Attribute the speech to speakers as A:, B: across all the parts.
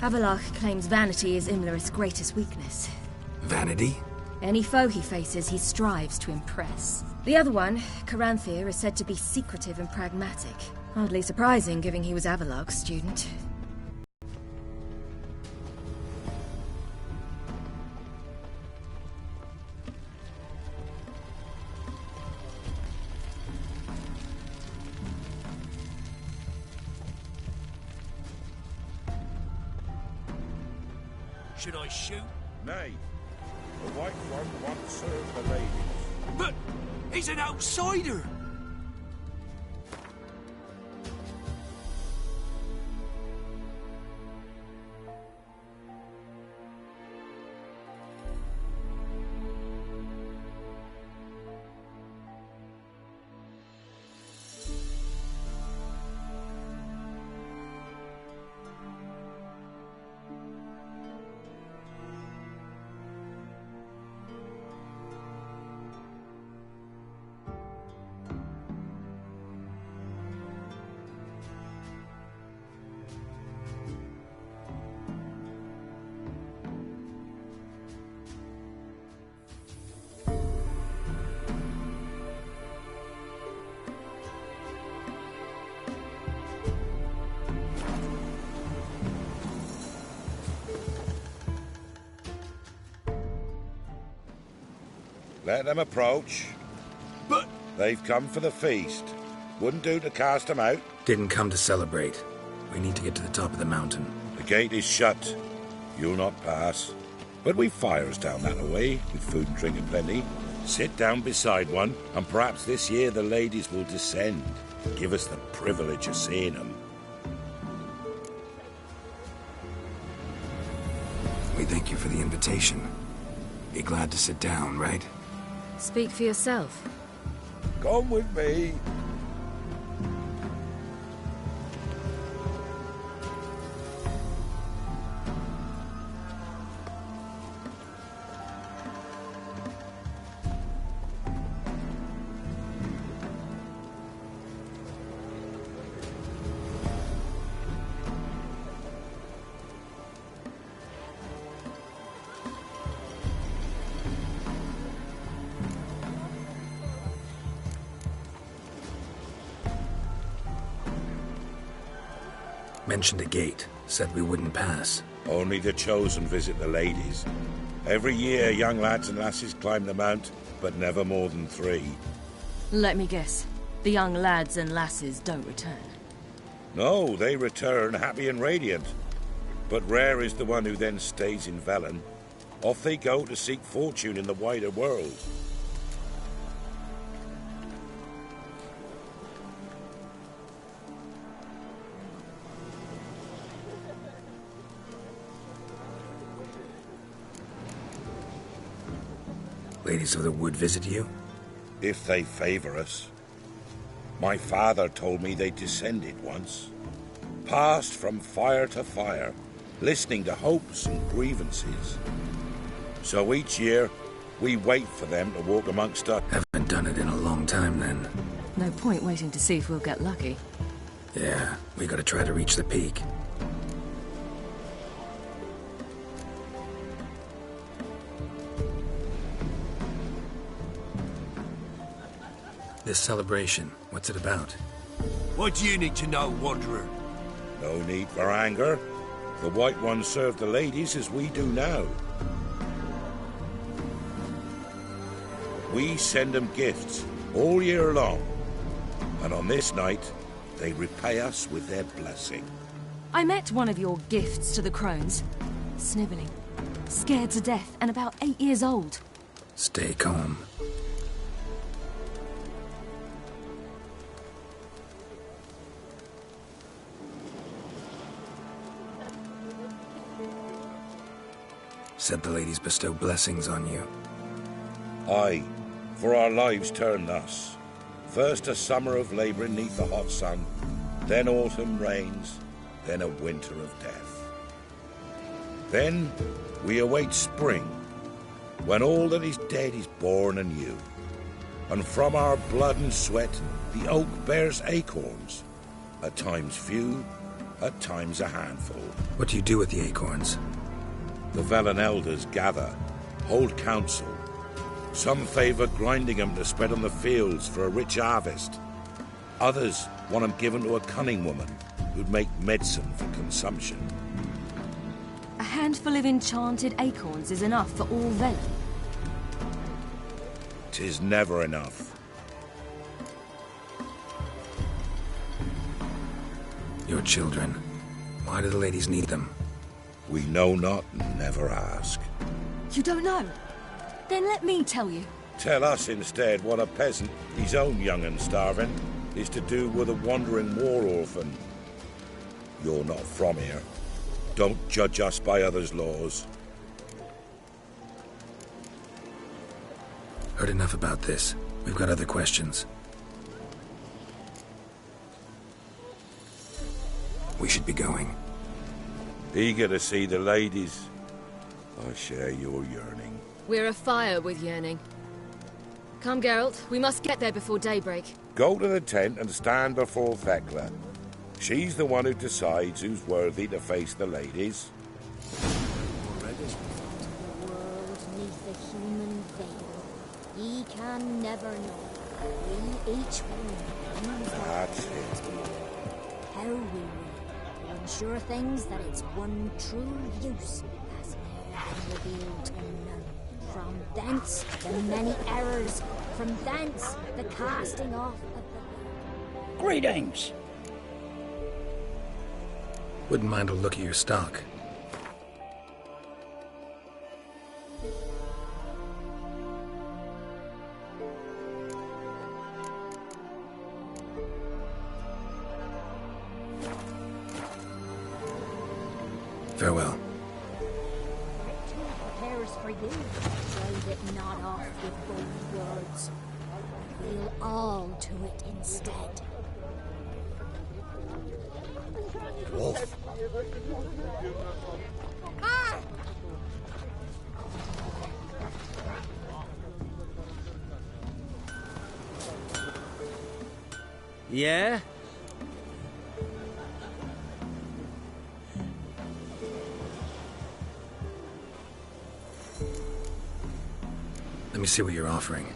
A: Avallac'h claims vanity is Imlerith's greatest weakness.
B: Vanity?
A: Any foe he faces, he strives to impress. The other one, Caranthir, is said to be secretive and pragmatic. Hardly surprising, given he was Avallac'h's student.
C: Should I shoot?
D: Nay. The White One won't serve the ladies.
C: But he's an outsider!
D: Let them approach.
C: But...
D: They've come for the feast. Wouldn't do to cast them out.
B: Didn't come to celebrate. We need to get to the top of the mountain.
D: The gate is shut. You'll not pass. But we've fires down that way, with food and drink aplenty. Sit down beside one, and perhaps this year the ladies will descend. Give us the privilege of seeing them.
B: We thank you for the invitation. Be glad to sit down, right?
A: Speak for yourself.
D: Come with me.
B: Mentioned a gate. Said we wouldn't pass.
D: Only the chosen visit the ladies. Every year, young lads and lasses climb the mount, but never more than 3.
A: Let me guess. The young lads and lasses don't return.
D: No, they return happy and radiant. But rare is the one who then stays in Velen. Off they go to seek fortune in the wider world.
B: Ladies of the Wood visit you?
D: If they favor us. My father told me they descended once. Passed from fire to fire, listening to hopes and grievances. So each year, we wait for them to walk amongst us.
B: Haven't done it in a long time, then.
A: No point waiting to see if we'll get lucky.
B: Yeah, we gotta try to reach the peak. This celebration, what's it about?
C: What do you need to know, Wanderer?
D: No need for anger. The White Ones serve the ladies as we do now. We send them gifts all year long. And on this night, they repay us with their blessing.
A: I met one of your gifts to the crones. Snivelling. Scared to death and about 8 years old.
B: Stay calm. Said the ladies bestow blessings on you.
D: Aye, for our lives turn thus. First a summer of labouring neath the hot sun, then autumn rains, then a winter of death. Then we await spring, when all that is dead is born anew. And from our blood and sweat the oak bears acorns, at times few, at times a handful.
B: What do you do with the acorns?
D: The Velen elders gather, hold council. Some favor grinding them to spread on the fields for a rich harvest. Others want them given to a cunning woman who'd make medicine for consumption.
A: A handful of enchanted acorns is enough for all Velen.
D: 'Tis never enough.
B: Your children. Why do the ladies need them?
D: We know not and never ask.
A: You don't know? Then let me tell you.
D: Tell us instead what a peasant, his own young and starving, is to do with a wandering war orphan. You're not from here. Don't judge us by others' laws.
B: Heard enough about this. We've got other questions. We should be going.
D: Eager to see the ladies. I share your yearning.
A: We're afire with yearning. Come, Geralt. We must get there before daybreak.
D: Go to the tent and stand before Thekla. She's the one who decides who's worthy to face the ladies.
E: The world neath the human veil. Ye can never know. We each one use
D: That's it.
E: how we will to ensure things that its one true use has ne'er been revealed to none. From thence the many errors, from thence the casting off of the...
F: Greetings!
B: Wouldn't mind a look at your stock. Farewell.
E: Prepares for you. Trade it not off with bold words. We'll all to it instead.
D: Wolf.
F: Yeah?
B: Let me see what you're offering.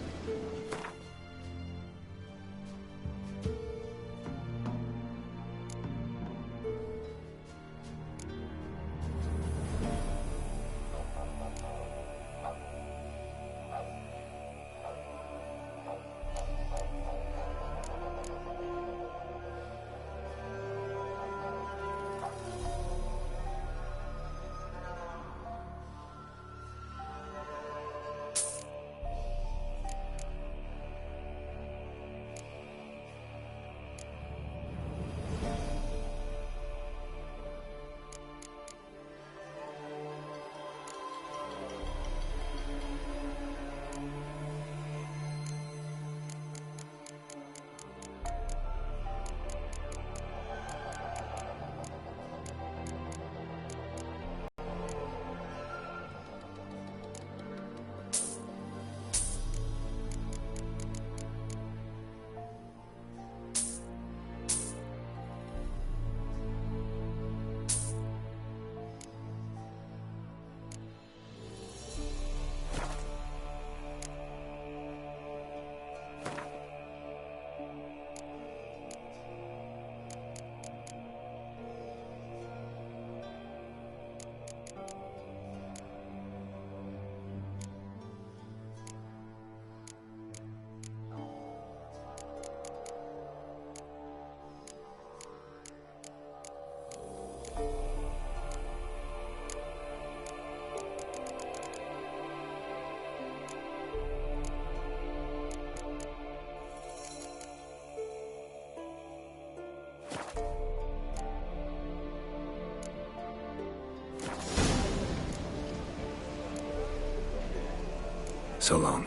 B: So long.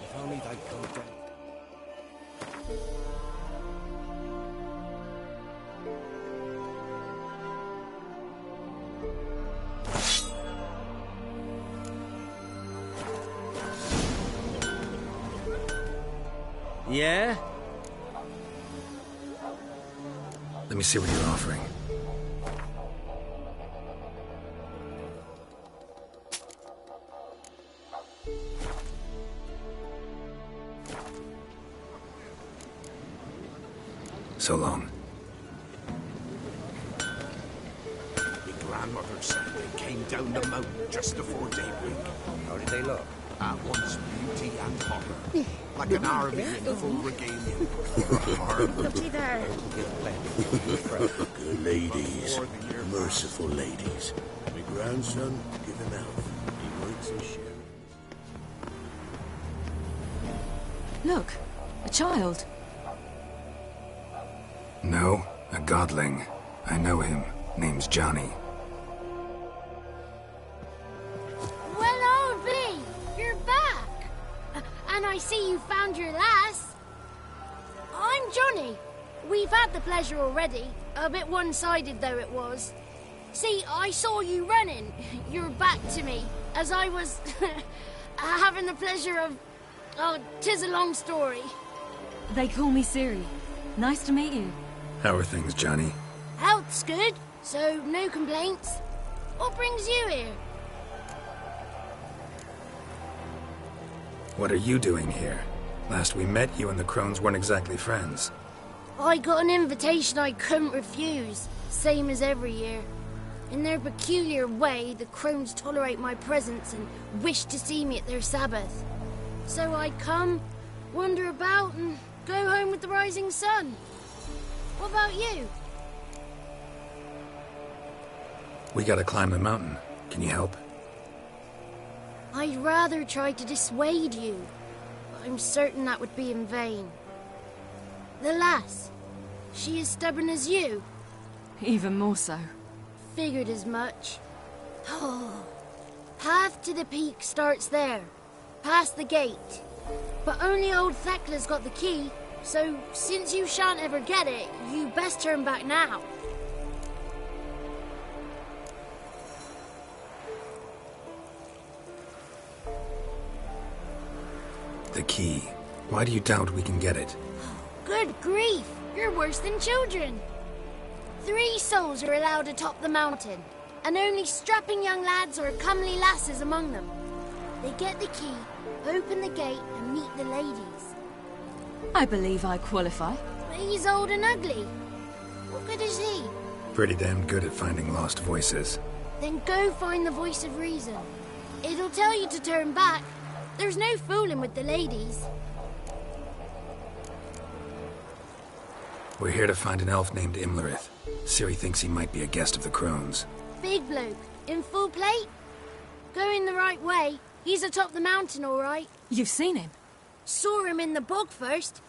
C: If only they'd come down.
F: Yeah?
B: Let me see what you're offering. So long.
C: My grandmother said they came down the mountain just before daybreak.
D: How did they look?
C: At once beauty and horror. Like an army in full regalia.
A: Looky there.
G: Good ladies, merciful ladies. My grandson, give him health. He works his share.
A: Look, a child.
B: No, a godling. I know him. Name's Johnny.
E: Well, old V, you're back. And I see you found your lass. I'm Johnny. We've had the pleasure already. A bit one-sided though it was. See, I saw you running. Your back to me. As I was having the pleasure of... Oh, 'tis a long story.
A: They call me Ciri. Nice to meet you.
B: How are things, Johnny?
E: Health's good, so no complaints. What brings you here?
B: What are you doing here? Last we met, you and the Crones weren't exactly friends.
E: I got an invitation I couldn't refuse, same as every year. In their peculiar way, the Crones tolerate my presence and wish to see me at their Sabbath. So I come, wander about, and go home with the rising sun. What about you?
B: We gotta climb the mountain. Can you help?
E: I'd rather try to dissuade you, but I'm certain that would be in vain. The lass, she as stubborn as you?
A: Even more so.
E: Figured as much. Oh, path to the peak starts there, past the gate. But only old Thekla's got the key, so since you shan't ever get it, you best turn back now.
B: The key. Why do you doubt we can get it?
E: Good grief, you're worse than children. 3 souls are allowed atop the mountain, and only strapping young lads or comely lasses among them. They get the key, open the gate, and meet the ladies.
A: I believe I qualify.
E: But he's old and ugly. What good is he?
B: Pretty damn good at finding lost voices.
E: Then go find the voice of reason. It'll tell you to turn back. There's no fooling with the ladies.
B: We're here to find an elf named Imlerith. Ciri thinks he might be a guest of the Crones.
E: Big bloke, in full plate? Going the right way. He's atop the mountain, all right.
A: You've seen him?
E: Saw him in the bog first.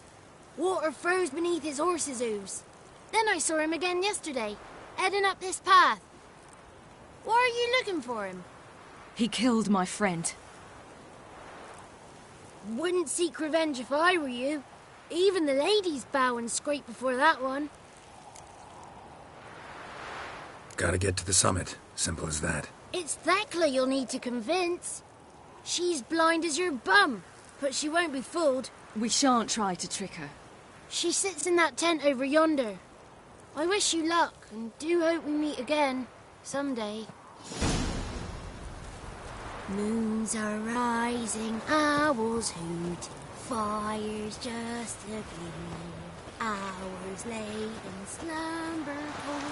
E: Water froze beneath his horse's hooves. Then I saw him again yesterday, heading up this path. Why are you looking for him?
A: He killed my friend.
E: Wouldn't seek revenge if I were you. Even the ladies bow and scrape before that one.
B: Gotta get to the summit. Simple as that.
E: It's Thekla you'll need to convince. She's blind as your bum, but she won't be fooled.
A: We shan't try to trick her.
E: She sits in that tent over yonder. I wish you luck, and do hope we meet again, someday. Moons are rising, owls hoot, fires just a gleam, hours late in slumber cold.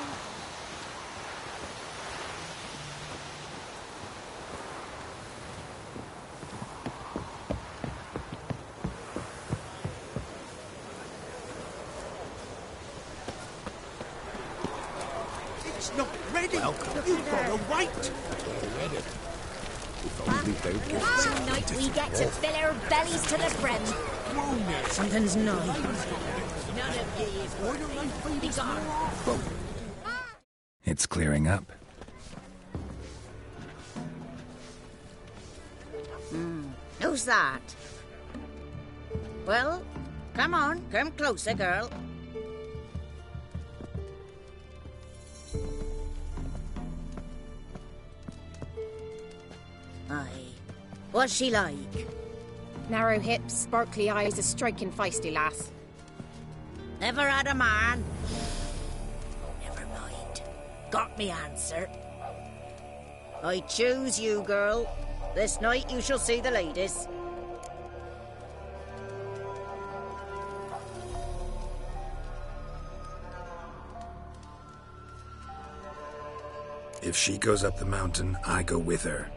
C: It's not ready. You've got to wait.
H: Tonight we get to fill our bellies to the brim.
A: Something's not.
B: It's clearing up.
H: Who's that? Well, come on, come closer, girl. Aye. What's she like?
I: Narrow hips, sparkly eyes, a striking feisty lass.
H: Ever had a man?
J: me answer. I choose you, girl. This night you shall see the ladies.
B: If she goes up the mountain, I go with her.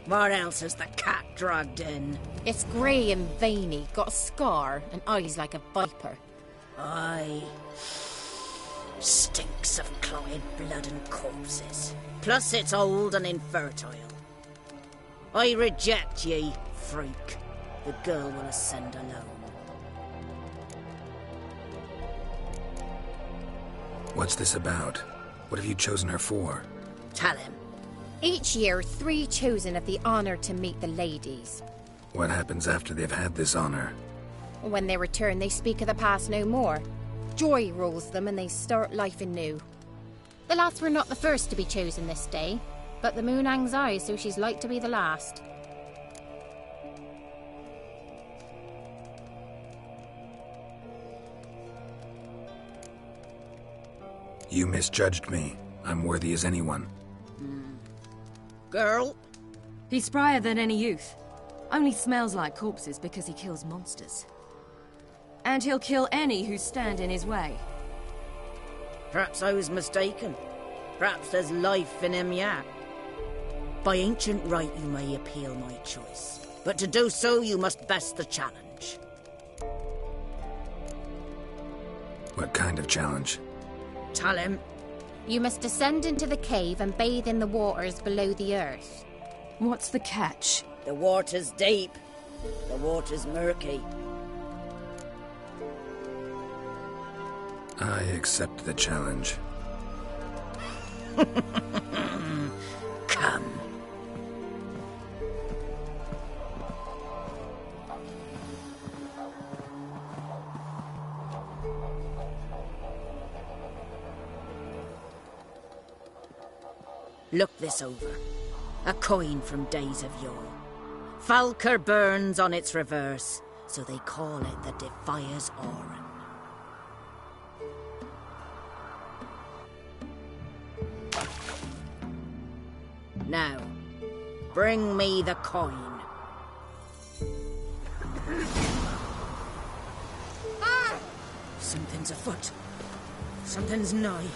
J: What else has the cat dragged in?
I: It's grey and veiny, got a scar, and eyes like a viper.
J: Aye. Stinks of clotted blood and corpses. Plus it's old and infertile. I reject ye, freak. The girl will ascend alone.
B: What's this about? What have you chosen her for?
J: Tell him.
I: Each year, 3 chosen have the honour to meet the ladies.
B: What happens after they've had this honor?
I: When they return, they speak of the past no more. Joy rules them and they start life anew. The lads were not the first to be chosen this day, but the moon hangs high, so she's like to be the last.
B: You misjudged me. I'm worthy as anyone.
J: Girl?
A: He's sprier than any youth. Only smells like corpses because he kills monsters. And he'll kill any who stand in his way.
J: Perhaps I was mistaken. Perhaps there's life in him yet. By ancient right you may appeal my choice, but to do so you must best the challenge.
B: What kind of challenge?
J: Tell him.
I: You must descend into the cave and bathe in the waters below the earth.
A: What's the catch?
J: The water's deep. The water's murky.
B: I accept the challenge.
J: Come. Look this over. A coin from days of yore. Falker burns on its reverse, so they call it the Defier's Oran. Now, bring me the coin. Something's afoot. Something's nigh.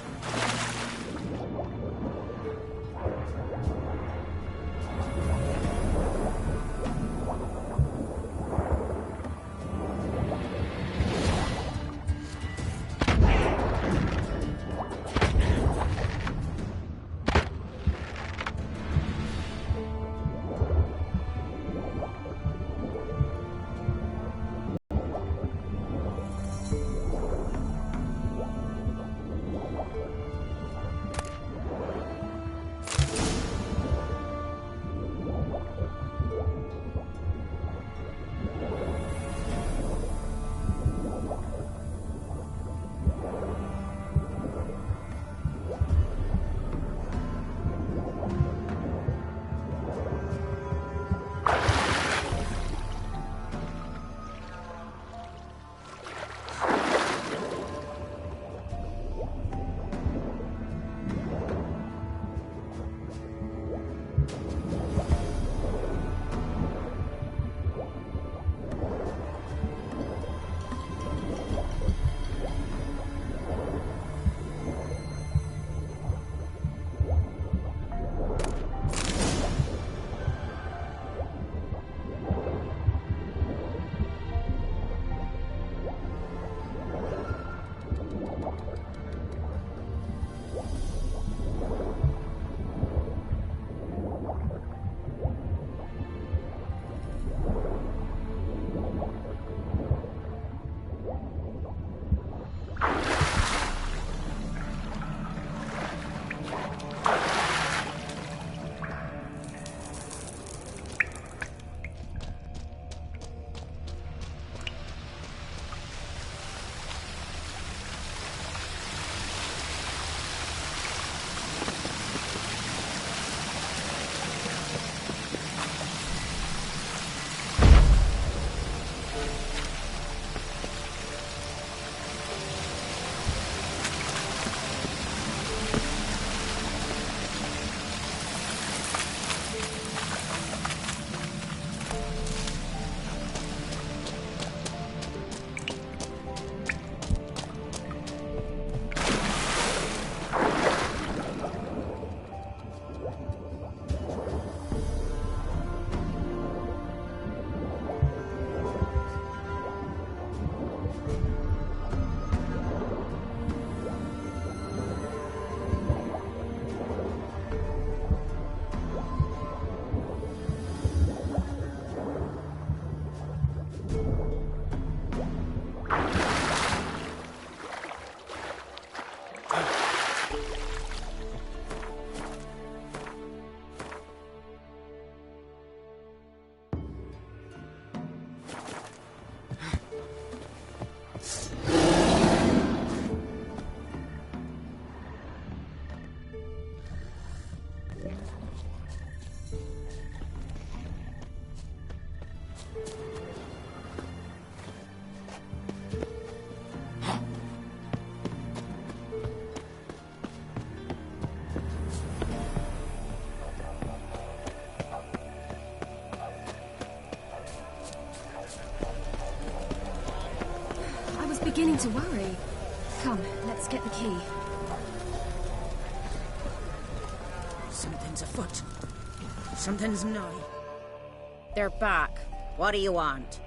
A: to worry. Come, let's get the key.
J: Something's afoot. Something's nigh.
I: They're back.
J: What do you want?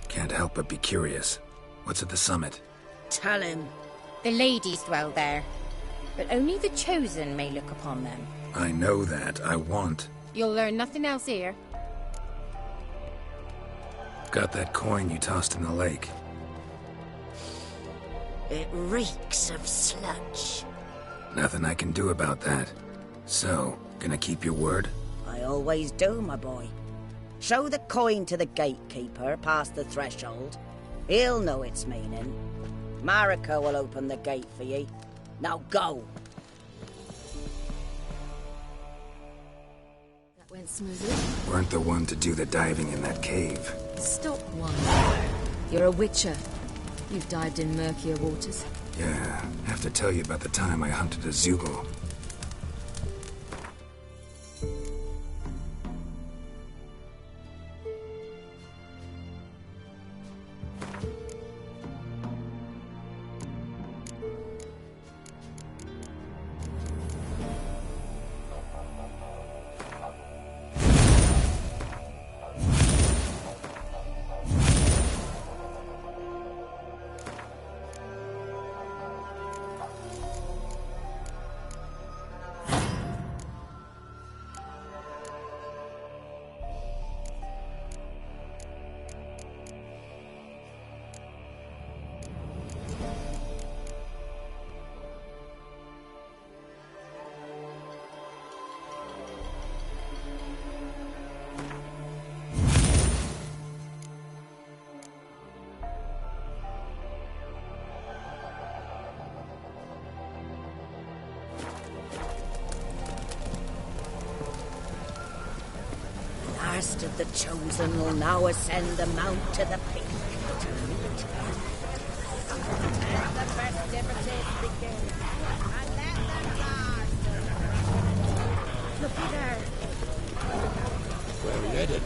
B: Can't help but be curious. What's at the summit?
J: Tell him.
I: The ladies dwell there, but only the chosen may look upon them.
B: I know that. I want.
I: You'll learn nothing else here.
B: Got that coin you tossed in the lake.
J: It reeks of sludge.
B: Nothing I can do about that. So, gonna keep your word?
J: I always do, my boy. Show the coin to the gatekeeper past the threshold. He'll know its meaning. Marika will open the gate for ye. Now go.
A: That went smoothly.
B: Weren't the one to do the diving in that cave.
A: Stop one. You're a witcher. You've dived in murkier waters.
B: Yeah, have to tell you about the time I hunted a Zeugle.
J: Last of the chosen will now ascend the mount to the peak. Let the festivities begin, and let them last. Looky there.
C: Where are we headed?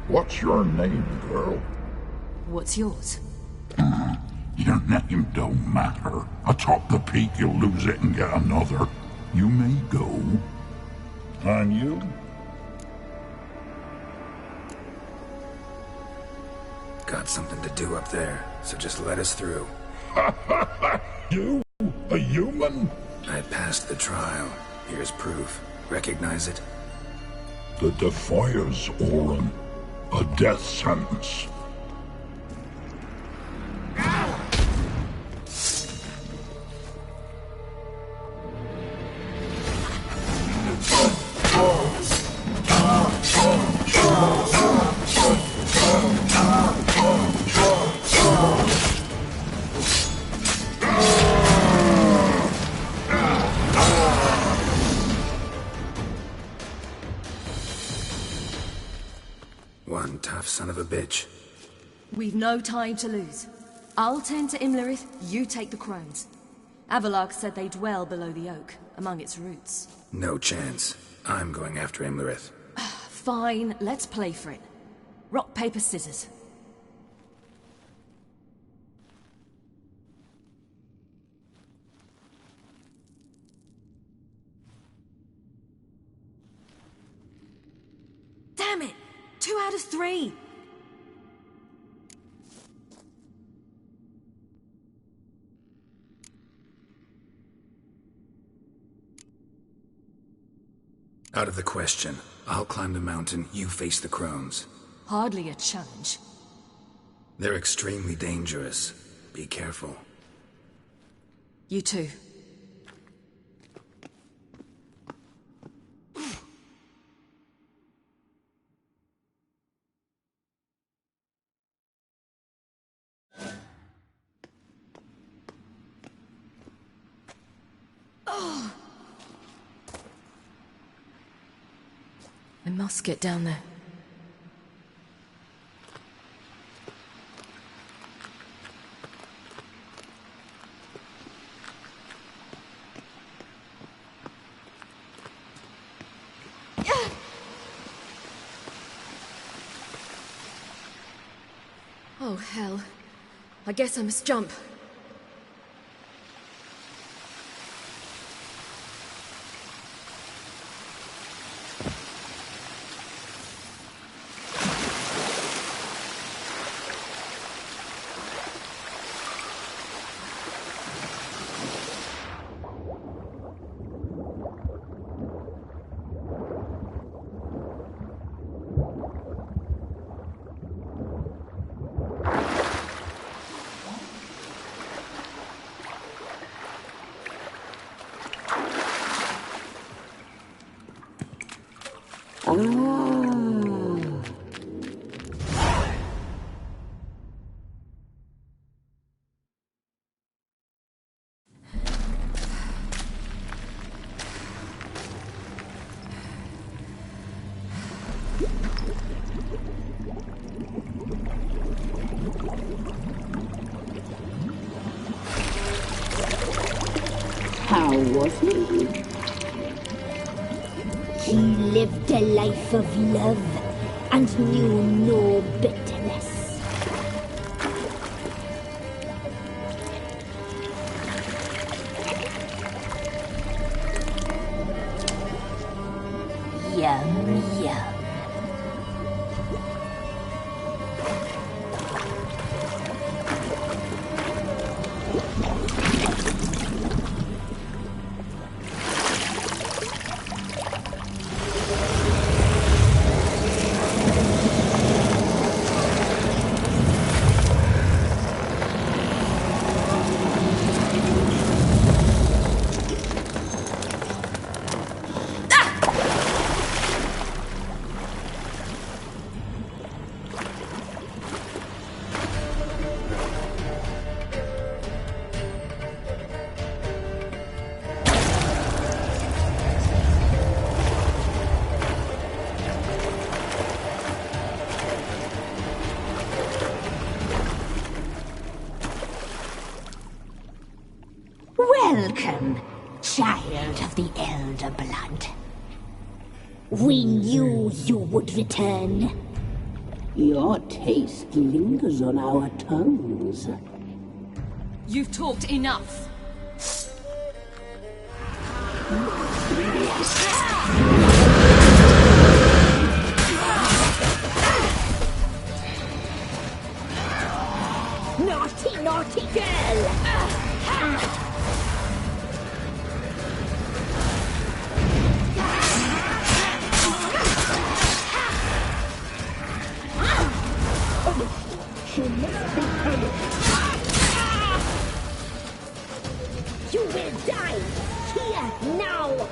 K: What's your name, girl?
A: What's yours?
K: Your name don't matter. Atop the peak, you'll lose it and get another. You may go. And you?
B: Got something to do up there, so just let us through.
K: You? A human?
B: I passed the trial. Here's proof. Recognize it?
K: The Defier's Orin. A death sentence.
B: a bitch.
A: We've no time to lose. I'll tend to Imlerith, you take the crones. Avalok said they dwell below the oak, among its roots.
B: No chance. I'm going after Imlerith.
A: Fine, let's play for it. Rock, paper, scissors. Damn it! 2 out of 3!
B: Out of the question. I'll climb the mountain, you face the crones.
A: Hardly a challenge.
B: They're extremely dangerous. Be careful.
A: You too. I must get down there. Oh, hell. I guess I must jump.
L: How was he? He lived a life of love and knew no bitterness. Yum, yum. Welcome, child of the Elder Blood. We knew you would return.
M: Your taste lingers on our tongues.
A: You've talked enough.
L: Naughty, naughty girl! You will die here now!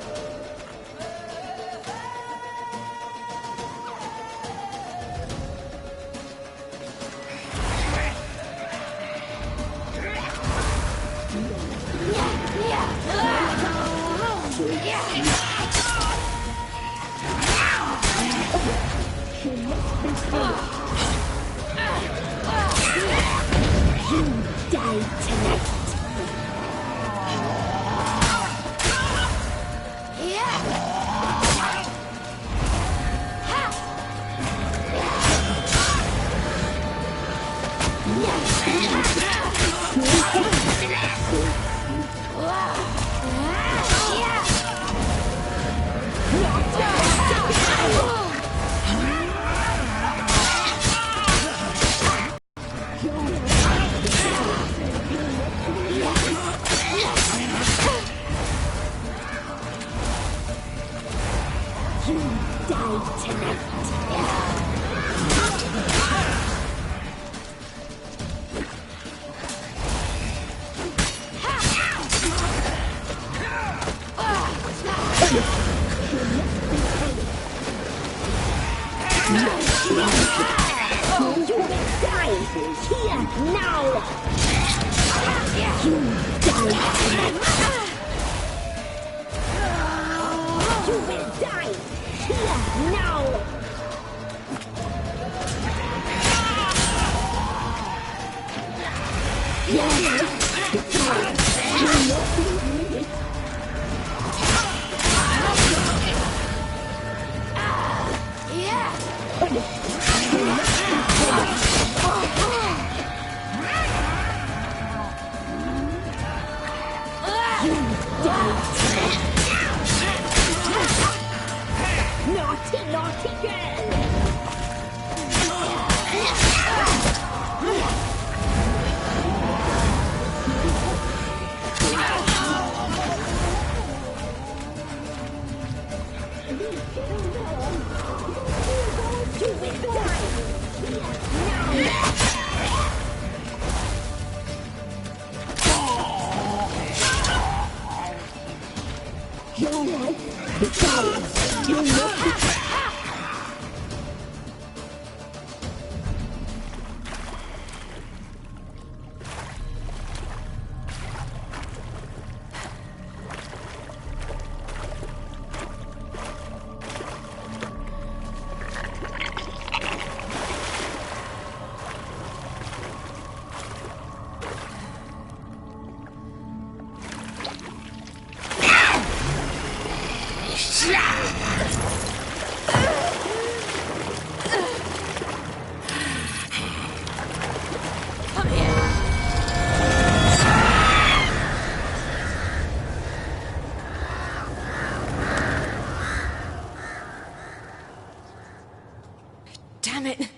A: Damn it!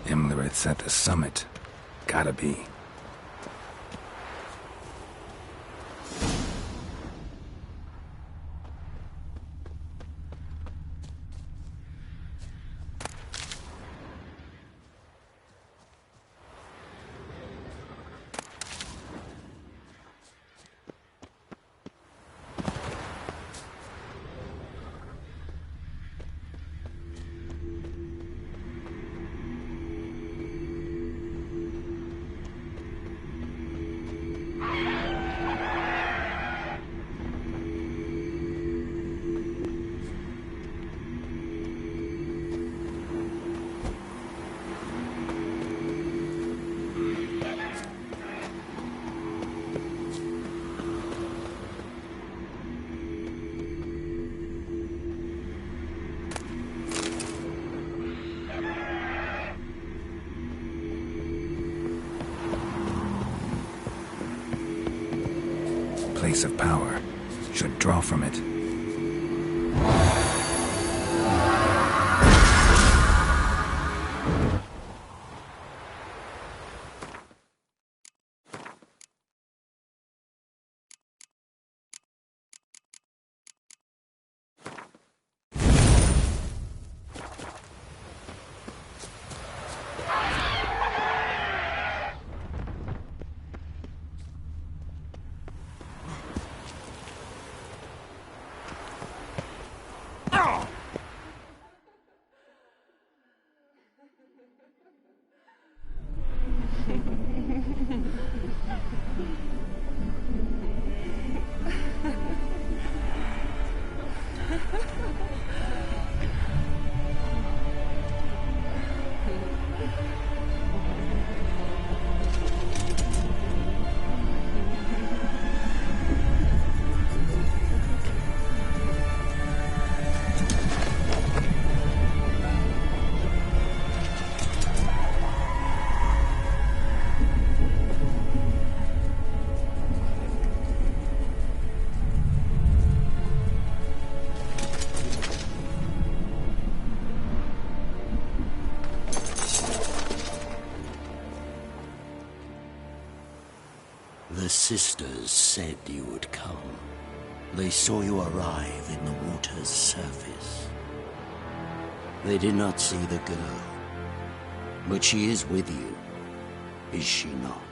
B: Imlerit's at the summit. Gotta be. Place of power. Should draw from it.
G: sisters said you would come. They saw you arrive in the water's surface. They did not see the girl. But she is with you, is she not?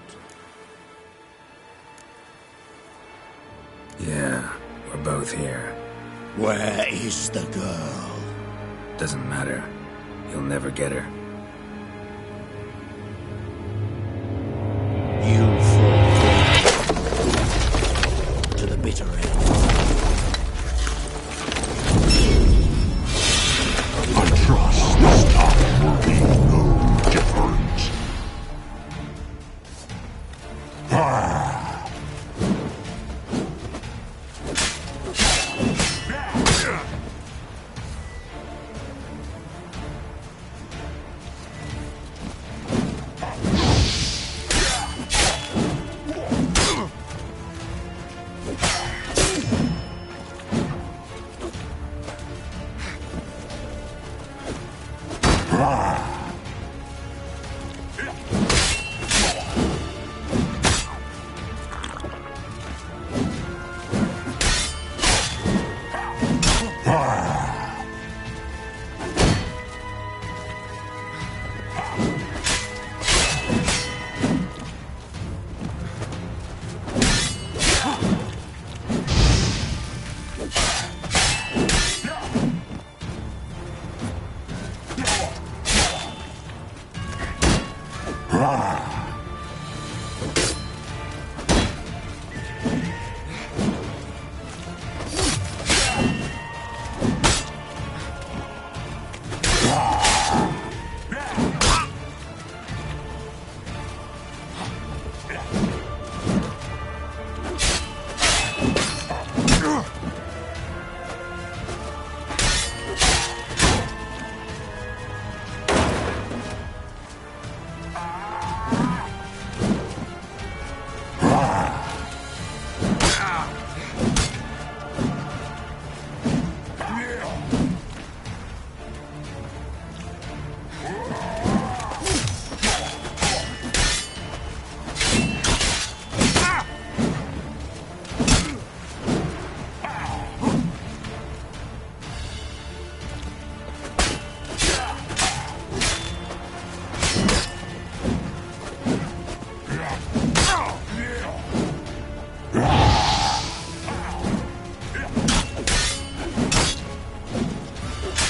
B: Yeah, we're both here.
G: Where is the girl?
B: Doesn't matter. You'll never get her.
G: You fall to the bitter end.
K: I trust this time will be no different.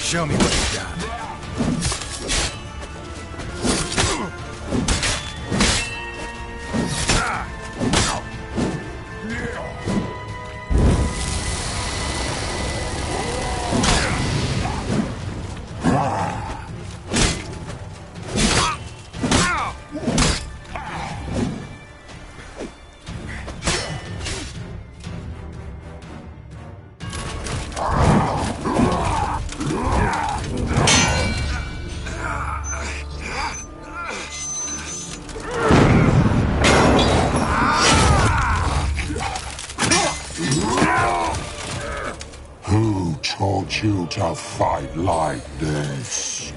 B: Show me what you got.
K: Who taught you to fight like this?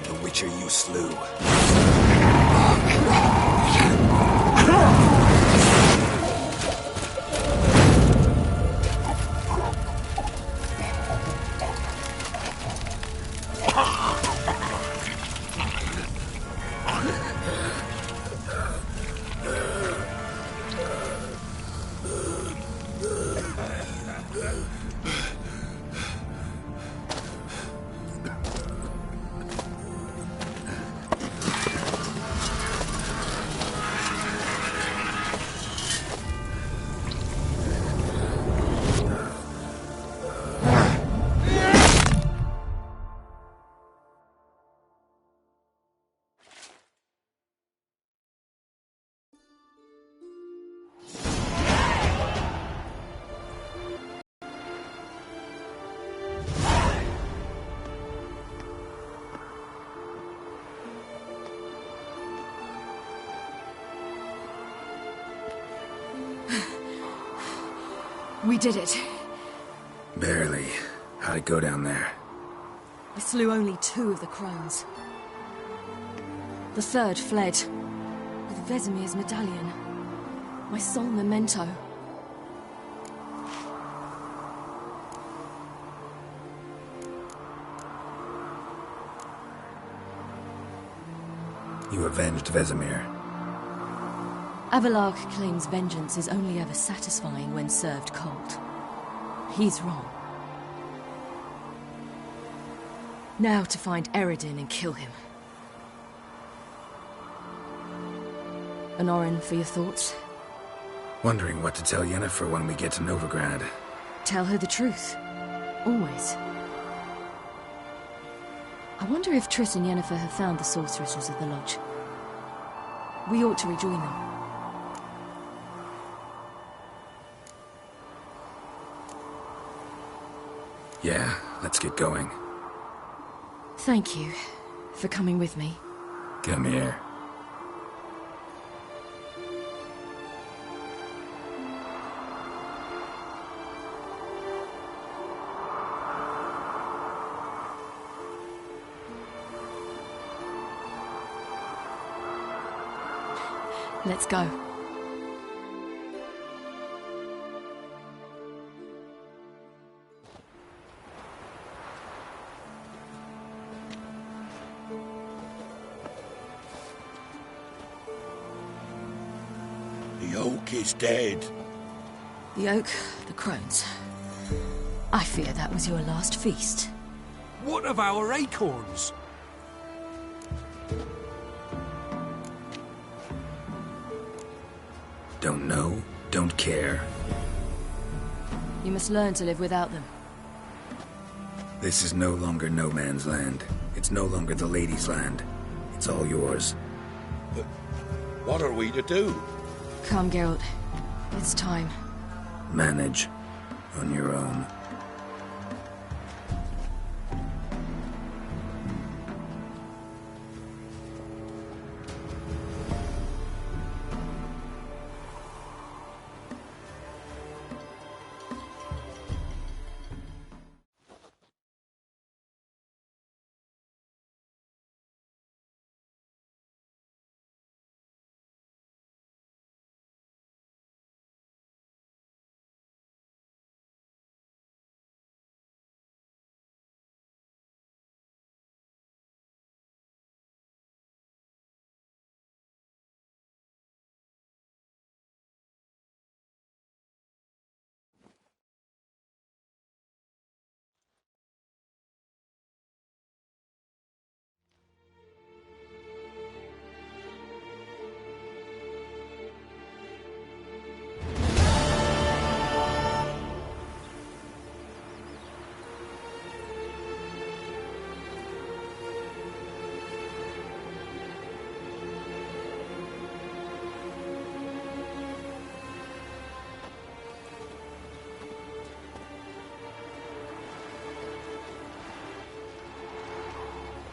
B: The Witcher you slew.
A: We did it.
B: Barely. How'd it go down there?
A: I slew only 2 of the crones. The third fled with Vesemir's medallion. My sole memento.
B: You avenged Vesemir.
A: Avalok claims vengeance is only ever satisfying when served cold. He's wrong. Now to find Eredin and kill him. Honorin, for your thoughts?
B: Wondering what to tell Yennefer when we get to Novigrad.
A: Tell her the truth. Always. I wonder if Triss and Yennefer have found the sorceresses of the Lodge. We ought to rejoin them.
B: Yeah, let's get going.
A: Thank you for coming with me.
B: Come here.
A: Let's go.
D: The oak is dead.
A: The oak, the crones. I fear that was your last feast.
C: What of our acorns?
B: Don't know, don't care.
A: You must learn to live without them.
B: This is no longer no man's land. It's no longer the lady's land. It's all yours.
D: But what are we to do?
A: Come, Geralt. It's time.
B: Manage. On your own.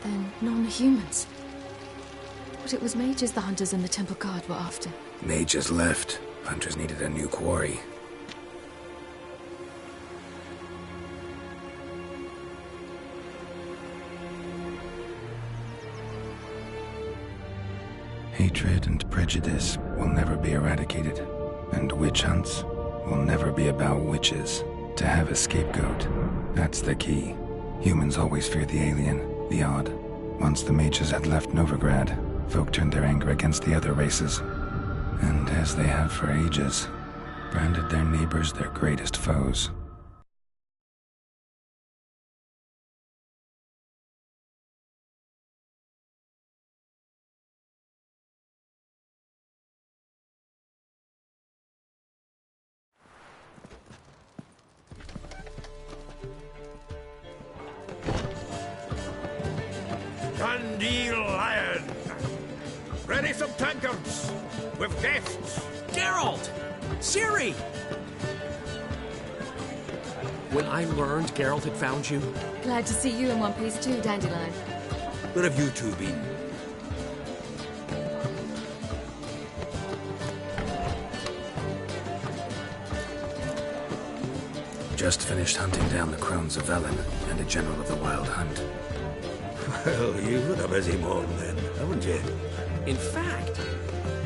A: Then non-humans. But it was mages the hunters and the temple guard were after.
B: Mages left. Hunters needed a new quarry. Hatred and prejudice will never be eradicated. And witch hunts will never be about witches. To have a scapegoat, that's the key. Humans always fear the alien. The odd. Once the mages had left Novigrad, folk turned their anger against the other races. And as they have for ages, branded their neighbors their greatest foes.
C: Candile Lion! Ready some tankards! With guests!
N: Geralt! Ciri! When I learned Geralt had found you...
A: Glad to see you in one piece too, Dandelion.
N: Where have you two been?
B: Just finished hunting down the crones of Velen and a general of the Wild Hunt.
C: Well, you've had a busy morning then, haven't you?
N: In fact,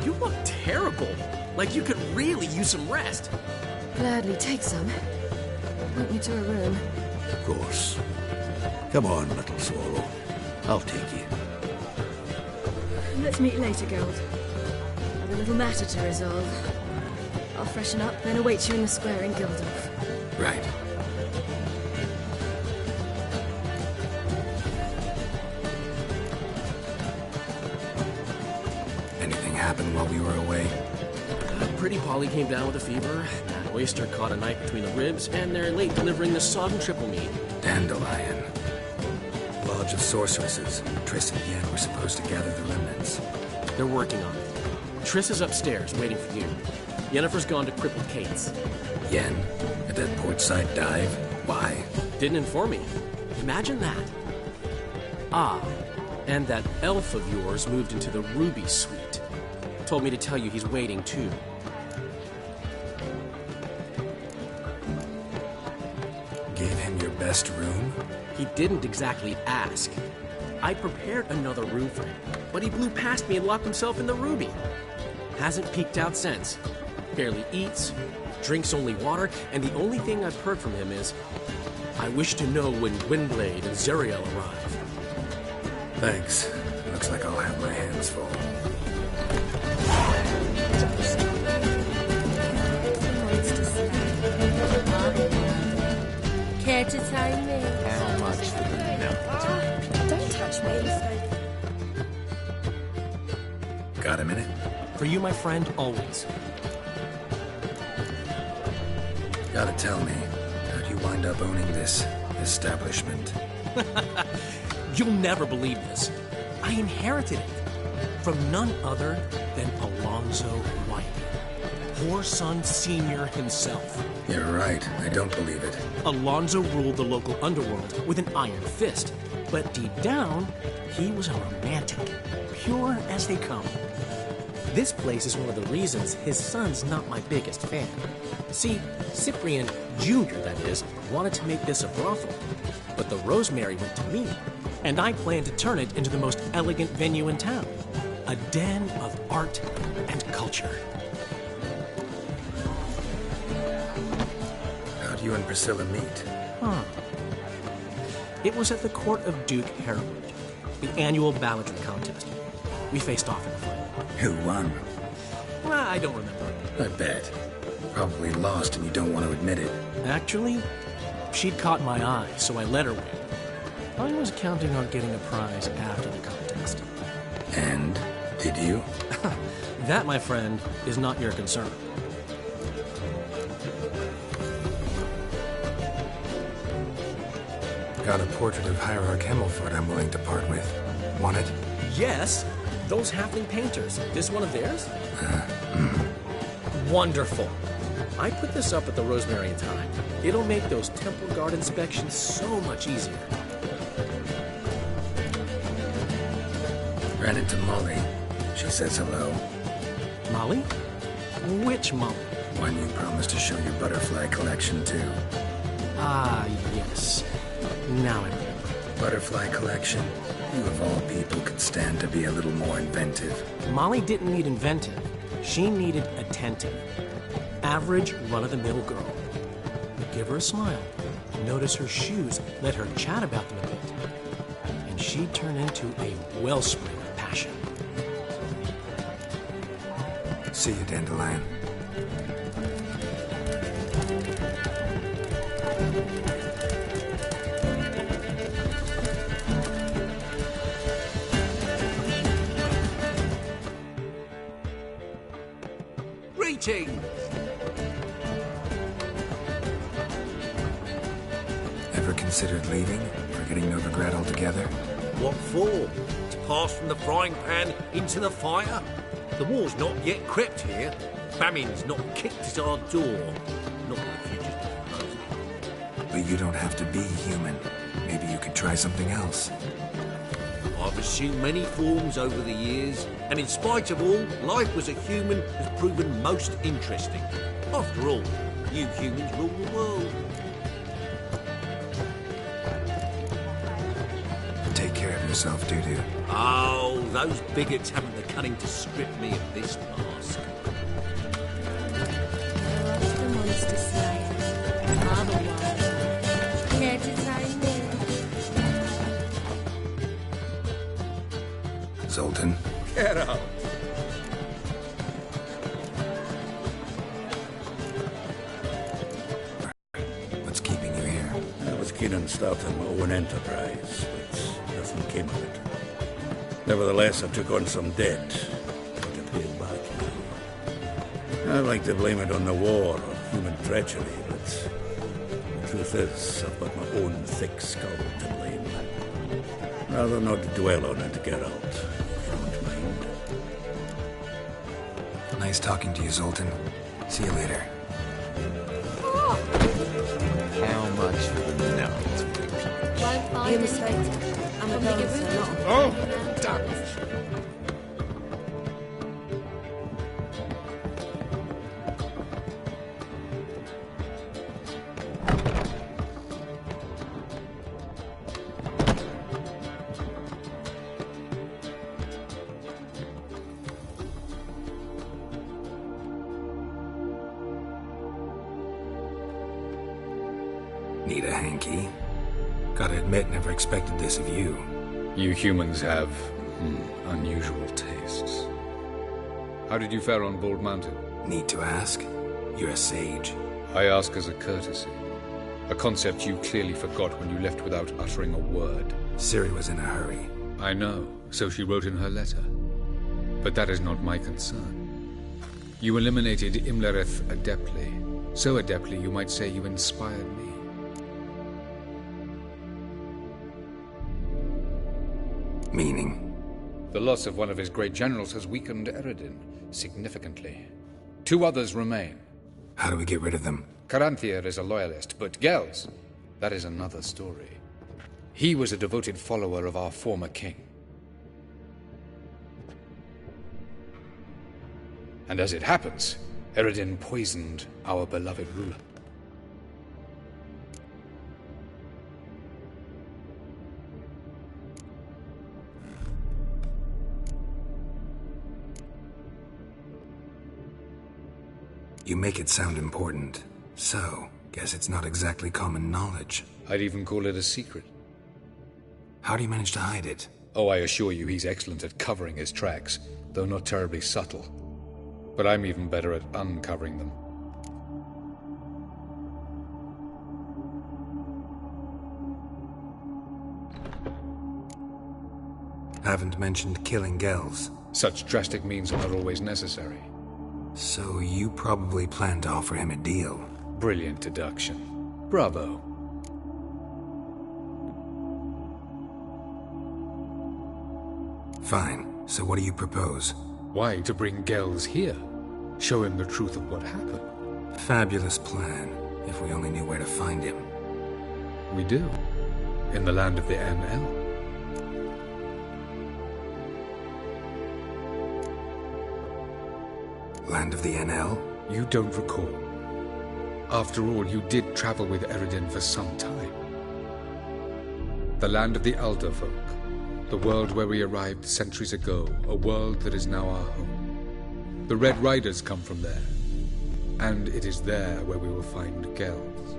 N: you look terrible. Like you could really use some rest.
A: Gladly take some. Point me to a room.
G: Of course. Come on, little swallow. I'll take you.
A: Let's meet later, Geralt. I've a little matter to resolve. I'll freshen up, then await you in the square in Gildorf.
B: Right. Anything happened while we were away?
N: Pretty Polly came down with a fever. That oyster caught a knife between the ribs, and they're late delivering the sodden triple meat.
B: Dandelion. Lodge of Sorceresses. Triss and Yen were supposed to gather the remnants.
N: They're working on it. Triss is upstairs, waiting for you. Yennefer's gone to Crippled Kate's.
B: Yen? At that portside dive? Why?
N: Didn't inform me. Imagine that. Ah, and that elf of yours moved into the Ruby Suite. Told me to tell you he's waiting, too.
B: Gave him your best room?
N: He didn't exactly ask. I prepared another room for him, but he blew past me and locked himself in the Ruby. Hasn't peeked out since. Barely eats, drinks only water, and the only thing I've heard from him is, I wish to know when Gwynblade and Zariel arrive.
B: Thanks. Looks like I'll have my hands full.
H: Care to tell me?
B: How much for the milk?
H: Don't touch me.
B: Got a minute?
N: For you, my friend, always.
B: Gotta tell me, how'd you wind up owning this establishment?
N: You'll never believe this. I inherited it from none other than Alonzo White, Whoreson Sr. himself.
B: You're right, I don't believe it.
N: Alonzo ruled the local underworld with an iron fist, but deep down, he was a romantic, pure as they come. This place is one of the reasons his son's not my biggest fan. See, Cyprian Jr., that is, wanted to make this a brothel, but the Rosemary went to me, and I plan to turn it into the most elegant venue in town. A den of art and culture.
B: How'd you and Priscilla meet?
N: Huh. It was at the court of Duke Harold, the annual balladry contest. We faced off in the fight.
B: Who won?
N: I don't remember.
B: I bet. Probably lost and you don't want to admit it.
N: Actually, she'd caught my eye, so I let her win. I was counting on getting a prize after the contest.
B: And? Did you?
N: That, my friend, is not your concern.
B: Got a portrait of Hierarch Himmelfoot I'm willing to part with. Want it?
N: Yes. Those halfling painters. This one of theirs? Wonderful. I put this up at the Rosemary in time. It'll make those temple guard inspections so much easier.
B: Ran into Molly. She says hello.
N: Molly? Which Molly?
B: One you promised to show your butterfly collection to.
N: Ah, yes. Now I remember.
B: Butterfly collection? You of all people could stand to be a little more inventive.
N: Molly didn't need inventive. She needed attentive. Average, run-of-the-mill girl. Give her a smile. Notice her shoes. Let her chat about them a bit. And she'd turn into a wellspring of passion.
B: See you, Dandelion.
C: Greetings!
B: Ever considered leaving? Forgetting Novigrad altogether?
C: What for? To pass from the frying pan into the fire? The war's not yet crept here. Famine's not kicked at our door. Not if you just propose it.
B: But you don't have to be human. Maybe you could try something else.
C: I've assumed many forms over the years, and in spite of all, life as a human has proven most interesting. After all, you humans rule the world.
B: Take care of yourself, Dudu.
C: Oh, those bigots haven't the cunning to strip me of this mask.
H: Mr. Slayer. Otherwise, let us
B: Zoltan?
C: Get out.
B: What's keeping you here?
D: I was keen on starting my own enterprise, but nothing came of it. Nevertheless, I took on some debt. Got to pay it back now. I'd like to blame it on the war or human treachery, but the truth is, I've got my own thick skull to blame. Rather not dwell on it, Geralt. If you don't mind.
B: Nice talking to you, Zoltan. See you later.
O: How much for the note?
H: You're mistaken. I'm a dancer, not a...
O: Oh, damn it.
B: Need a hanky? Gotta admit, never expected this of you.
P: You humans have unusual tastes. How did you fare on Bald Mountain?
B: Need to ask? You're a sage.
P: I ask as a courtesy. A concept you clearly forgot when you left without uttering a word.
B: Ciri was in a hurry.
P: I know, so she wrote in her letter. But that is not my concern. You eliminated Imlerith adeptly. So adeptly you might say you inspired me.
B: Meaning?
P: The loss of one of his great generals has weakened Eredin significantly. 2 others remain.
B: How do we get rid of them?
P: Caranthir is a loyalist, but Gels, that is another story. He was a devoted follower of our former king. And as it happens, Eredin poisoned our beloved ruler.
B: You make it sound important. So, guess it's not exactly common knowledge.
P: I'd even call it a secret.
B: How do you manage to hide it?
P: Oh, I assure you he's excellent at covering his tracks, though not terribly subtle. But I'm even better at uncovering them.
B: Haven't mentioned killing Gels.
P: Such drastic means are not always necessary.
B: So you probably plan to offer him a deal.
P: Brilliant deduction. Bravo.
B: Fine. So what do you propose?
P: Why, to bring Gels here. Show him the truth of what happened.
B: Fabulous plan, if we only knew where to find him.
P: We do. In the land of the NL.
B: Land of the NL?
P: You don't recall. After all, you did travel with Eredin for some time. The land of the Elder folk. The world where we arrived centuries ago. A world that is now our home. The Red Riders come from there. And it is there where we will find Gels.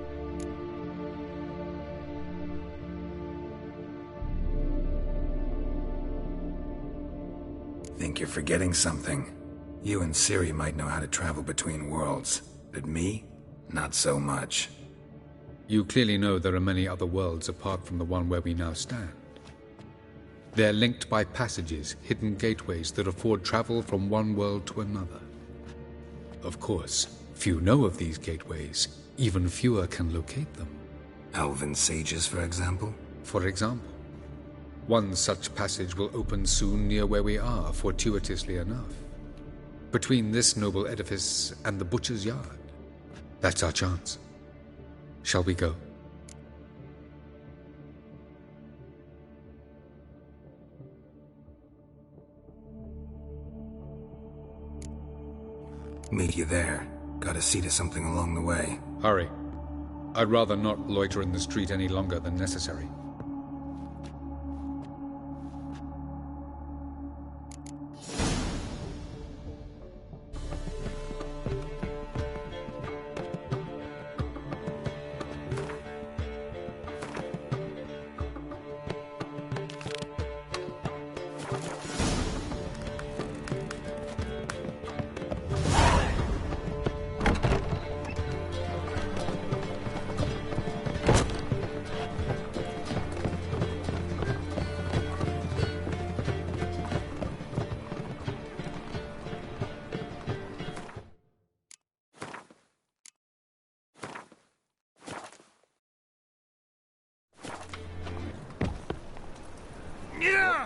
B: Think you're forgetting something. You and Ciri might know how to travel between worlds, but me? Not so much.
P: You clearly know there are many other worlds apart from the one where we now stand. They're linked by passages, hidden gateways that afford travel from one world to another. Of course, few know of these gateways. Even fewer can locate them.
B: Elven sages, for example?
P: For example. One such passage will open soon near where we are, fortuitously enough. Between this noble edifice and the butcher's yard. That's our chance. Shall we go?
B: Meet you there. Gotta see to something along the way.
P: Hurry. I'd rather not loiter in the street any longer than necessary.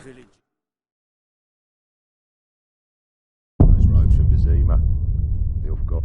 C: village.
Q: Nice robes from Vizima. You've got.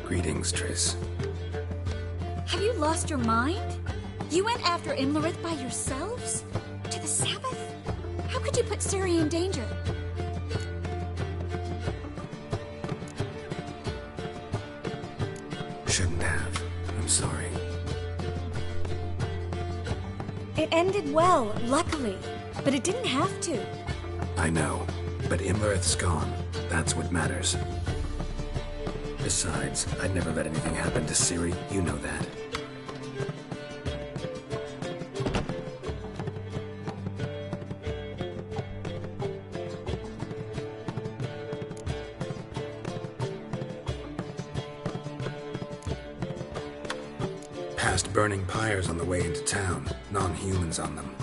B: Greetings, Triss.
H: Have you lost your mind? You went after Imlerith by yourselves? To the Sabbath? How could you put Ciri in danger?
B: Shouldn't have. I'm sorry.
H: It ended well, luckily. But it didn't have to.
B: I know, but Imlerith's gone. That's what matters. Besides, I'd never let anything happen to Ciri. You know that. Past burning pyres on the way into town. Non-humans on them.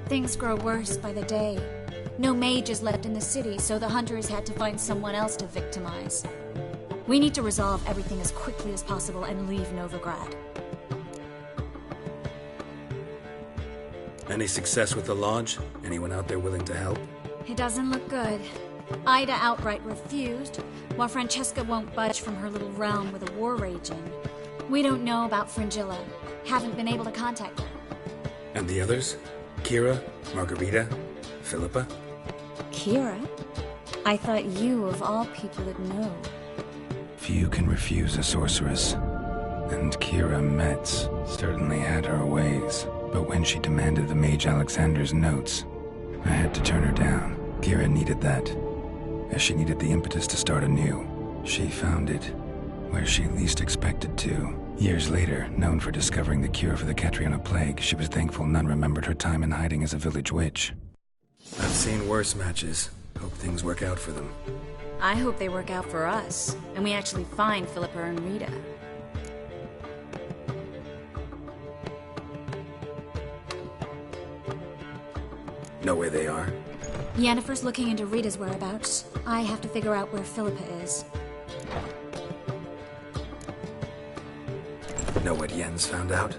H: Things grow worse by the day. No mages left in the city, so the hunters had to find someone else to victimize. We need to resolve everything as quickly as possible and leave Novigrad.
N: Any success with the Lodge? Anyone out there willing to help?
H: It doesn't look good. Ida outright refused, while Francesca won't budge from her little realm with a war raging. We don't know about Fringilla. Haven't been able to contact her.
N: And the others? Kira? Margarita? Philippa?
H: Kira? I thought you, of all people, would know.
B: Few can refuse a sorceress. And Kira Metz certainly had her ways. But when she demanded the Mage Alexander's notes, I had to turn her down. Kira needed that, as she needed the impetus to start anew. She found it where she least expected to. Years later, known for discovering the cure for the Catriona plague, she was thankful none remembered her time in hiding as a village witch.
N: I've seen worse matches. Hope things work out for them.
H: I hope they work out for us, and we actually find Philippa and Rita.
N: Know where they are?
H: Yennefer's looking into Rita's whereabouts. I have to figure out where Philippa is.
N: Know what Yen's found out?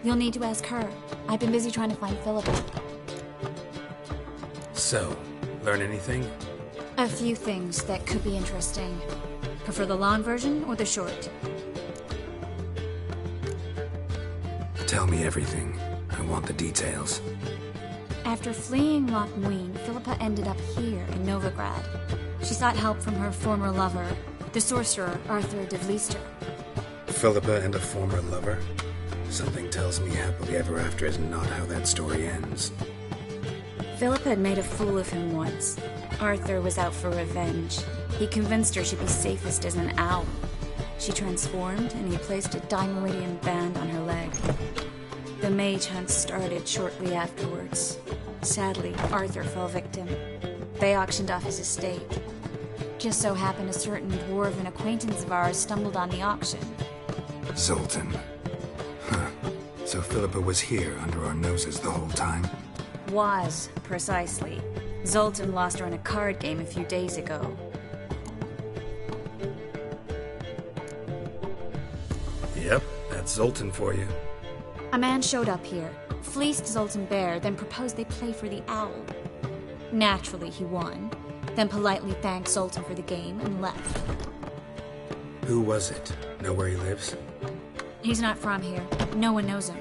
H: You'll need to ask her. I've been busy trying to find Philippa.
N: So, learn anything?
H: A few things that could be interesting. Prefer the long version or the short?
N: Tell me everything. I want the details.
H: After fleeing Loch Muin, Philippa ended up here in Novigrad. She sought help from her former lover, the sorcerer Arthur de Vlister.
N: Philippa and a former lover? Something tells me happily ever after is not how that story ends.
H: Philippa had made a fool of him once. Arthur was out for revenge. He convinced her she'd be safest as an owl. She transformed, and he placed a Dimeridian band on her leg. The mage hunt started shortly afterwards. Sadly, Arthur fell victim. They auctioned off his estate. Just so happened a certain dwarven acquaintance of ours stumbled on the auction.
N: Zoltan. Huh. So Philippa was here under our noses the whole time?
H: Was, precisely. Zoltan lost her in a card game a few days ago.
N: Yep, that's Zoltan for you.
H: A man showed up here, fleeced Zoltan bare, then proposed they play for the owl. Naturally, he won, then politely thanked Zoltan for the game and left.
N: Who was it? Know where he lives?
H: He's not from here. No one knows him.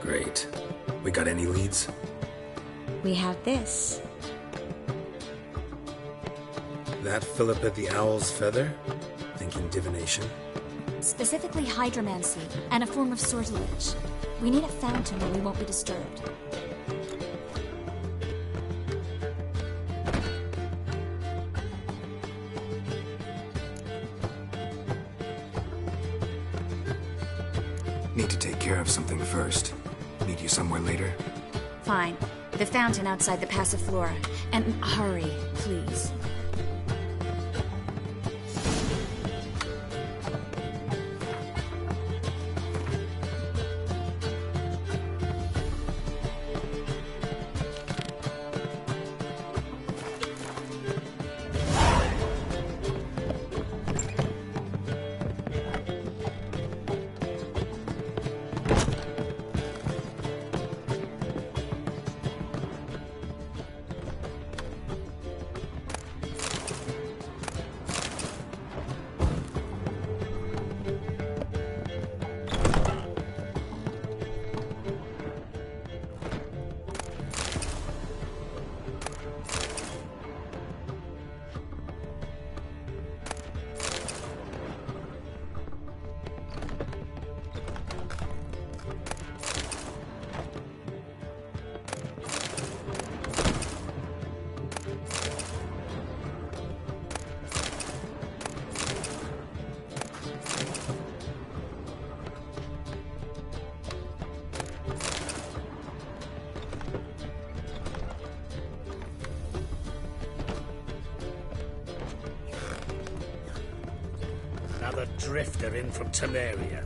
N: Great. We got any leads?
H: We have this.
N: That Philippa the Owl's feather? Thinking divination?
H: Specifically hydromancy, and a form of sortilege. We need a fountain where we won't be disturbed.
N: Need to take care of something first. Meet you somewhere later?
H: Fine. The fountain outside the Passiflora. And hurry, please.
C: Another drifter in from Temeria.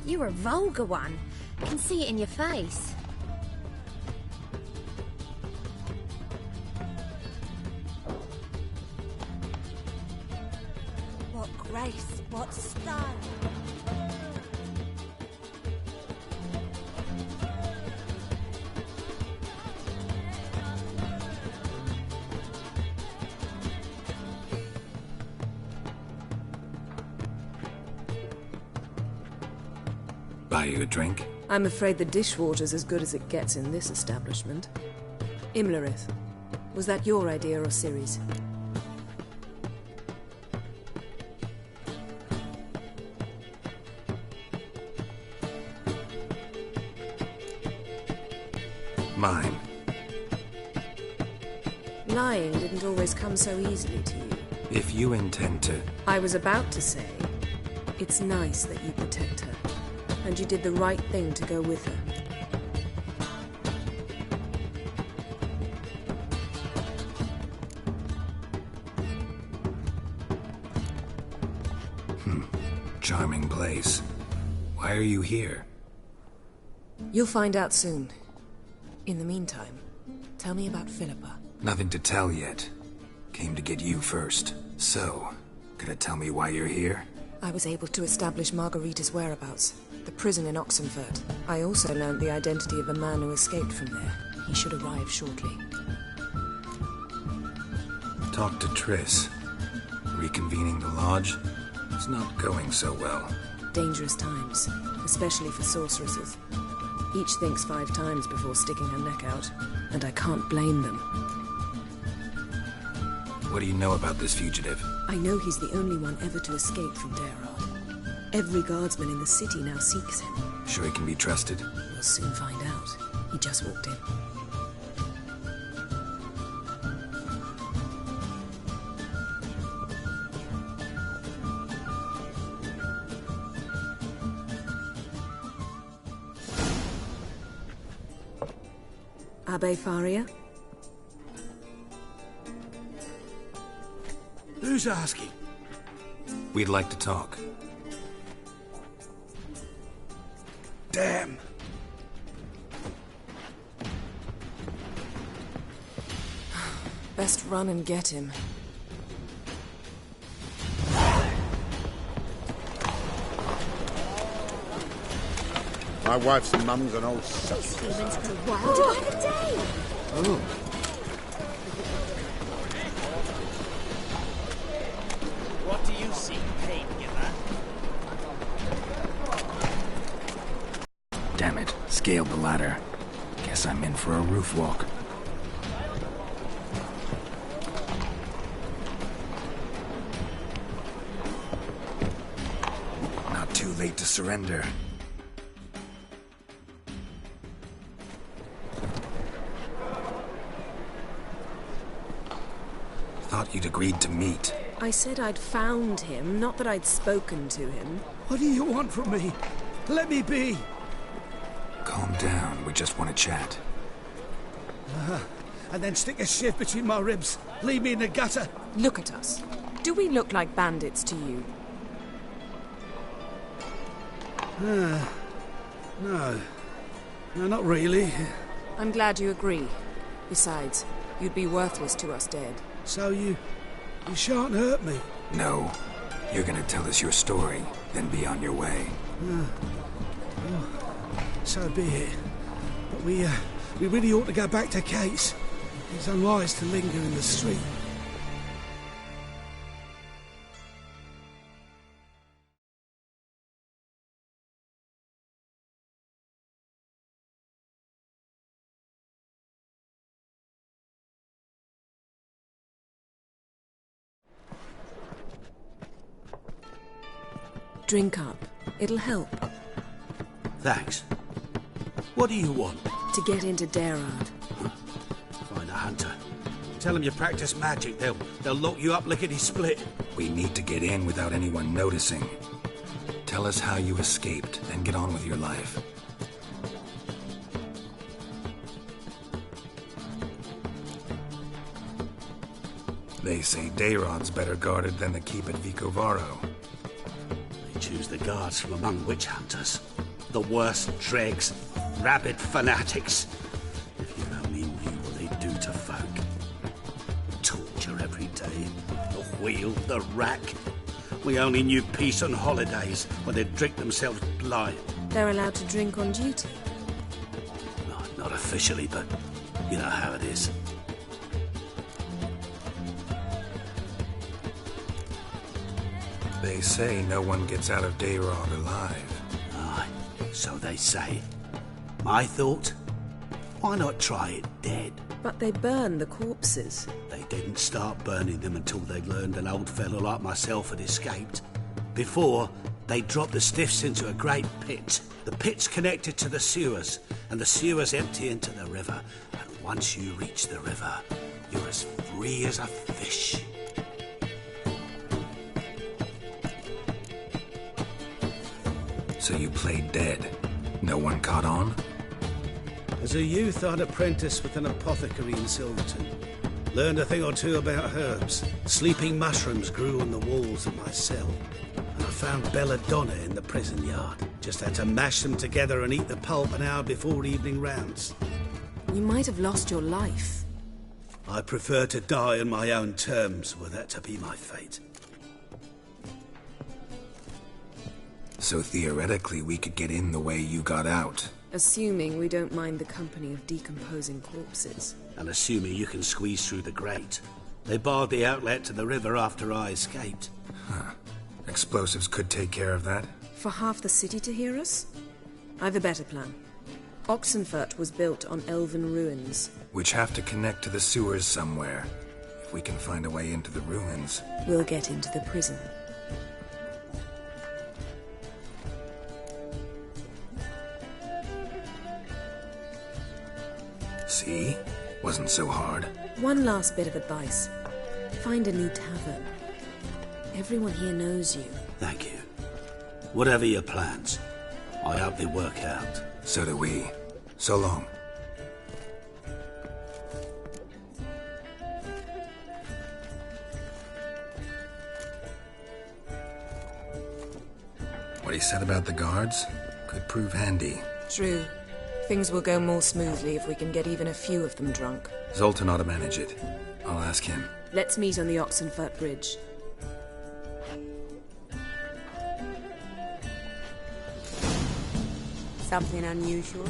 A: You're a vulgar one. I can see it in your face.
E: What grace, what style.
B: Buy you a drink?
R: I'm afraid the dishwater's as good as it gets in this establishment. Imlerith, was that your idea or Ciri's?
B: Mine.
R: Lying didn't always come so easily to you.
B: If you intend to...
R: I was about to say, it's nice that you protect her. And you did the right thing to go with her.
B: Charming place. Why are you here?
R: You'll find out soon. In the meantime, tell me about Philippa.
B: Nothing to tell yet. Came to get you first. So, gonna tell me why you're here?
R: I was able to establish Margarita's whereabouts. The prison in Oxenfurt. I also learned the identity of a man who escaped from there. He should arrive shortly.
B: Talk to Triss. Reconvening the lodge? It's not going so well.
R: Dangerous times, especially for sorceresses. Each thinks 5 times before sticking her neck out, and I can't blame them.
B: What do you know about this fugitive?
R: I know he's the only one ever to escape from Daerad. Every guardsman in the city now seeks him.
B: Sure he can be trusted?
R: We'll soon find out. He just walked in. Abbe Faria?
C: Who's asking?
B: We'd like to talk.
C: Damn.
R: Best run and get him.
S: My wife's and mum's an old suck.
E: These humans grow wilder by the day.
S: Oh.
T: What do you see, paingiver?
B: Damn it. Scaled the ladder. Guess I'm in for a roof walk. Not too late to surrender. Thought you'd agreed to meet.
R: I said I'd found him, not that I'd spoken to him.
C: What do you want from me? Let me be.
B: Calm down. We just want to chat.
C: And then stick a shiv between my ribs. Leave me in the gutter.
R: Look at us. Do we look like bandits to you?
C: No. No, not really.
R: I'm glad you agree. Besides, you'd be worthless to us dead.
C: So you shan't hurt me?
B: No. You're gonna tell us your story, then be on your way.
C: So be it. But we really ought to go back to Kate's. It's unwise to linger in the street.
R: Drink up. It'll help.
C: Thanks. What do you want?
R: To get into Daerad.
C: Find a hunter. Tell them you practice magic. They'll lock you up lickety-split.
B: We need to get in without anyone noticing. Tell us how you escaped, then get on with your life. They say Daerad's better guarded than the keep at Vicovaro.
C: They choose the
U: guards from among witch hunters. The worst dregs, rabid fanatics. If you only knew what they do to folk. Torture every day. The wheel, the rack. We only knew peace on holidays when they'd drink themselves blind.
R: They're allowed to drink on duty?
U: Not officially, but you know how it is.
B: They say no one gets out of Dayrog alive.
U: Aye, so they say. My thought? Why not try it dead?
R: But they burn the corpses.
U: They didn't start burning them until they'd learned an old fellow like myself had escaped. Before, they dropped the stiffs into a great pit. The pit's connected to the sewers, and the sewers empty into the river. And once you reach the river, you're as free as a fish.
B: So you played dead. No one caught on?
U: As a youth, I'd apprenticed with an apothecary in Silverton. Learned a thing or two about herbs. Sleeping mushrooms grew on the walls of my cell. And I found belladonna in the prison yard. Just had to mash them together and eat the pulp an hour before evening rounds.
R: You might have lost your life.
U: I prefer to die on my own terms, were that to be my fate.
B: So theoretically, we could get in the way you got out.
R: Assuming we don't mind the company of decomposing corpses.
U: And assuming you can squeeze through the grate. They barred the outlet to the river after I escaped.
B: Huh. Explosives could take care of that?
R: For half the city to hear us? I've a better plan. Oxenfurt was built on elven ruins.
B: Which have to connect to the sewers somewhere. If we can find a way into the ruins.
R: We'll get into the prison.
B: See? Wasn't so hard.
R: One last bit of advice. Find a new tavern. Everyone here knows you.
U: Thank you. Whatever your plans, I hope they work out.
B: So do we. So long. What he said about the guards could prove handy.
R: True. Things will go more smoothly if we can get even a few of them drunk.
B: Zoltan ought to manage it. I'll ask him.
R: Let's meet on the Oxenfurt Bridge.
V: Something unusual?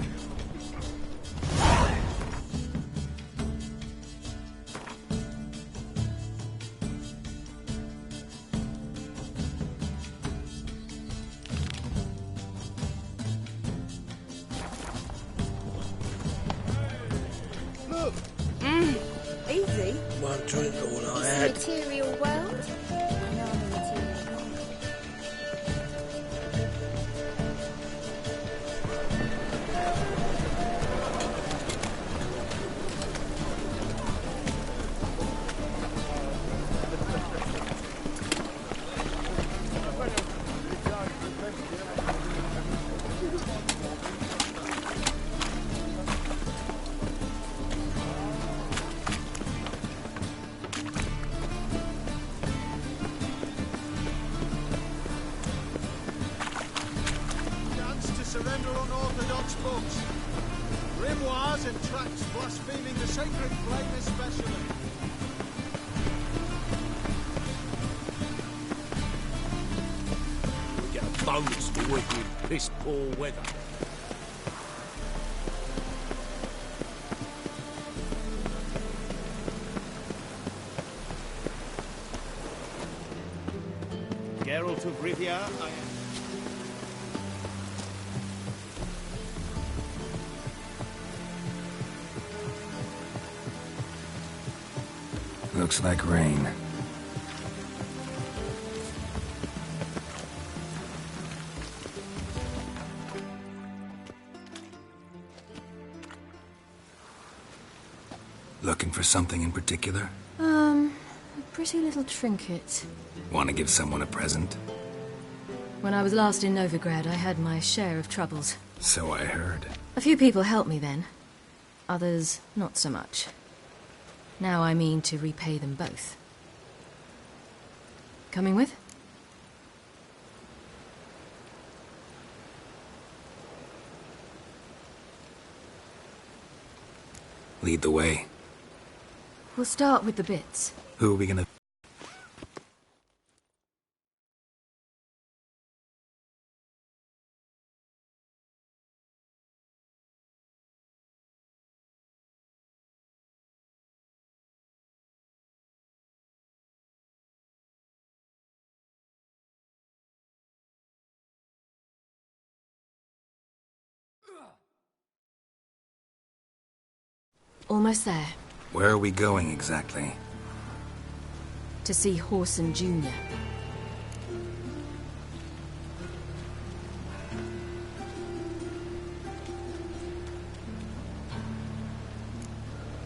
C: Look!
V: Easy.
C: One drink all I
I: It's
C: had.
I: the material world. I know I'm a material world.
W: Surrender unorthodox books. Grimoires and tracts blaspheming the sacred flame especially.
C: We get a bonus for working in piss poor weather.
T: Geralt of Rivia, I am.
B: Looks like rain. Looking for something in particular?
A: A pretty little trinket.
B: Want to give someone a present?
A: When I was last in Novigrad, I had my share of troubles.
B: So I heard.
A: A few people helped me then. Others, not so much. Now I mean to repay them both. Coming with?
B: Lead the way.
A: We'll start with the bits.
B: Who are we gonna...
A: Almost there.
B: Where are we going exactly?
A: To see Whoreson Jr.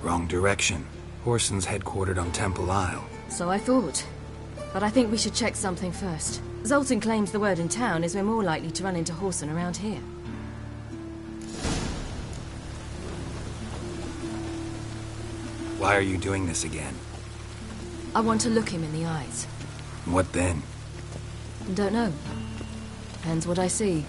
B: Wrong direction. Whoreson's headquartered on Temple Isle.
A: So I thought. But I think we should check something first. Zoltan claims the word in town is we're more likely to run into Whoreson around here.
B: Why are you doing this again?
A: I want to look him in the eyes.
B: What then?
A: Don't know. Depends what I see.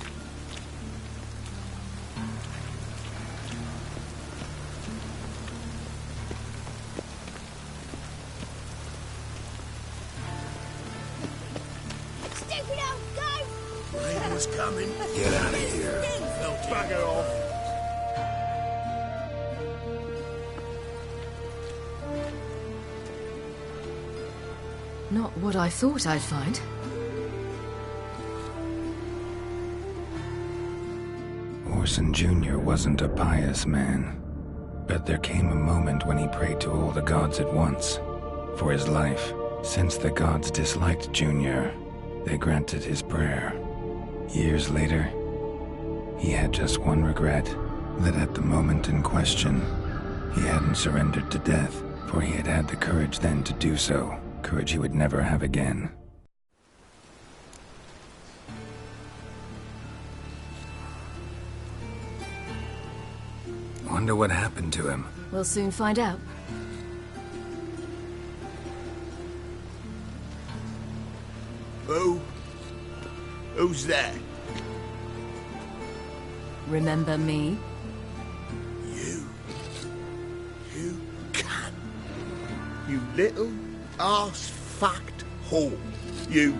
E: Stupid old goat!
U: Raven's coming.
B: Get out of here.
U: Bugger off.
A: Not what I thought I'd find.
B: Whoreson Jr. wasn't a pious man, but there came a moment when he prayed to all the gods at once for his life. Since the gods disliked Jr., they granted his prayer. Years later, he had just one regret, that at the moment in question, he hadn't surrendered to death, for he had had the courage then to do so. Courage he would never have again. Wonder what happened to him.
A: We'll soon find out.
U: Who's there?
A: Remember me?
U: You can. You little ass-fucked whore. You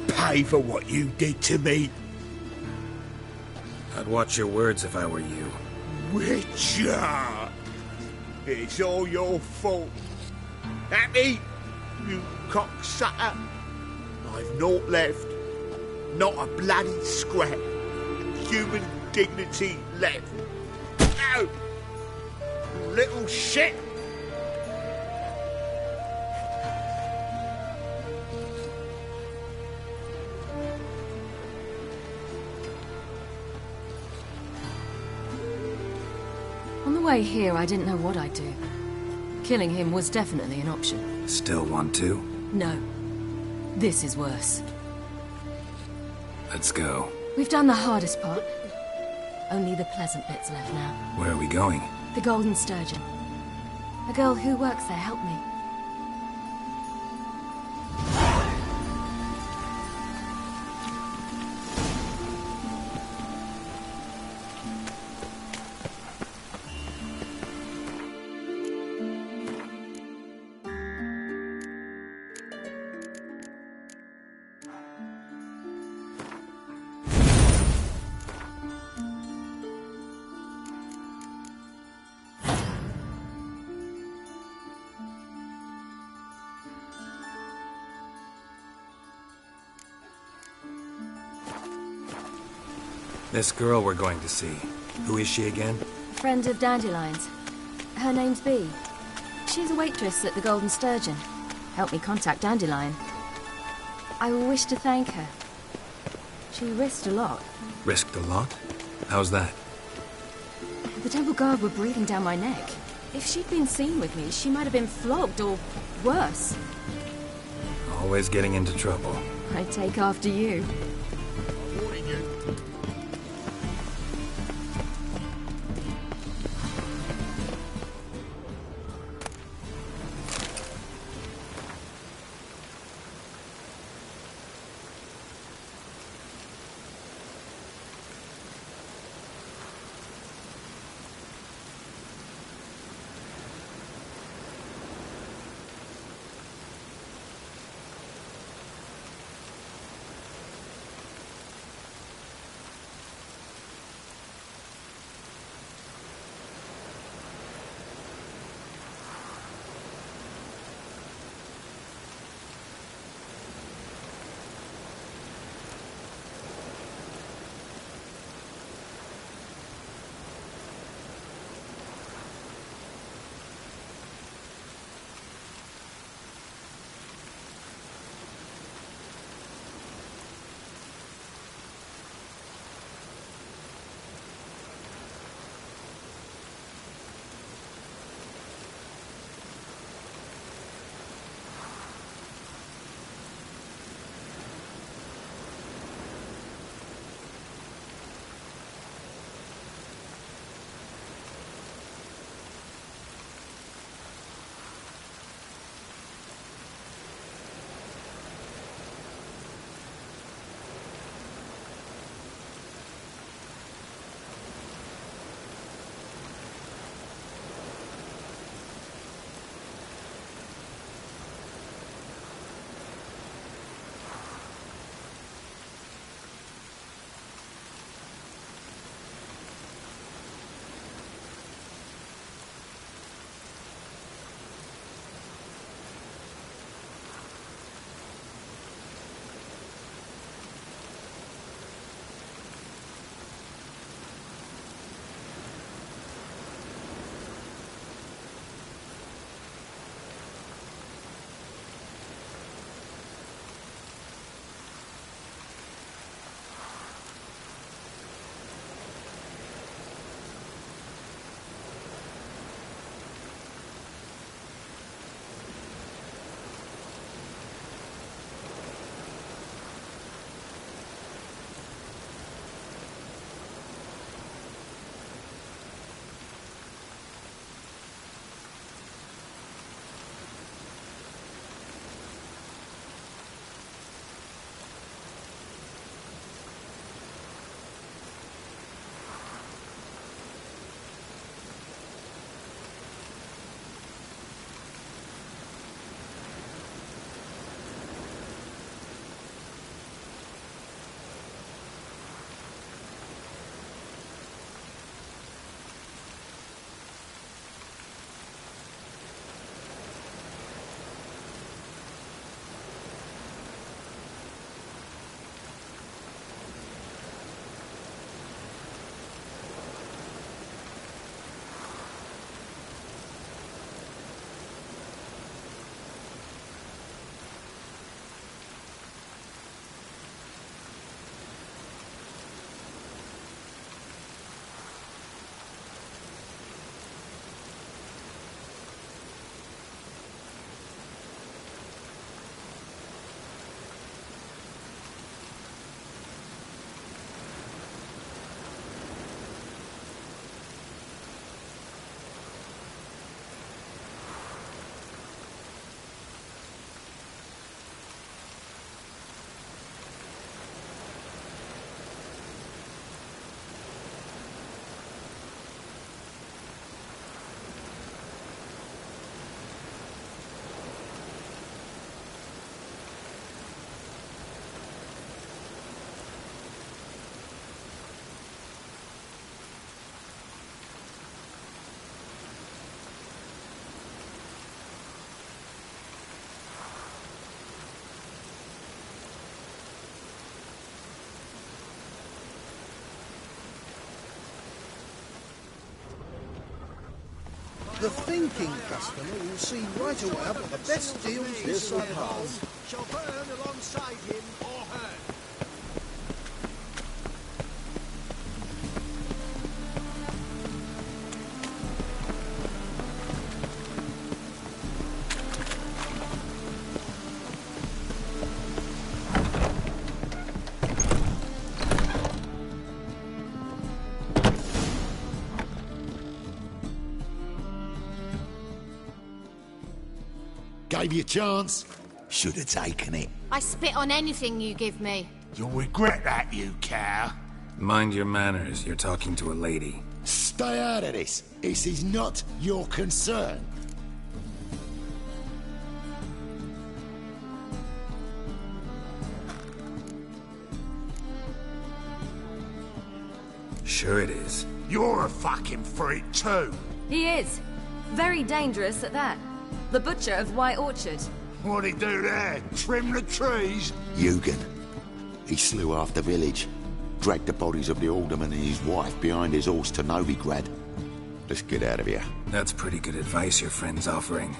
U: pay for what you did to me.
B: I'd watch your words if I were you.
U: Witcher! It's all your fault. Happy, you cocksucker. I've naught left. Not a bloody scrap. Human dignity left. No! Little shit!
A: On the way here, I didn't know what I'd do. Killing him was definitely an option.
B: Still want to?
A: No. This is worse.
B: Let's go.
A: We've done the hardest part. Only the pleasant bits left now.
B: Where are we going?
A: The Golden Sturgeon. A girl who works there helped me.
B: This girl we're going to see. Who is she again?
A: Friend of Dandelion's. Her name's Bee. She's a waitress at the Golden Sturgeon. Helped me contact Dandelion. I wish to thank her. She risked a lot.
B: Risked a lot? How's that?
A: The Temple Guard were breathing down my neck. If she'd been seen with me, she might have been flogged or worse.
B: Always getting into trouble.
A: I take after you.
W: The thinking customer will see right away what the best deals this side of the world shall burn alongside him or her.
F: Gave you a chance. Should have taken it.
I: I spit on anything you give me.
F: You'll regret that, you cow.
B: Mind your manners. You're talking to a lady.
F: Stay out of this. This is not your concern.
B: Sure it is.
F: You're a fucking freak too.
A: He is. Very dangerous at that. The butcher of White Orchard.
F: What'd he do there? Trim the trees? Eugen. He slew half the village. Dragged the bodies of the alderman and his wife behind his horse to Novigrad. Let's get out of here.
B: That's pretty good advice your friend's offering.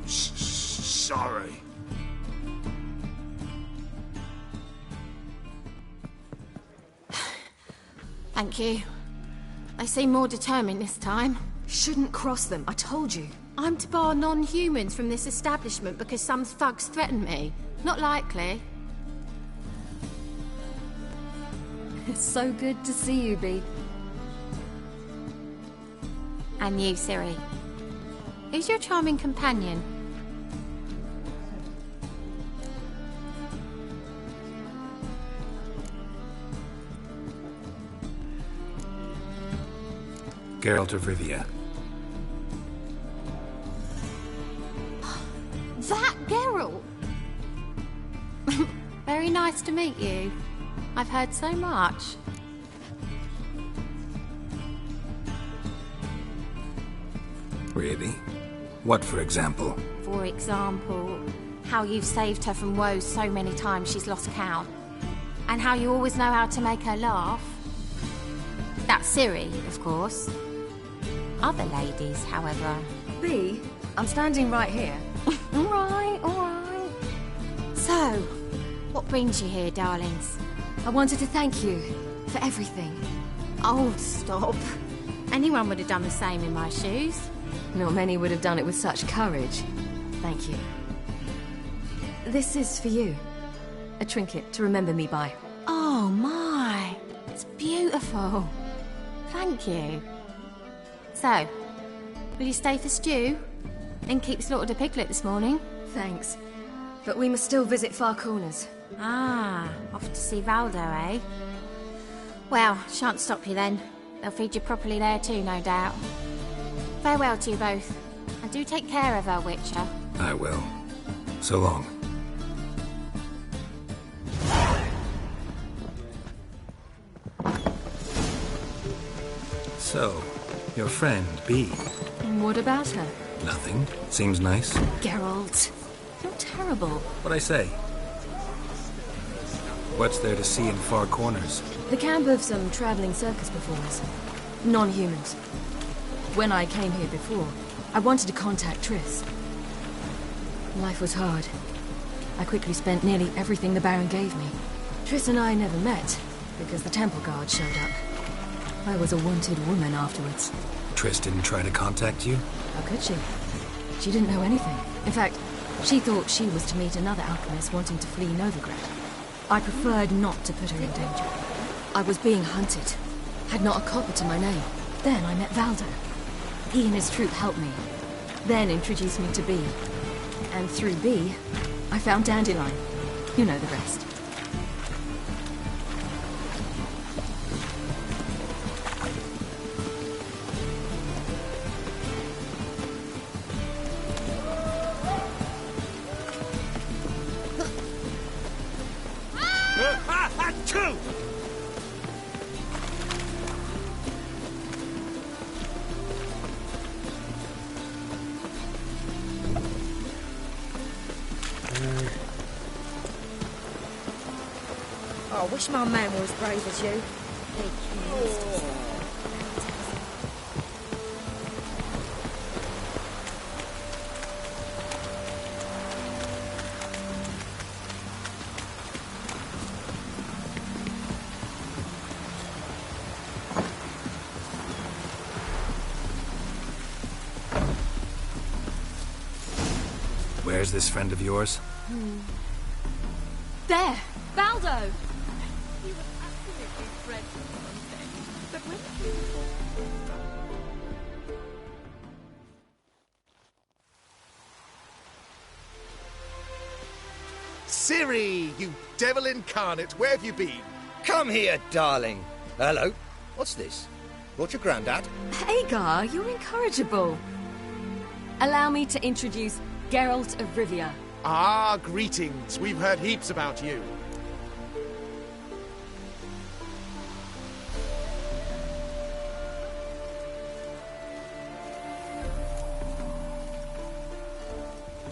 F: Sorry.
I: Thank you. They seem more determined this time.
A: Shouldn't cross them, I told you.
I: I'm to bar non-humans from this establishment because some thugs threaten me. Not likely.
A: It's so good to see you, Bee.
I: And you, Ciri. Who's your charming companion?
B: Geralt of Rivia.
I: That Geralt! Very nice to meet you. I've heard so much.
B: Really? What, for example?
I: For example, how you've saved her from woes so many times she's lost count. And how you always know how to make her laugh. That's Ciri, of course. Other ladies, however...
A: Bee, I'm standing right here.
I: All right. So, what brings you here, darlings?
A: I wanted to thank you for everything.
I: Oh, stop. Anyone would have done the same in my shoes.
A: Not many would have done it with such courage. Thank you. This is for you. A trinket to remember me by.
I: Oh, my. It's beautiful. Thank you. So, will you stay for stew? And keep slaughtered a piglet this morning?
A: Thanks. But we must still visit Far Corners.
I: Ah, off to see Valdo, eh? Well, shan't stop you then. They'll feed you properly there too, no doubt. Farewell to you both. And do take care of our Witcher.
B: I will. So long. So, your friend, Bee.
A: What about her?
B: Nothing. Seems nice.
A: Geralt, you're terrible.
B: What'd I say? What's there to see in Far Corners?
A: The camp of some traveling circus performers. Non-humans. When I came here before, I wanted to contact Triss. Life was hard. I quickly spent nearly everything the Baron gave me. Triss and I never met, because the Temple Guard showed up. I was a wanted woman afterwards.
B: Triss didn't try to contact you?
A: How could she? She didn't know anything. In fact, she thought she was to meet another alchemist wanting to flee Novigrad. I preferred not to put her in danger. I was being hunted. Had not a copper to my name. Then I met Valdo. He and his troop helped me. Then introduced me to Bee. And through Bee, I found Dandelion. You know the rest.
V: I wish my man were as brave as you.
B: Where's this friend of yours?
A: There! Baldo!
J: He was absolutely dreadful one day, but when
W: Ciri, you devil incarnate, where have you been?
L: Come here, darling. Hello. What's this? Brought your grandad?
A: Hagar, you're incorrigible. Allow me to introduce Geralt of Rivia.
W: Ah, greetings. We've heard heaps about you.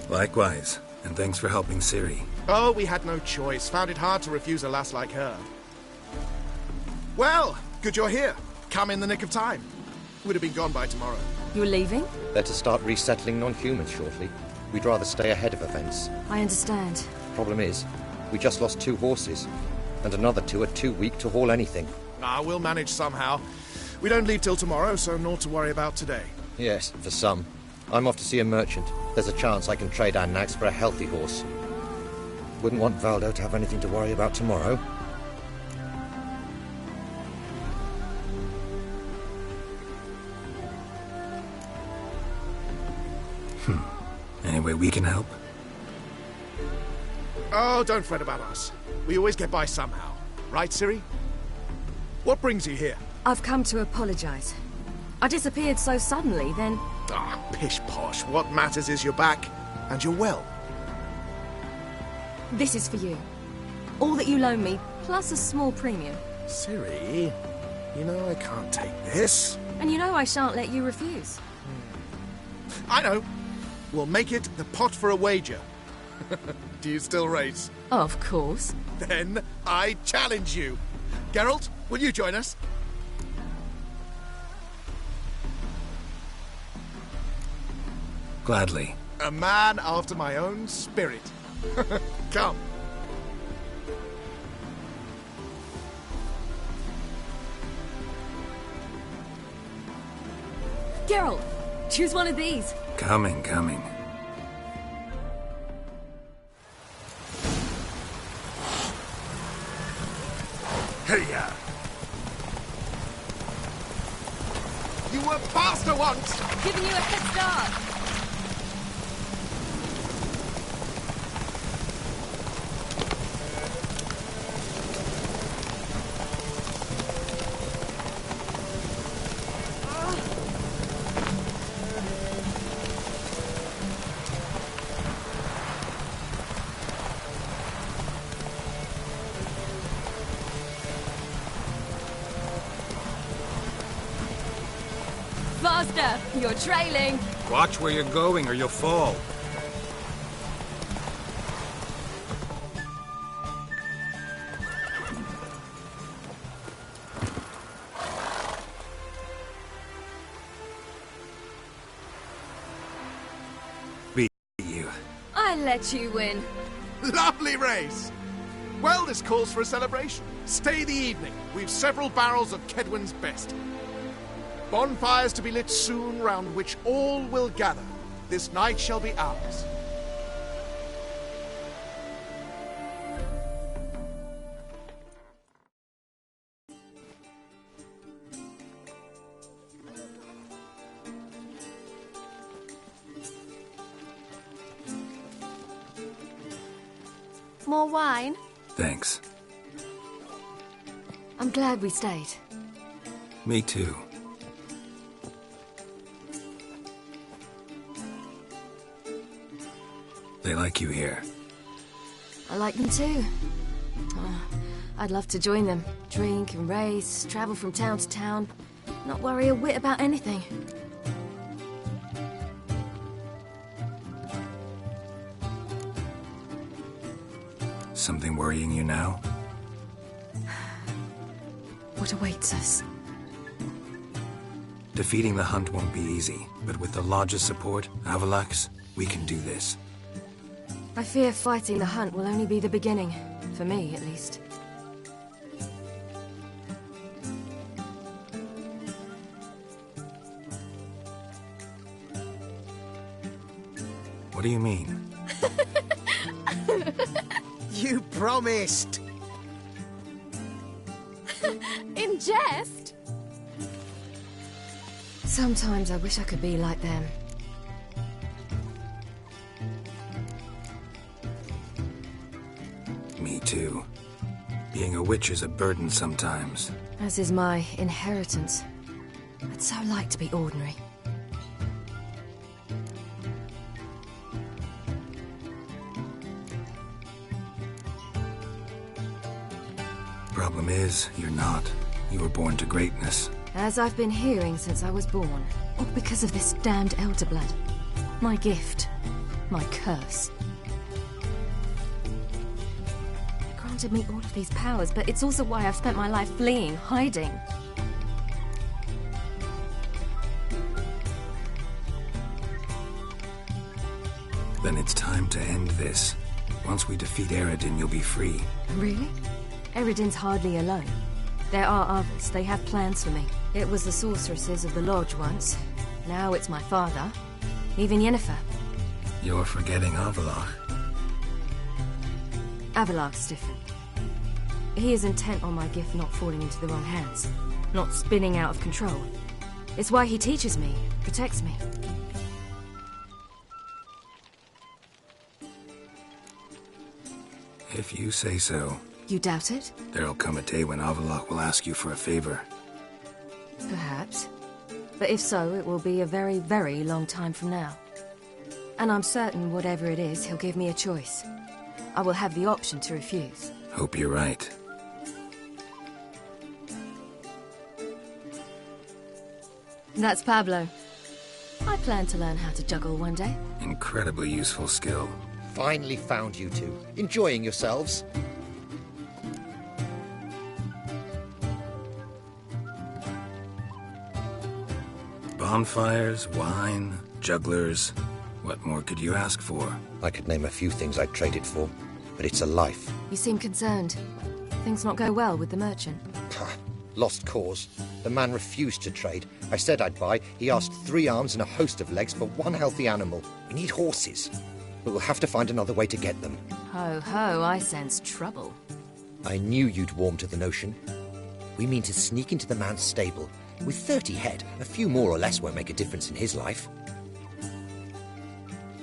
B: Likewise, and thanks for helping Ciri.
W: Oh, we had no choice. Found it hard to refuse a lass like her. Well, good you're here. Come in the nick of time. Would have been gone by tomorrow.
A: You're leaving?
L: They're to start resettling non-humans shortly. We'd rather stay ahead of events.
A: I understand.
L: Problem is, we just lost 2 horses, and another 2 are too weak to haul anything.
W: Ah, we'll manage somehow. We don't leave till tomorrow, so naught to worry about today.
L: Yes, for some. I'm off to see a merchant. There's a chance I can trade our nags for a healthy horse. Wouldn't want Valdo to have anything to worry about tomorrow.
B: Any way we can help?
W: Oh, don't fret about us. We always get by somehow. Right, Ciri? What brings you here?
A: I've come to apologize. I disappeared so suddenly, then...
W: Ah, pish-posh. What matters is you're back, and you're well.
A: This is for you. All that you loan me, plus a small premium.
W: Ciri, you know I can't take this.
A: And you know I shan't let you refuse.
W: I know. We'll make it the pot for a wager. Do you still race?
A: Of course.
W: Then I challenge you. Geralt, will you join us?
B: Gladly.
W: A man after my own spirit. Come.
A: Geralt, choose one of these.
B: Coming.
W: Hey-ya! You were faster once!
A: Giving you a head start. Faster! You're trailing!
B: Watch where you're going or you'll fall. Beat you.
A: I let you win.
W: Lovely race! Well, this calls for a celebration. Stay the evening. We've several barrels of Kedwen's best. Bonfires to be lit soon, round which all will gather. This night shall be ours.
A: More wine?
B: Thanks.
A: I'm glad we stayed.
B: Me too. They like you here.
A: I like them too. Oh, I'd love to join them. Drink and race, travel from town to town. Not worry a whit about anything.
B: Something worrying you now?
A: What awaits us?
B: Defeating the Hunt won't be easy, but with the Lodge's support, Avalax, we can do this.
A: I fear fighting the Hunt will only be the beginning. For me, at least.
B: What do you mean?
G: You promised!
J: In jest?
A: Sometimes I wish I could be like them.
B: Me too. Being a witch is a burden sometimes.
A: As is my inheritance. I'd so like to be ordinary.
B: Problem is, you're not. You were born to greatness.
A: As I've been hearing since I was born. All because of this damned Elder Blood. My gift. My curse. It granted me all of these powers, but it's also why I've spent my life fleeing, hiding.
B: Then it's time to end this. Once we defeat Eredin, you'll be free.
A: Really? Eredin's hardly alone. There are others. They have plans for me. It was the sorceresses of the Lodge once. Now it's my father. Even Yennefer.
B: You're forgetting Avallac'h.
A: Avallac'h's different. He is intent on my gift not falling into the wrong hands. Not spinning out of control. It's why he teaches me, protects me.
B: If you say so.
A: You doubt it?
B: There'll come a day when Avallac'h will ask you for a favor.
A: Perhaps. But if so, it will be a very, very long time from now. And I'm certain whatever it is, he'll give me a choice. I will have the option to refuse.
B: Hope you're right.
A: That's Pablo. I plan to learn how to juggle one day.
B: Incredibly useful skill.
L: Finally found you two. Enjoying yourselves?
B: Bonfires, wine, jugglers. What more could you ask for?
L: I could name a few things I'd trade it for, but it's a life.
A: You seem concerned. Things not go well with the merchant.
L: Lost cause. The man refused to trade. I said I'd buy. He asked 3 arms and a host of legs for 1 healthy animal. We need horses. But we'll have to find another way to get them.
A: Ho, ho, I sense trouble.
L: I knew you'd warm to the notion. We mean to sneak into the man's stable. With 30 head, a few more or less won't make a difference in his life.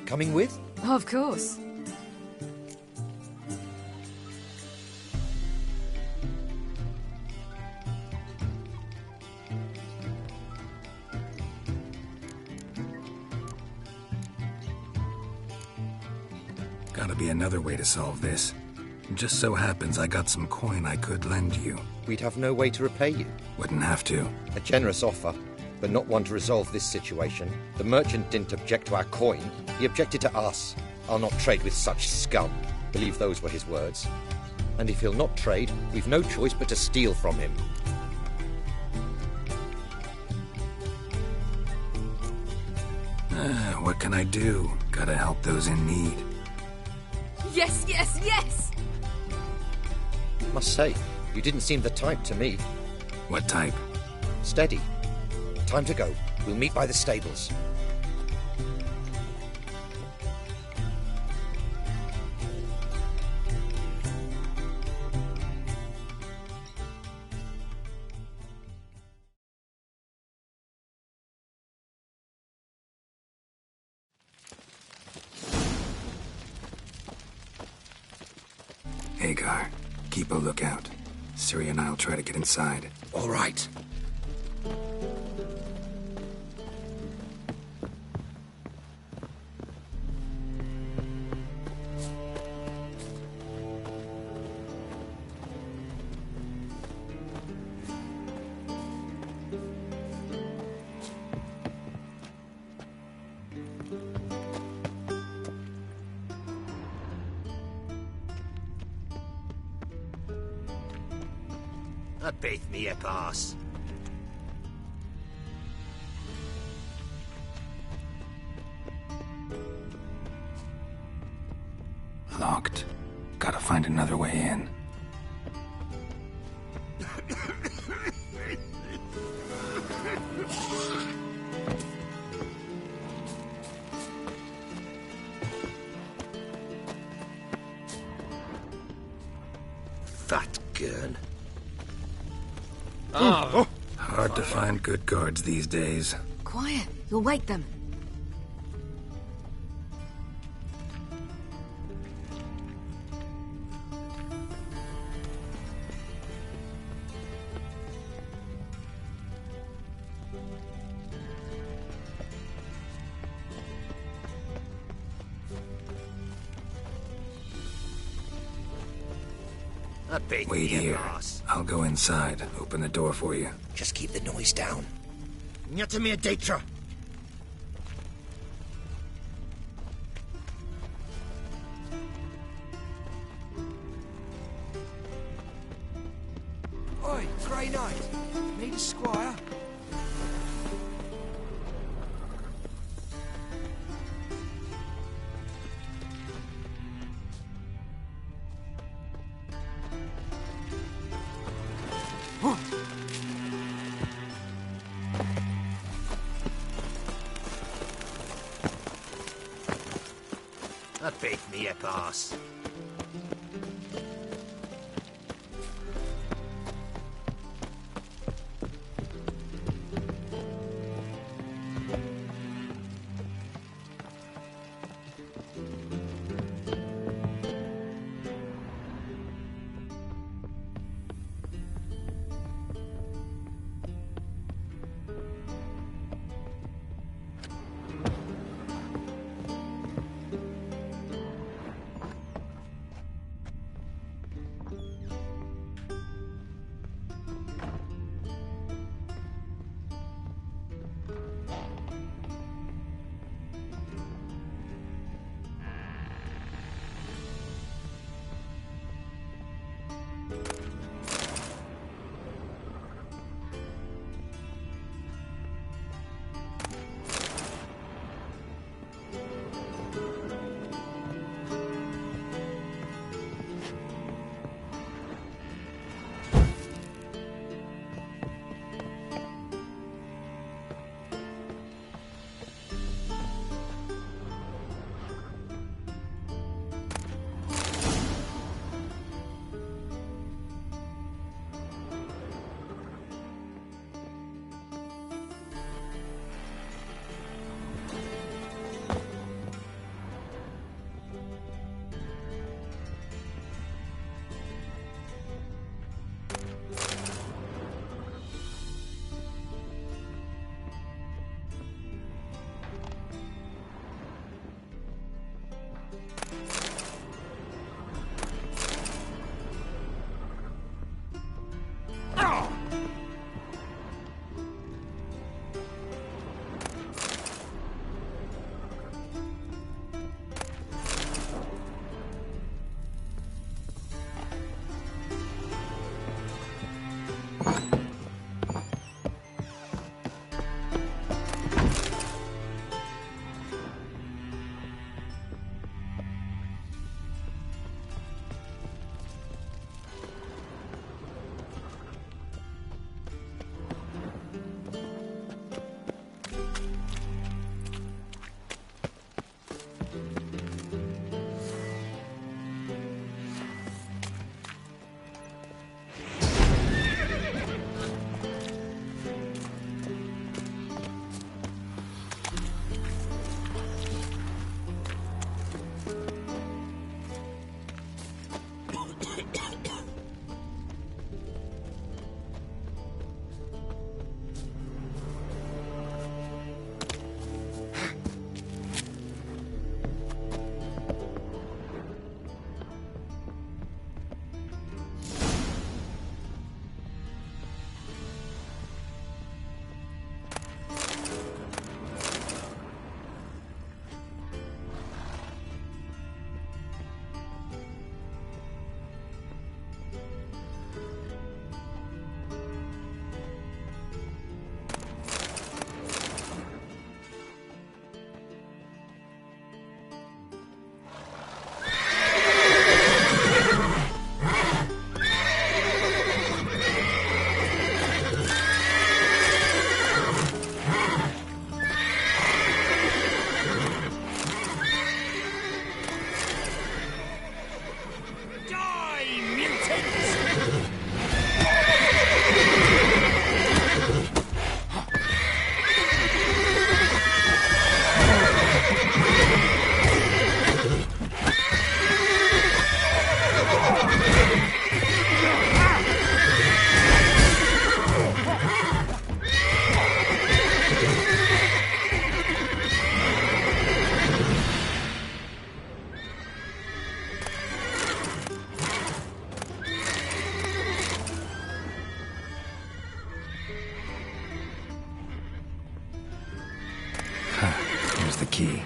L: Coming with?
A: Of course.
B: Gotta be another way to solve this. Just so happens I got some coin I could lend you.
L: We'd have no way to repay you.
B: Wouldn't have to.
L: A generous offer, but not one to resolve this situation. The merchant didn't object to our coin. He objected to us. I'll not trade with such scum. Believe those were his words. And if he'll not trade, we've no choice but to steal from him.
B: What can I do? Gotta help those in need.
J: Yes, yes, yes!
L: Must say, you didn't seem the type to me.
B: What type?
L: Steady. Time to go. We'll meet by the stables.
B: Hagar, keep a lookout. Ciri and I'll try to get inside.
L: All right.
U: Beth me a pass.
B: Locked. Gotta find another way in. Hard to find good guards these days.
A: Quiet. You'll wake them.
B: Wait here. I'll go inside. Open the door for you.
L: Just keep the noise down.
G: Niet meer Deitra.
K: Oi, Grey Knight. Need a squire?
U: Pick me up, ass.
B: key.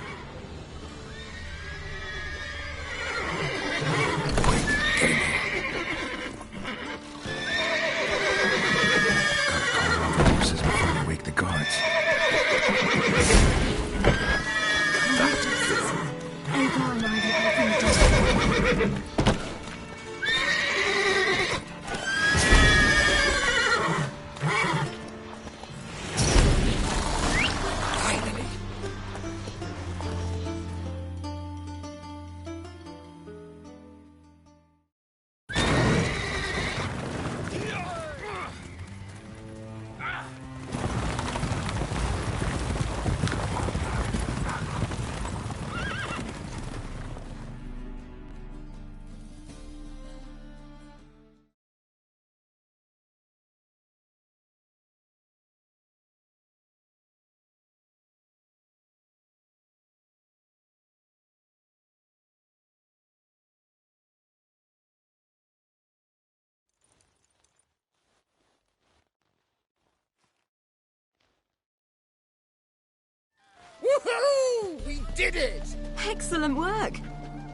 D: Woohoo! We did it!
A: Excellent work!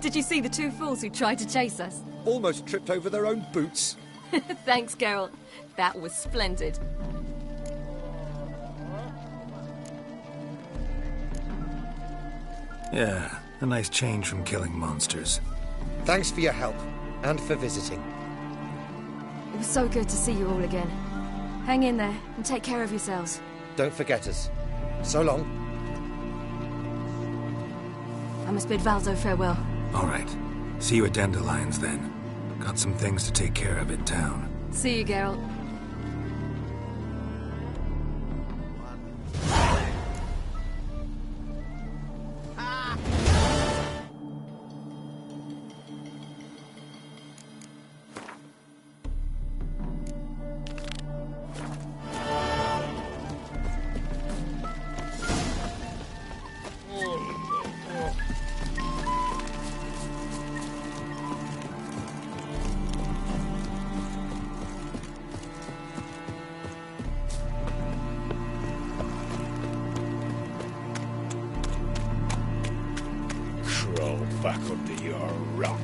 A: Did you see the two fools who tried to chase us?
L: Almost tripped over their own boots.
A: Thanks, Geralt. That was splendid.
B: Yeah, a nice change from killing monsters.
L: Thanks for your help, and for visiting.
A: It was so good to see you all again. Hang in there, and take care of yourselves.
L: Don't forget us. So long.
A: I must bid Valzo farewell.
B: All right. See you at Dandelions, then. Got some things to take care of in town.
A: See you, Geralt.
U: Back under your rock.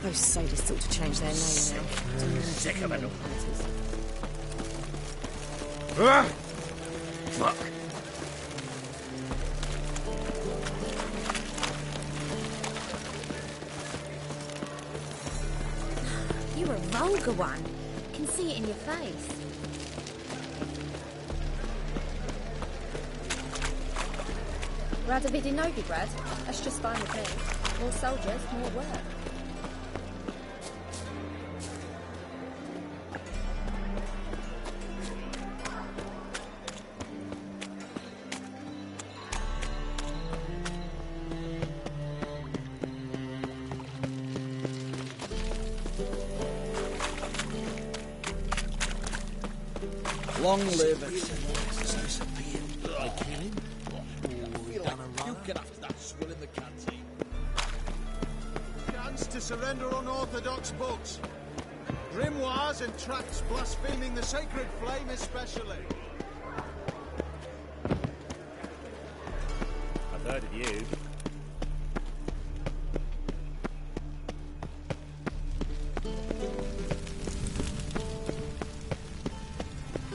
V: Those sadists ought to change their name now.
U: Sick of it. Fuck.
V: You're a vulgar one. I can see it in your face.
I: Rather be Novigrad. That's just fine with me. More soldiers, more work.
U: Long live it.
W: Chance to surrender unorthodox books. Grimoires and tracts blaspheming the sacred flame especially.
T: I've heard of you.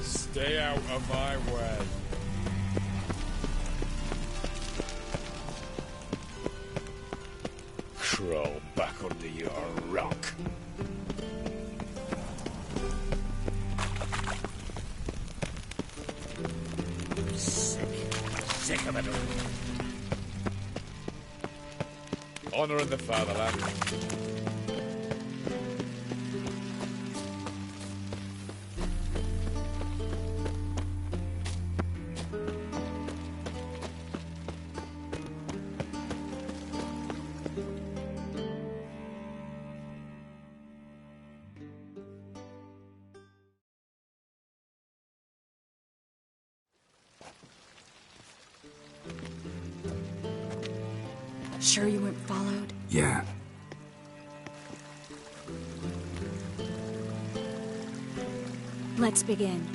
M: Stay out of my way.
U: Crawl back under your rock. Sick of it all.
M: Honor in the fatherland.
H: Sure you weren't followed?
B: Yeah.
H: Let's begin.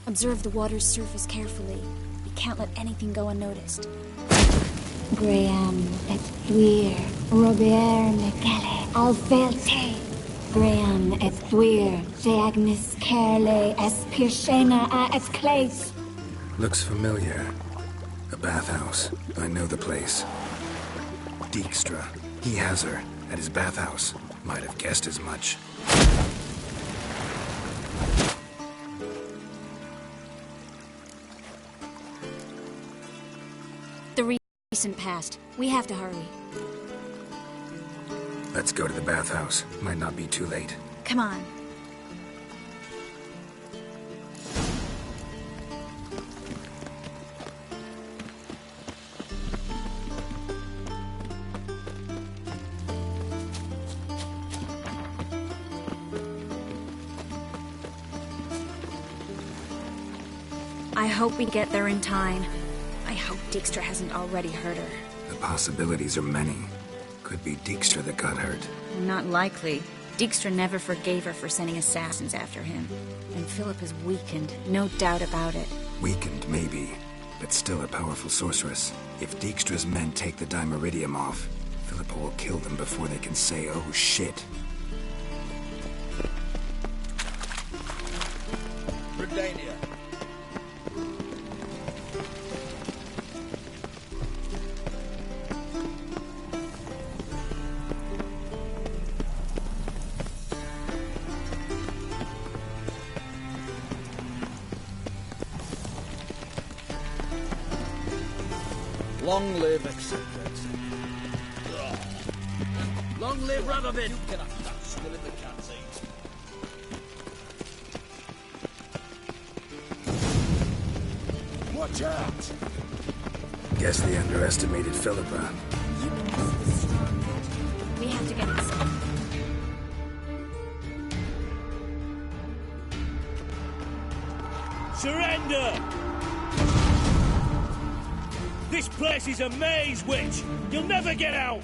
H: Observe the water's surface carefully. We can't let anything go unnoticed.
E: Graham et thuir, Robert Mecale, Alfelte. Graham et thuir, Deagnis Kerle, es Pirshena a es Clace.
B: Looks familiar. A bathhouse. I know the place. Dijkstra. He has her at his bathhouse. Might have guessed as much.
H: The recent past. We have to hurry.
B: Let's go to the bathhouse. Might not be too late.
H: Come on. I hope we get there in time. I hope Dijkstra hasn't already hurt her.
B: The possibilities are many. Could be Dijkstra that got hurt.
H: Not likely. Dijkstra never forgave her for sending assassins after him. And Philip is weakened, no doubt about it.
B: Weakened, maybe, but still a powerful sorceress. If Dijkstra's men take the Dimeridium off, Philippa will kill them before they can say, oh shit.
U: Redania. Long live, etc., etc. Long live Radovid! You get up, that skill in the cat's eat. Watch out!
B: Guess they underestimated Philippa.
H: We have to get inside.
O: Surrender! This place is a maze, witch! You'll never get out!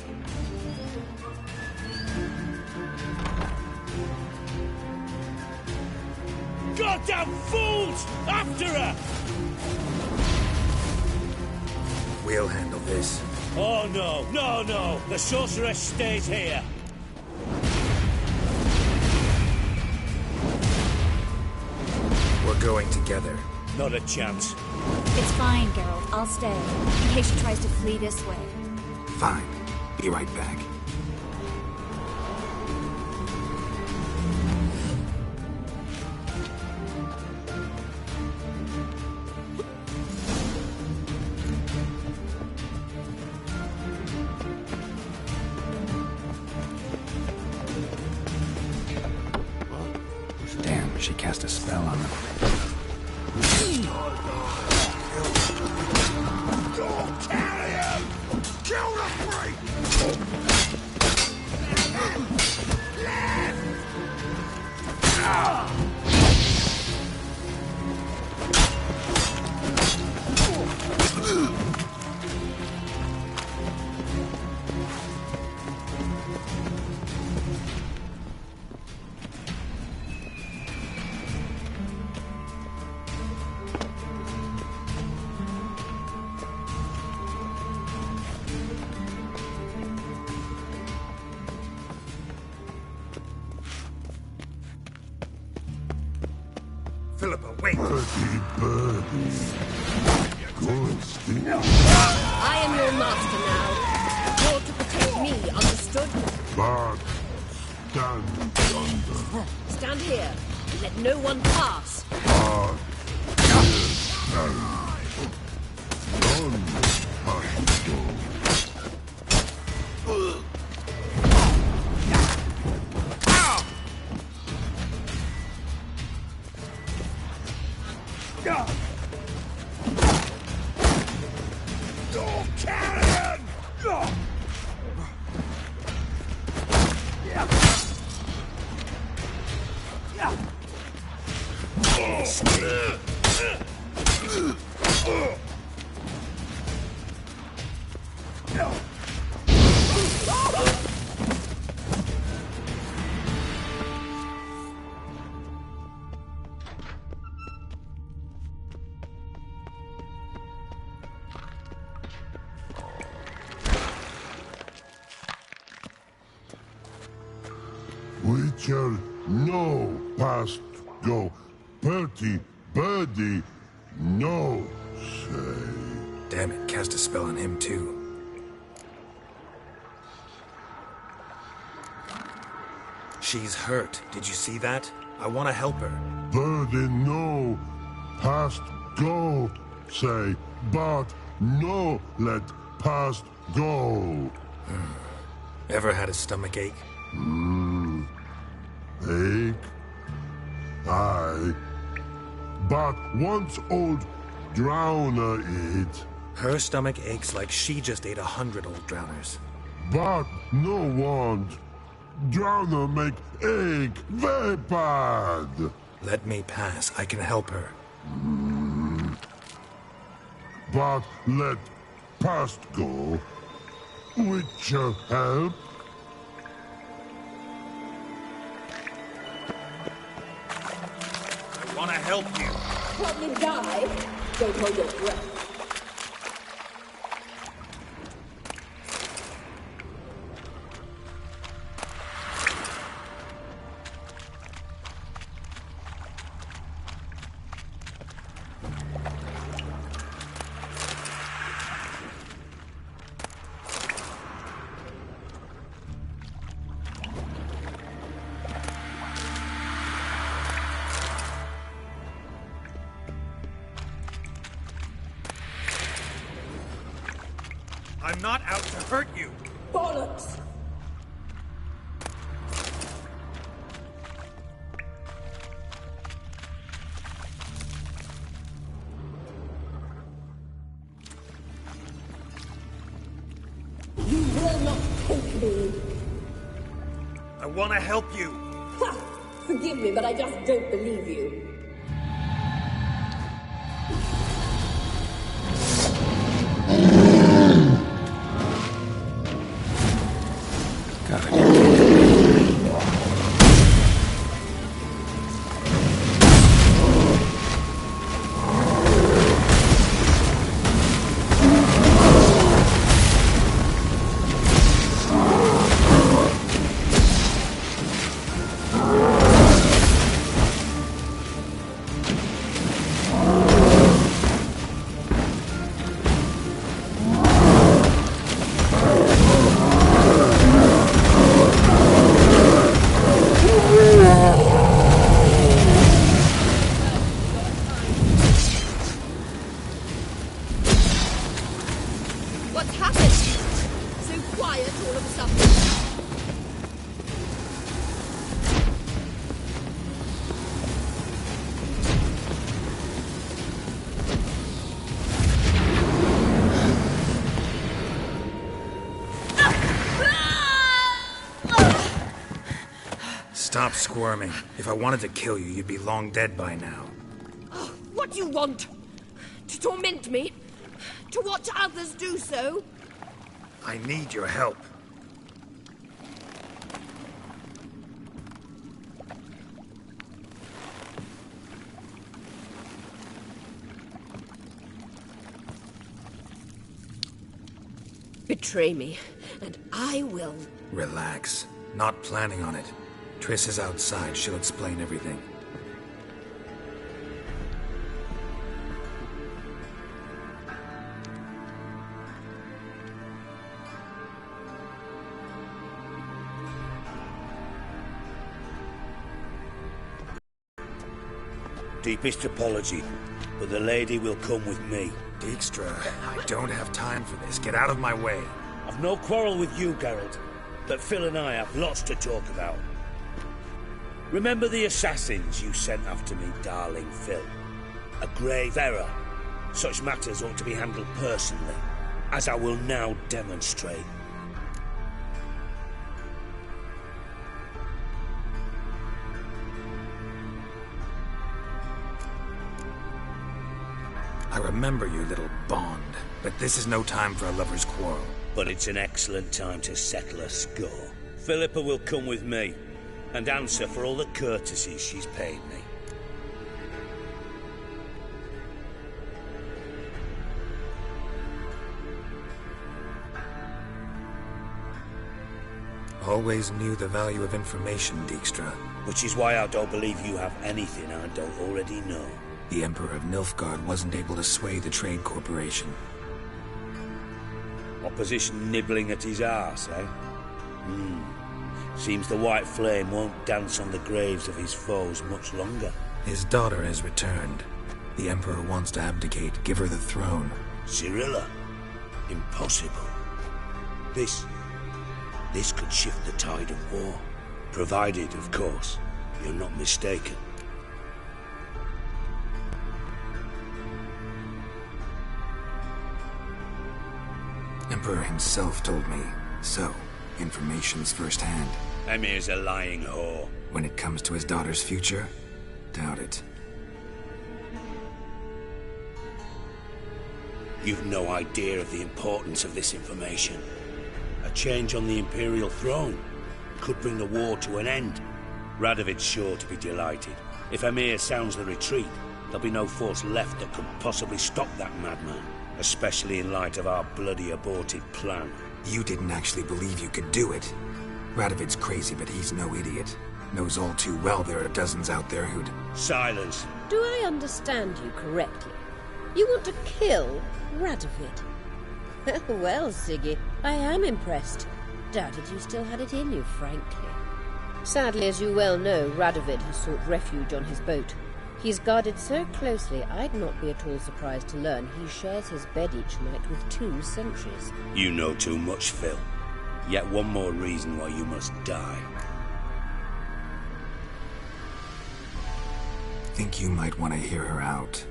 O: Goddamn fools! After her!
B: We'll handle this.
O: Oh no, no, no! The sorceress stays here!
B: We're going together.
O: Not a chance.
H: It's fine, Geralt. I'll stay, in case she tries to flee this way.
B: Fine. Be right back. Damn, she cast a spell on them. Philippa, wait!
J: I am your master now. You're to protect me, understood?
P: Bard, stand yonder.
J: Stand here. Let no one pass.
P: Bard, stand. None pass go. Witcher, no past go. Bertie, birdie, no say.
B: Damn it, cast a spell on him too. She's hurt. Did you see that? I want to help her.
P: Birdie, no past go say, but no let past go.
B: Ever had a stomach ache?
P: Ache? Aye. But once old drowner eat.
B: Her stomach aches like she just ate 100 old drowners.
P: But no want. Drowner make ache very bad.
B: Let me pass. I can help her.
P: But let past go. Witcher help.
B: I want to help you.
N: Help me die? Don't hold your breath.
B: I'm not out to hurt you.
N: Bollocks! You will not take me.
B: I want to help you.
N: Ha! Forgive me, but I just don't believe you. What's happened? So quiet all of a sudden.
B: Stop squirming. If I wanted to kill you, you'd be long dead by now.
N: What do you want? To torment me? To watch others do so?
B: I need your help.
N: Betray me, and I will.
B: Relax. Not planning on it. Triss is outside. She'll explain everything.
U: Deepest apology, but the lady will come with me.
B: Dijkstra, I don't have time for this. Get out of my way.
U: I've no quarrel with you, Geralt, but Phil and I have lots to talk about. Remember the assassins you sent after me, darling Phil? A grave error. Such matters ought to be handled personally, as I will now demonstrate.
B: I remember you, little Bond, but this is no time for a lover's quarrel.
U: But it's an excellent time to settle a score. Philippa will come with me, and answer for all the courtesies she's paid me.
B: Always knew the value of information, Dijkstra.
U: Which is why I don't believe you have anything I don't already know.
B: The Emperor of Nilfgaard wasn't able to sway the Trade Corporation.
U: Opposition nibbling at his arse, eh? Seems the White Flame won't dance on the graves of his foes much longer.
B: His daughter has returned. The Emperor wants to abdicate, give her the throne.
U: Cirilla? Impossible. This could shift the tide of war. Provided, of course, you're not mistaken.
B: Emperor himself told me. So, information's firsthand.
U: Emir's a lying whore.
B: When it comes to his daughter's future, doubt it.
U: You've no idea of the importance of this information. A change on the Imperial throne could bring the war to an end. Radovid's sure to be delighted. If Emir sounds the retreat, there'll be no force left that could possibly stop that madman. Especially in light of our bloody aborted plan.
B: You didn't actually believe you could do it. Radovid's crazy, but he's no idiot. Knows all too well there are dozens out there who'd...
U: Silence!
Q: Do I understand you correctly? You want to kill Radovid? Well, Siggy, I am impressed. Doubted you still had it in you, frankly. Sadly, as you well know, Radovid has sought refuge on his boat. He's guarded so closely, I'd not be at all surprised to learn he shares his bed each night with 2 sentries.
U: You know too much, Phil. Yet one more reason why you must die.
B: Think you might want to hear her out.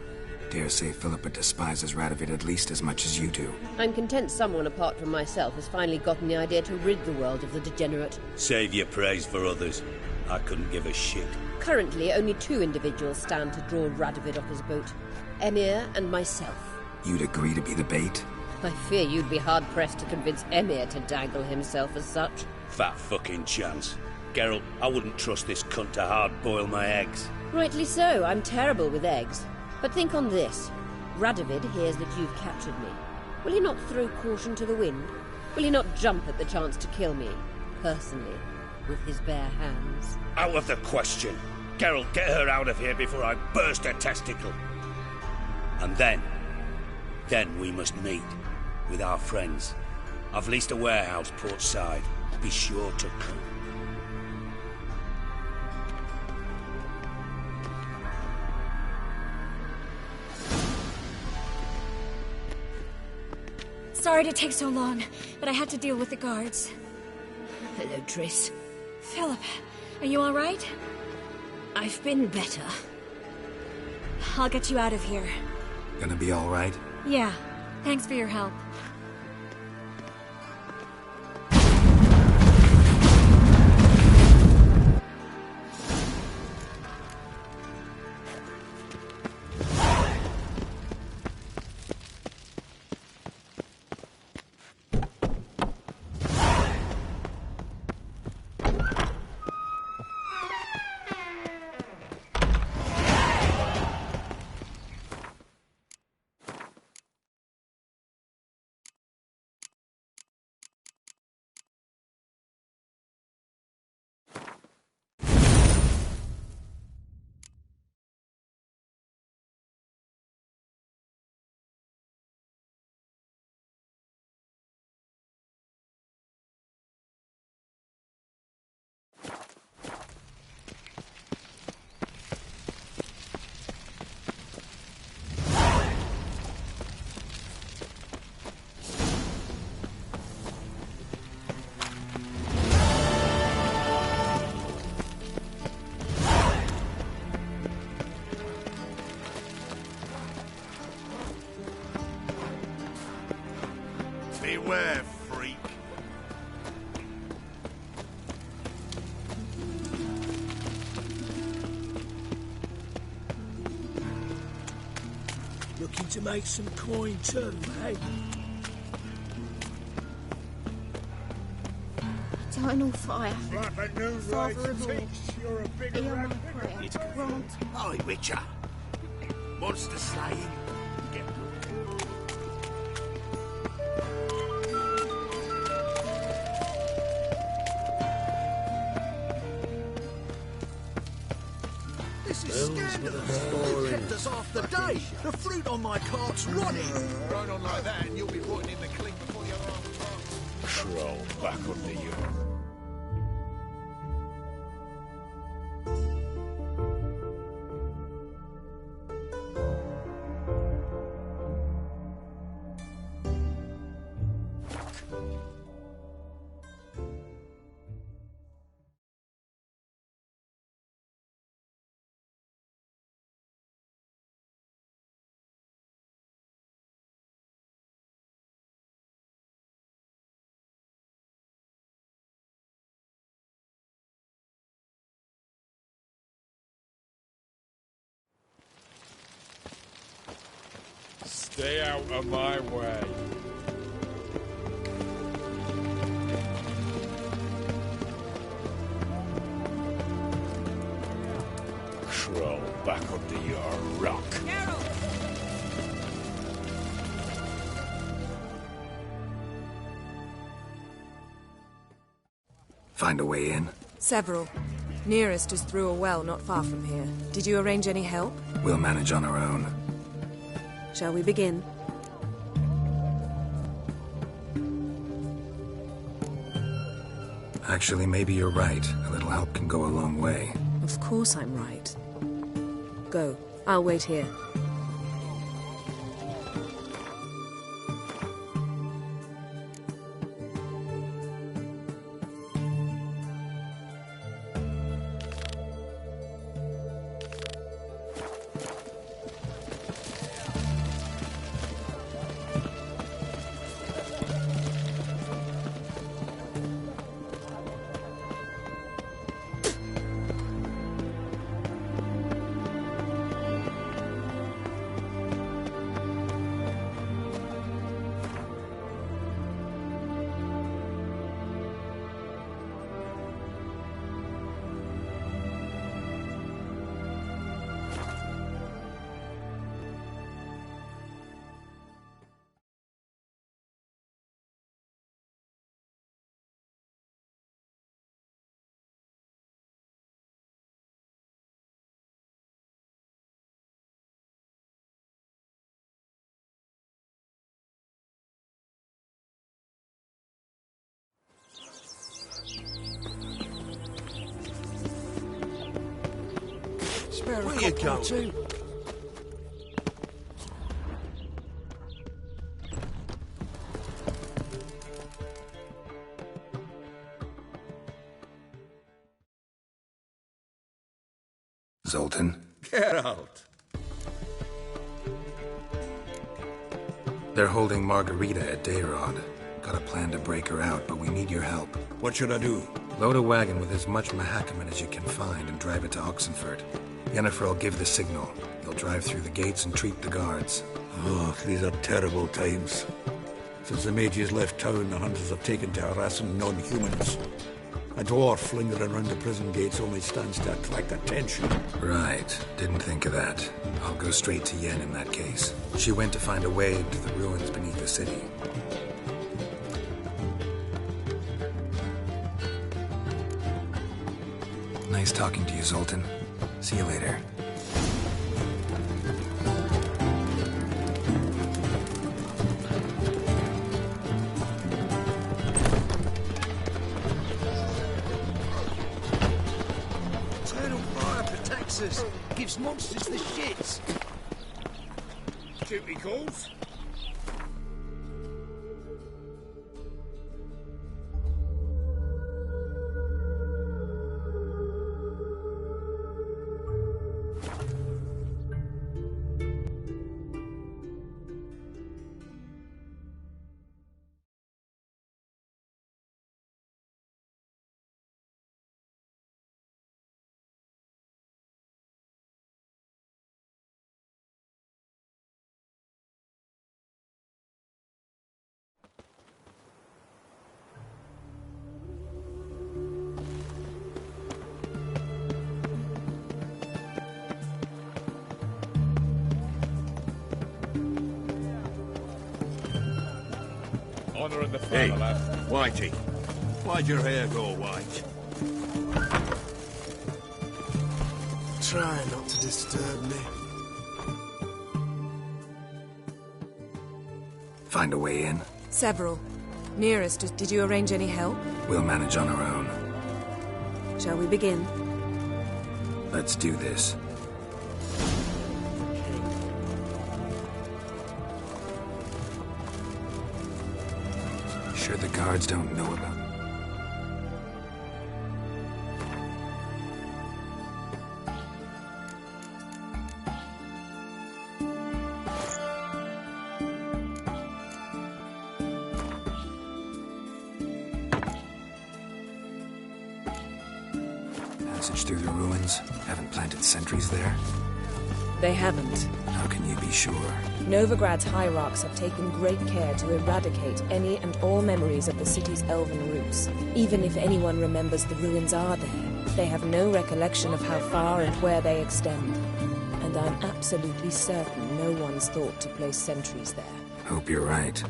B: Dare say Philippa despises Radovid at least as much as you do.
Q: I'm content someone apart from myself has finally gotten the idea to rid the world of the degenerate.
U: Save your praise for others. I couldn't give a shit.
Q: Currently, only 2 individuals stand to draw Radovid off his boat. Emir and myself.
B: You'd agree to be the bait?
Q: I fear you'd be hard-pressed to convince Emir to dangle himself as such.
U: Fat fucking chance. Geralt, I wouldn't trust this cunt to hard-boil my eggs.
Q: Rightly so, I'm terrible with eggs. But think on this. Radovid hears that you've captured me. Will he not throw caution to the wind? Will he not jump at the chance to kill me, personally, with his bare hands?
U: Out of the question. Geralt, get her out of here before I burst her testicle. And then we must meet with our friends. I've leased a warehouse port side. Be sure to come.
H: Sorry to take so long, but I had to deal with the guards.
V: Hello, Triss.
H: Philip, are you all right?
V: I've been better.
H: I'll get you out of here.
B: Gonna be all right?
H: Yeah. Thanks for your help.
C: Beware, freak.
O: Looking to make some coin too, eh?
I: Eternal fire.
C: Like a new
I: Father
C: race
I: of all,
C: thinks you're a big
I: hear my
C: rabbit.
I: prayer. Grant
C: Hi, Witcher. Monster slaying. Get
T: This is scandalous. You kept us half the day. The fruit on my cart's rotting.
W: Run on like that and you'll be rotting in the clink before your arms are.
M: Crawl back under you. Stay out of my way. Crawl back under your rock.
B: Find a way in?
F: Several. Nearest is through a well not far from here. Did you arrange any help?
B: We'll manage on our own.
F: Shall we begin?
B: Actually, maybe you're right. A little help can go a long way.
F: Of course I'm right. Go. I'll wait here.
T: Where you going to?
B: Zoltan?
T: Get out.
B: They're holding Margarita at Dayrod. Got a plan to break her out, but we need your help.
U: What should I do?
B: Load a wagon with as much Mahakaman as you can find and drive it to Oxenford. Yennefer will give the signal. You'll drive through the gates and treat the guards.
U: Oh, these are terrible times. Since the mages left town, the hunters have taken to harassing non-humans. A dwarf lingering around the prison gates only stands to attract attention.
B: Right. Didn't think of that. I'll go straight to Yen in that case. She went to find a way into the ruins beneath the city. Nice talking to you, Zoltan. See you later.
T: Eternal fire protects us. Gives monsters the shits.
M: Duty calls. Honor in the fatherland.
U: Whitey, why'd your hair go white?
T: Try not to disturb me.
B: Find a way in?
F: Several. Nearest, did you arrange any help?
B: We'll manage on our own.
F: Shall we begin?
B: Let's do this. Sure the guards don't know about... Passage through the ruins? Haven't planted sentries there?
F: They haven't.
B: How can you be sure?
F: Novigrad's hierarchs have taken great care to eradicate any and all memories of the city's elven roots. Even if anyone remembers the ruins are there, they have no recollection of how far and where they extend. And I'm absolutely certain no one's thought to place sentries there.
B: Hope you're right.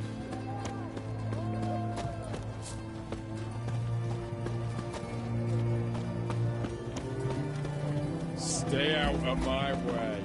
M: Stay out of my way.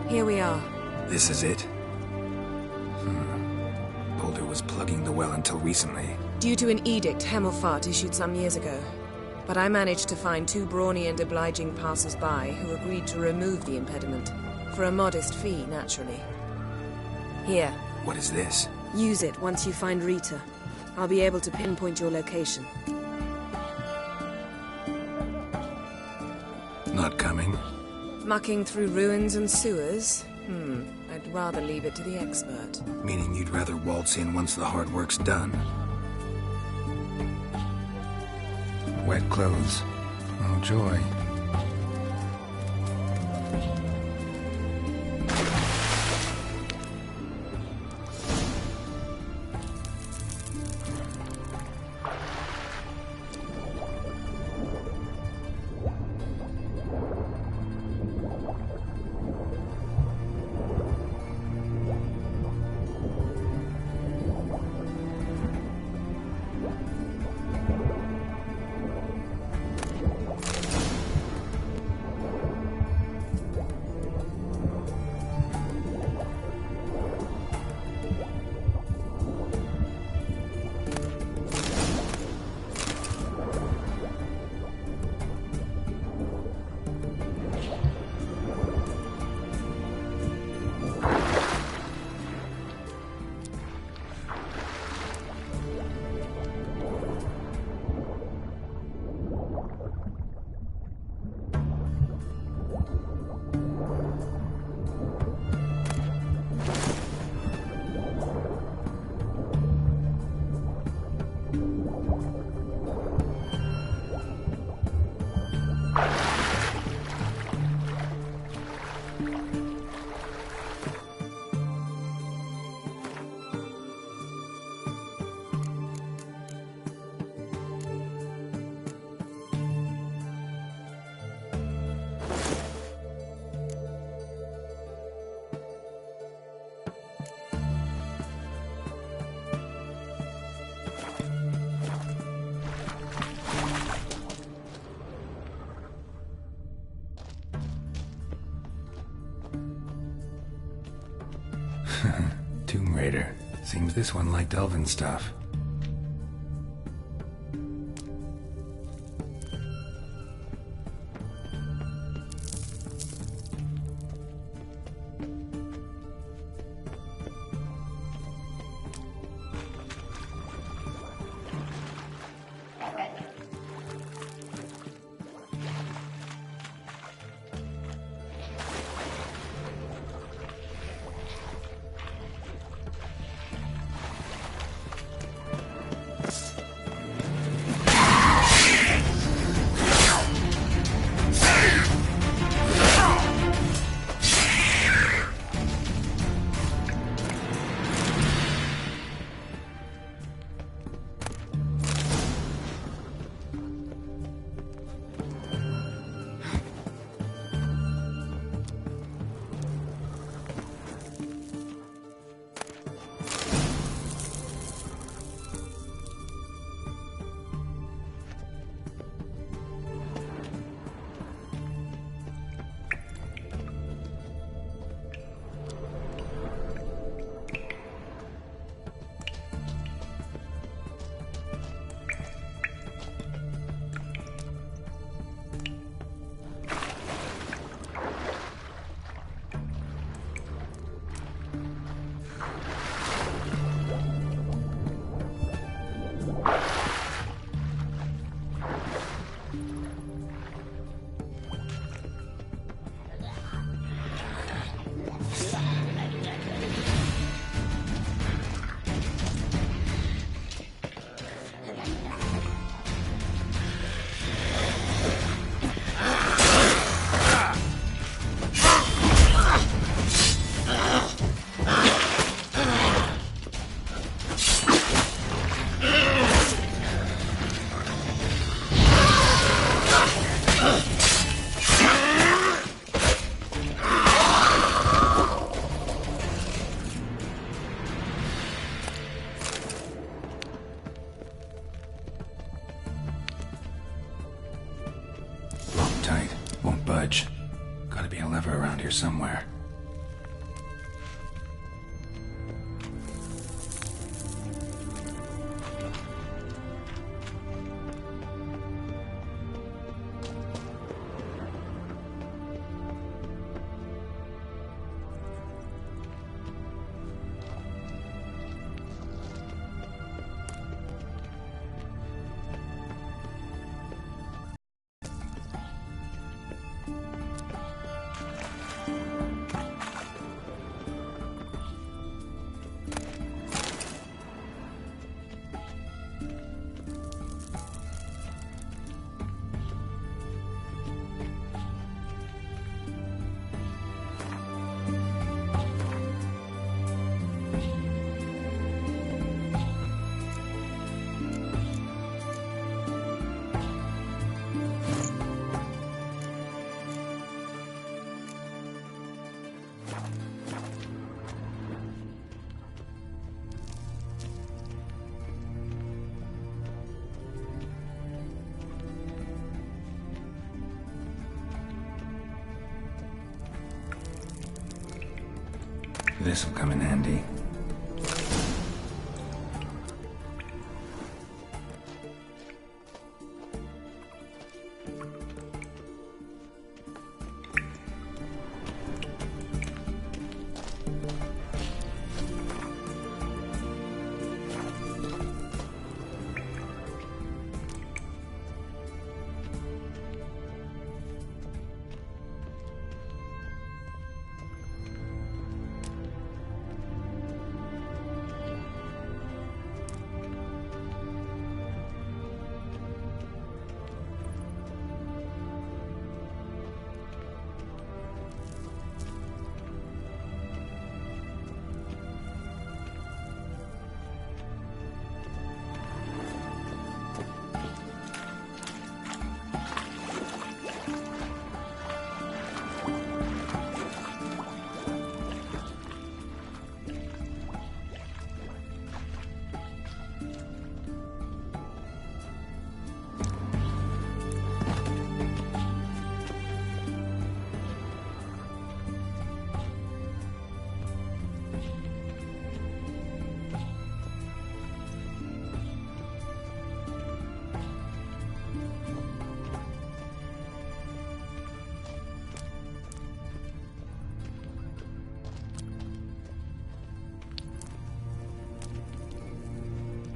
F: Here we are.
B: This is it? Boulder was plugging the well until recently.
F: Due to an edict Hemelfart issued some years ago. But I managed to find 2 brawny and obliging passers-by who agreed to remove the impediment. For a modest fee, naturally. Here.
B: What is this?
F: Use it once you find Rita. I'll be able to pinpoint your location.
B: Not coming?
F: Mucking through ruins and sewers? I'd rather leave it to the expert.
B: Meaning you'd rather waltz in once the hard work's done? Wet clothes. Oh, joy. Tomb Raider. Seems this one liked elven stuff. somewhere. This'll come in handy.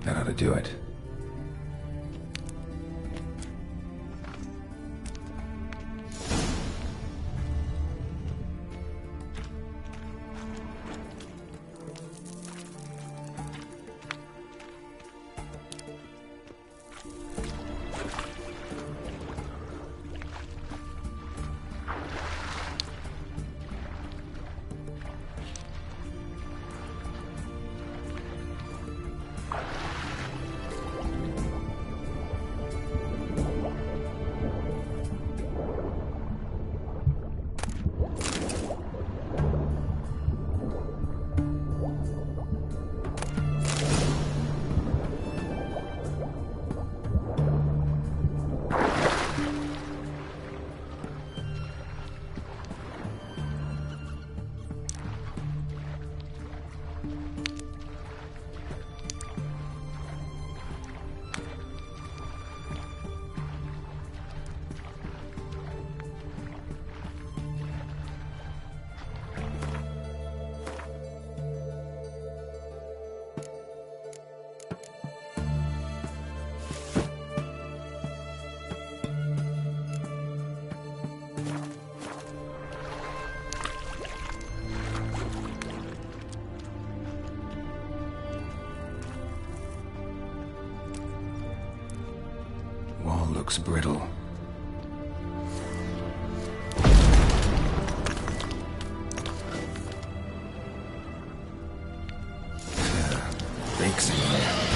B: That ought to do it. Looks brittle. Breaks in there.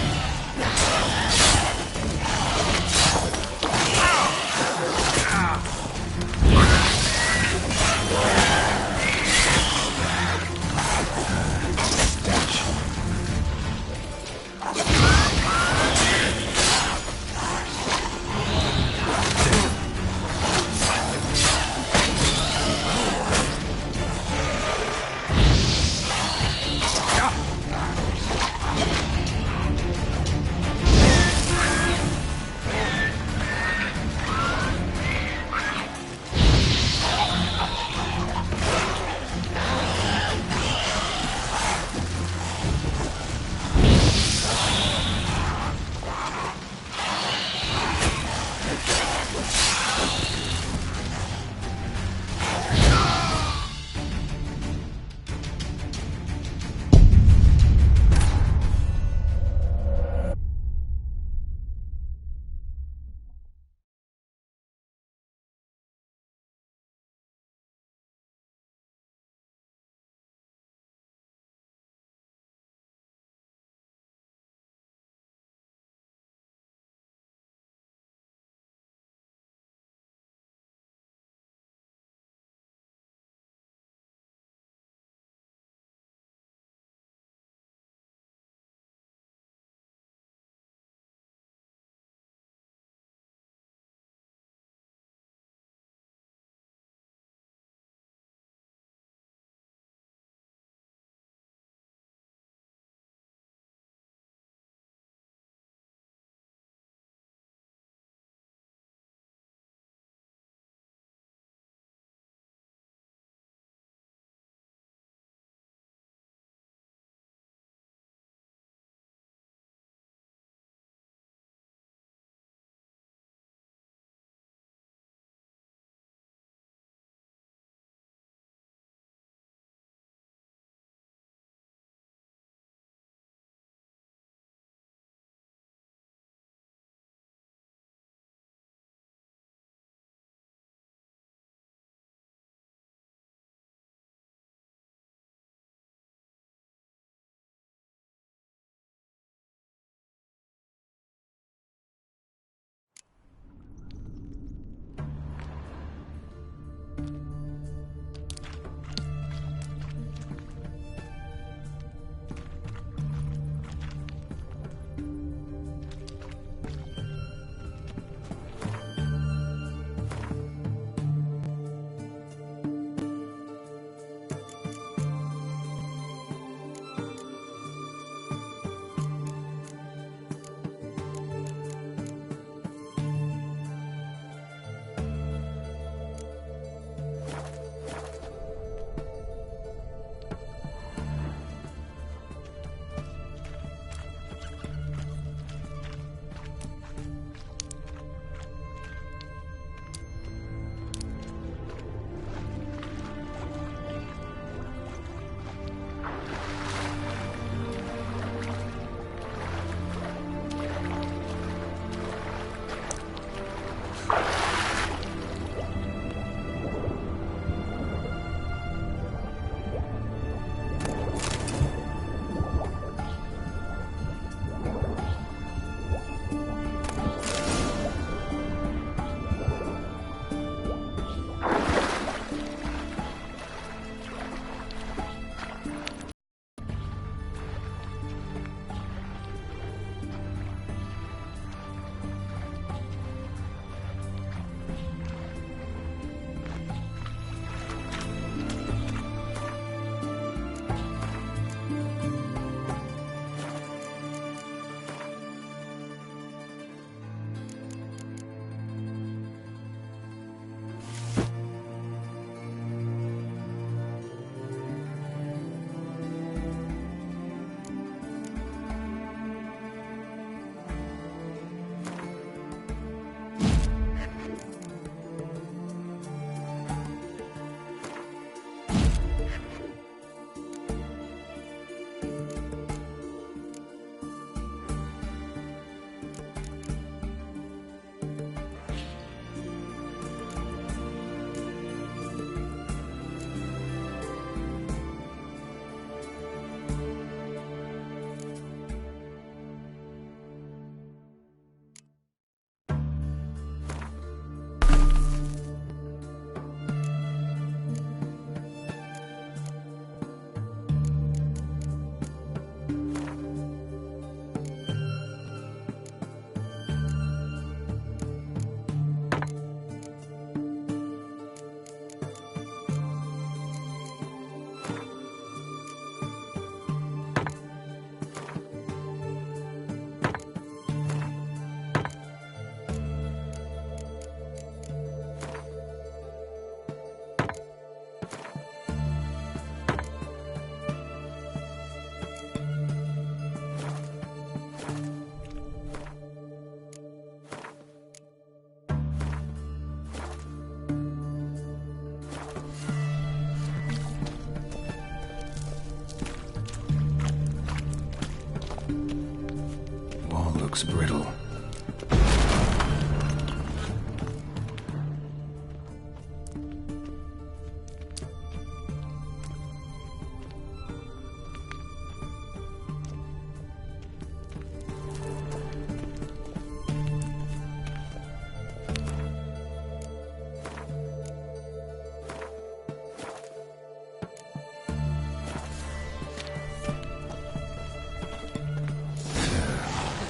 B: looks brittle.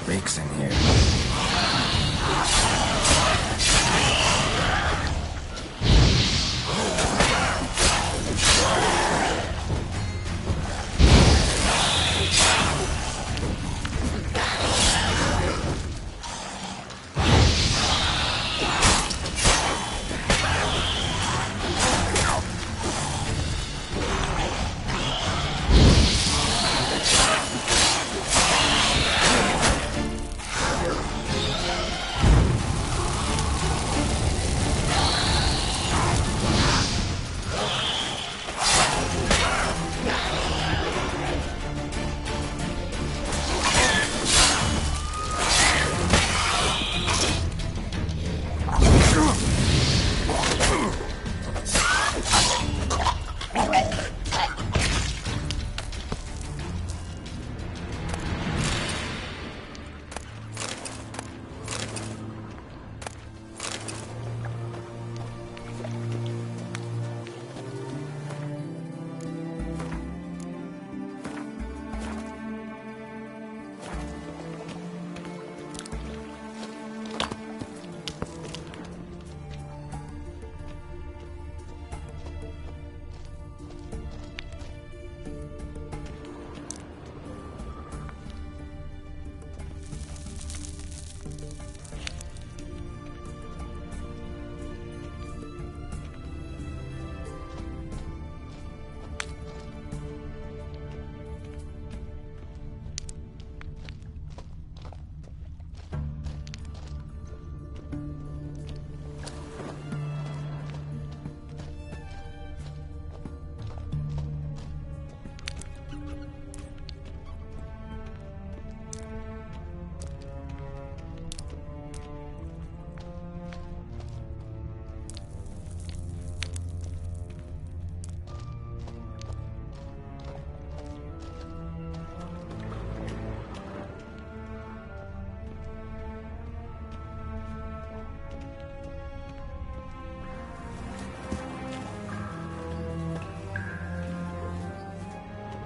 B: Rakes in here.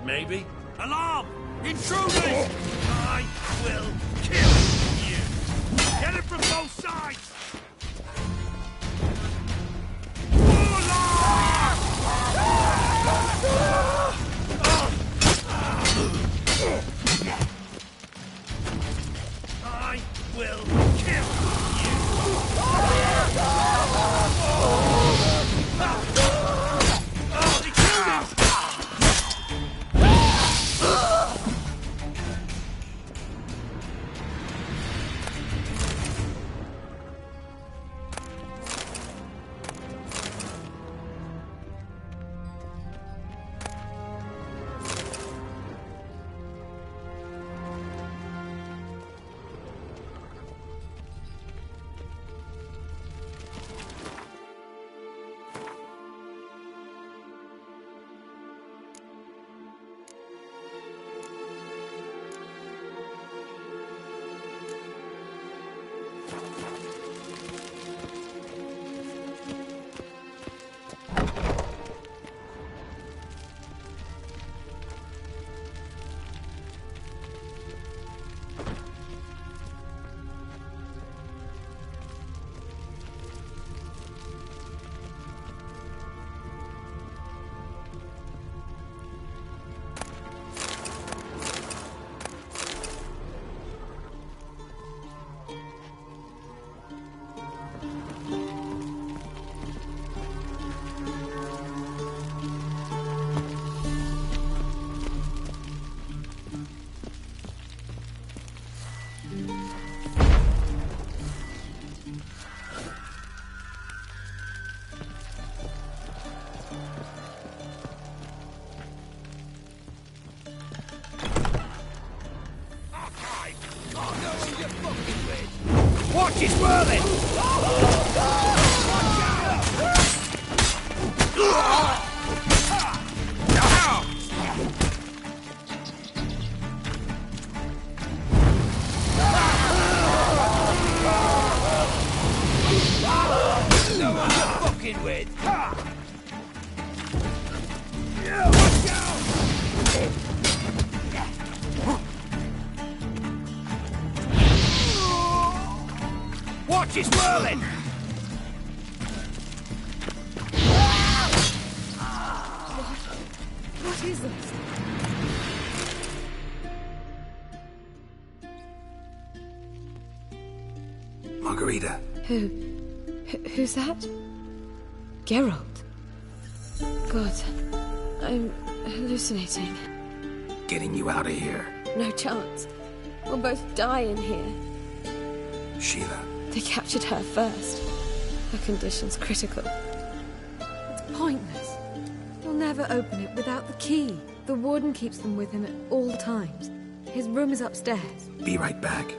O: Maybe. Alarm! Intruders! I will kill you! Get it from both sides! I will kill Watch it swirling! No one you're fucking with! Watch out! Watch it swirling!
J: What is this?
B: Margarita.
J: Who's that? Geralt. God, I'm hallucinating.
B: Getting you out of here.
J: No chance. We'll both die in here.
B: Sheila.
J: They captured her first. Her condition's critical. It's pointless. He'll never open it without the key. The warden keeps them with him at all times. His room is upstairs.
B: Be right back.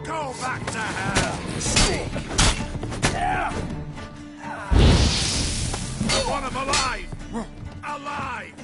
O: Go back to hell, snake! I want him alive! Alive!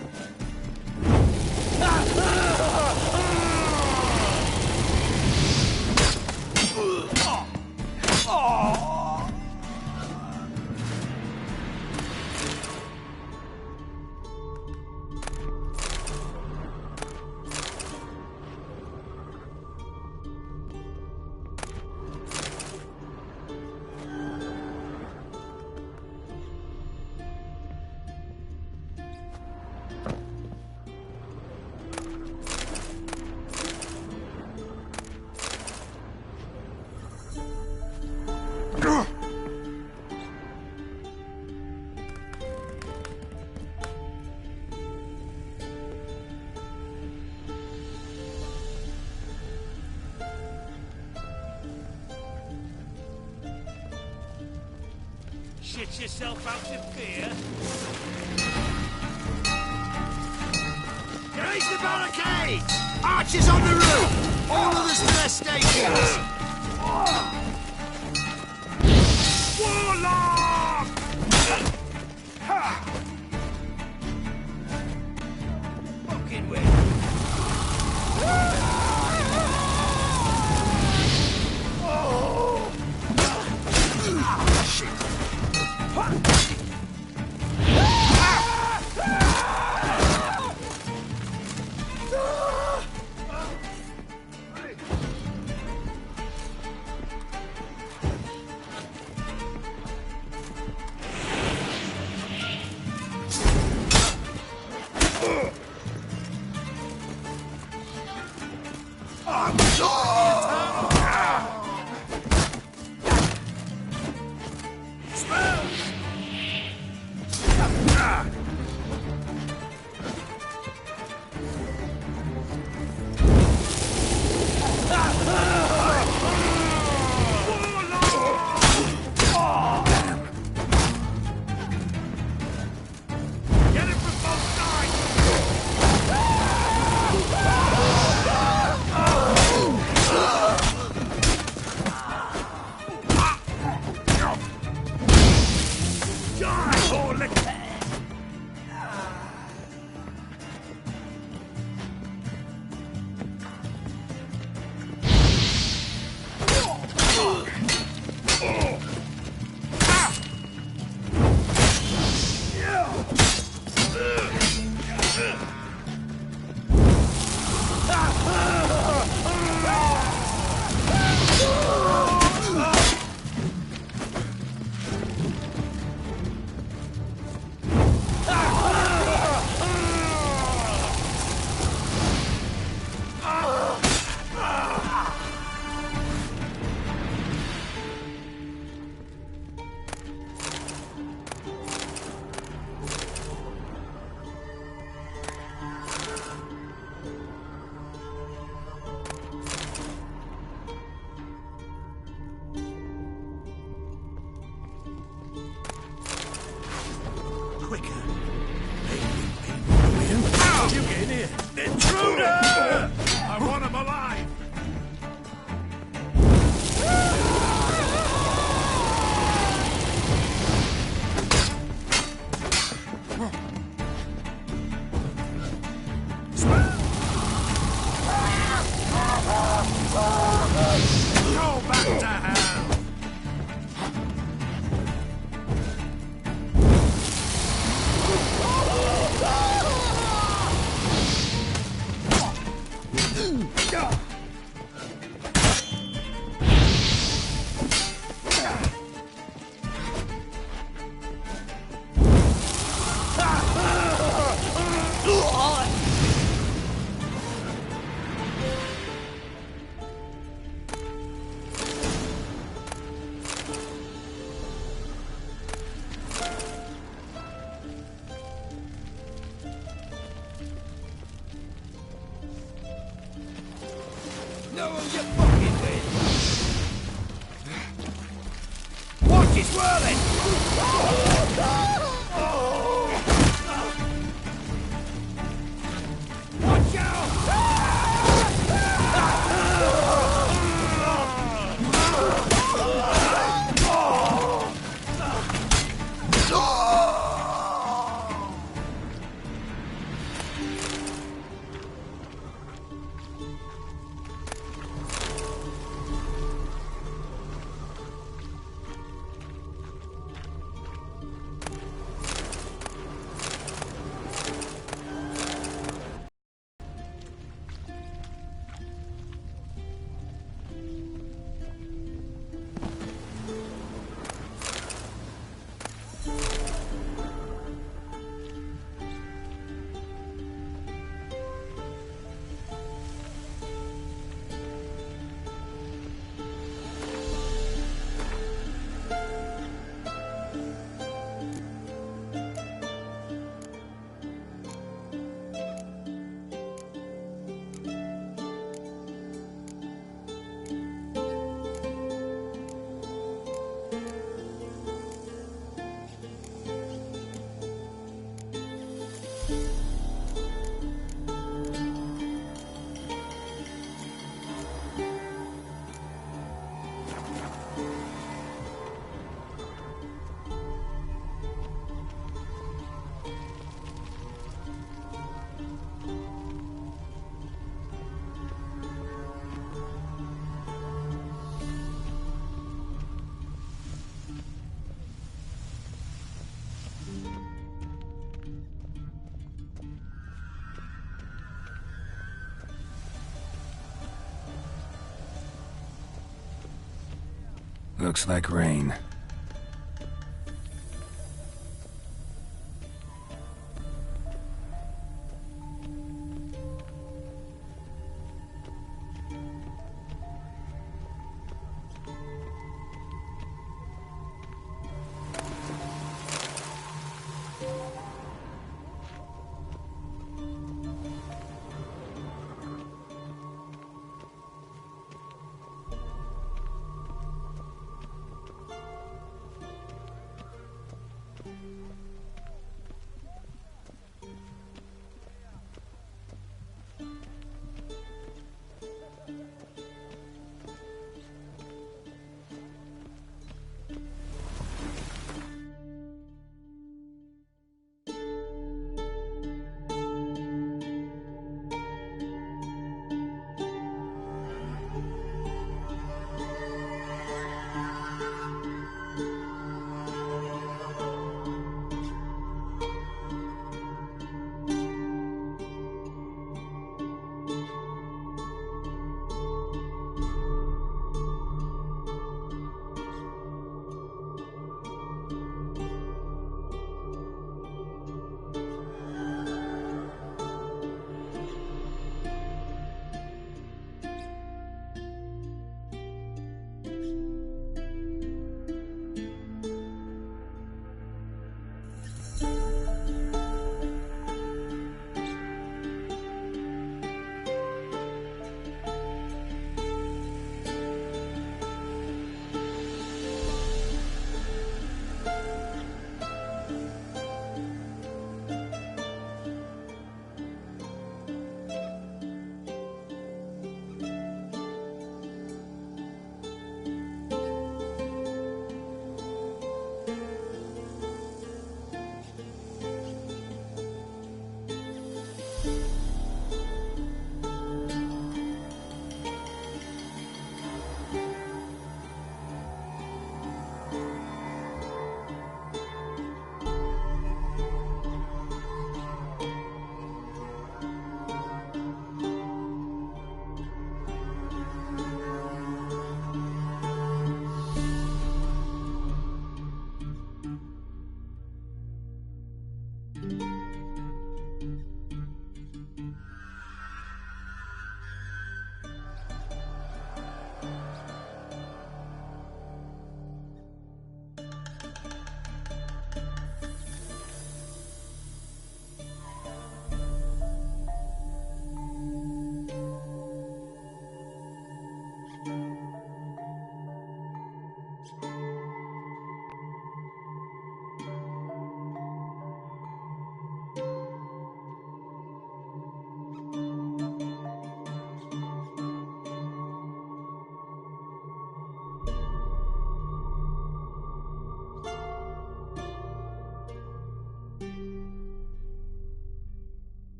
O: Shit yourself out of fear?
T: Raise the barricade! Archers on the roof! All others to their stations!
O: Warlock! Fucking win!
B: Looks like rain.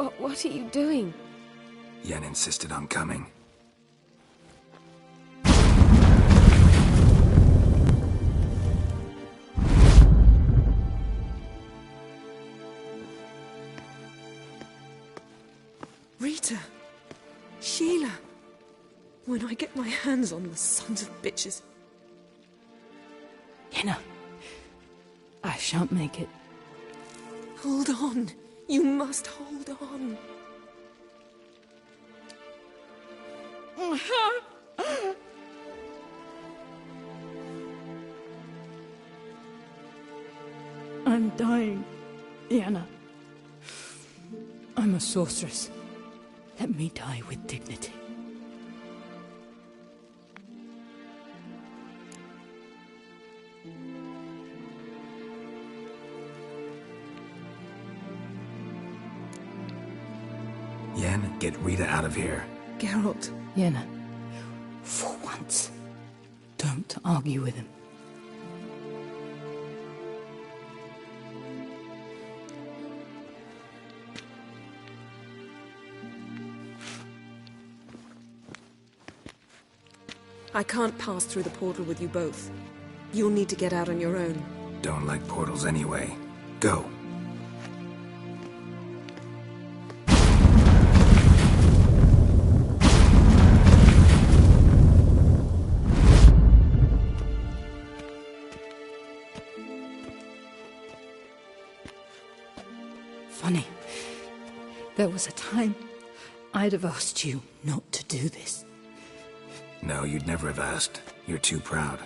J: What are you doing?
B: Yen insisted on coming.
J: Rita! Sheila! When I get my hands on the sons of bitches...
G: Yenna, I shan't make it.
J: Hold on. You must hold on.
G: I'm dying, Yenna. I'm a sorceress. Let me die with dignity.
B: Yen, get Rita out of here.
J: Geralt.
G: Yenna, for once, don't argue with him.
J: I can't pass through the portal with you both. You'll need to get out on your own.
B: Don't like portals anyway. Go.
G: Funny. There was a time I'd have asked you not to do this.
B: No, you'd never have asked. You're too proud.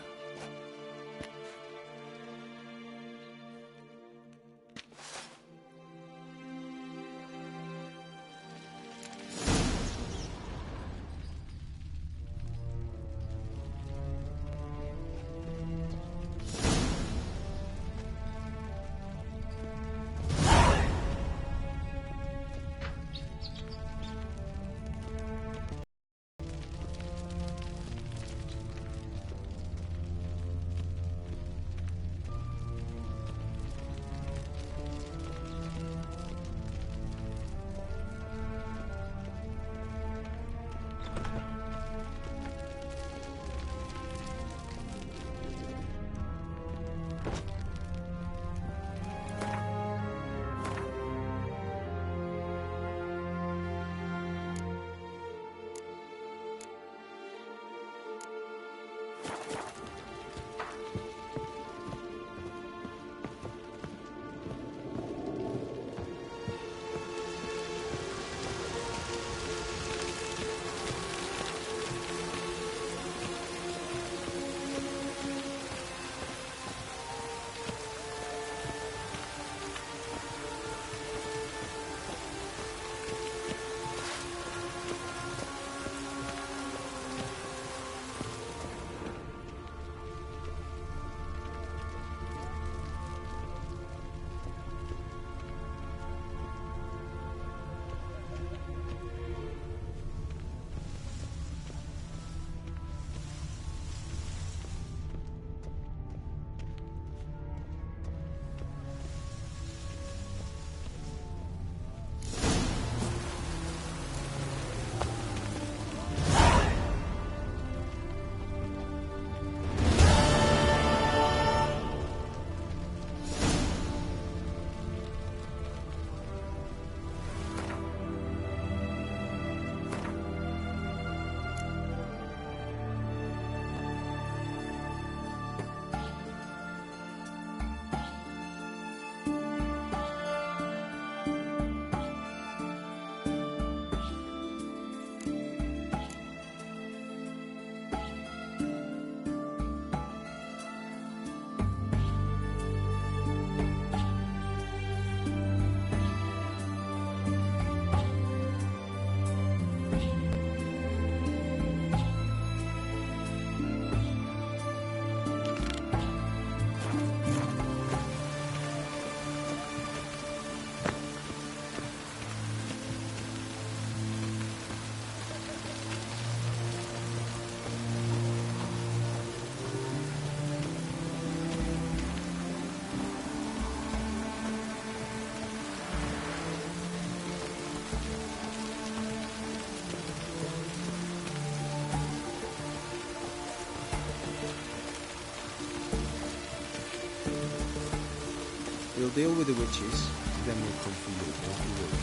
K: We'll deal with the witches, then we'll come for you, don't you worry.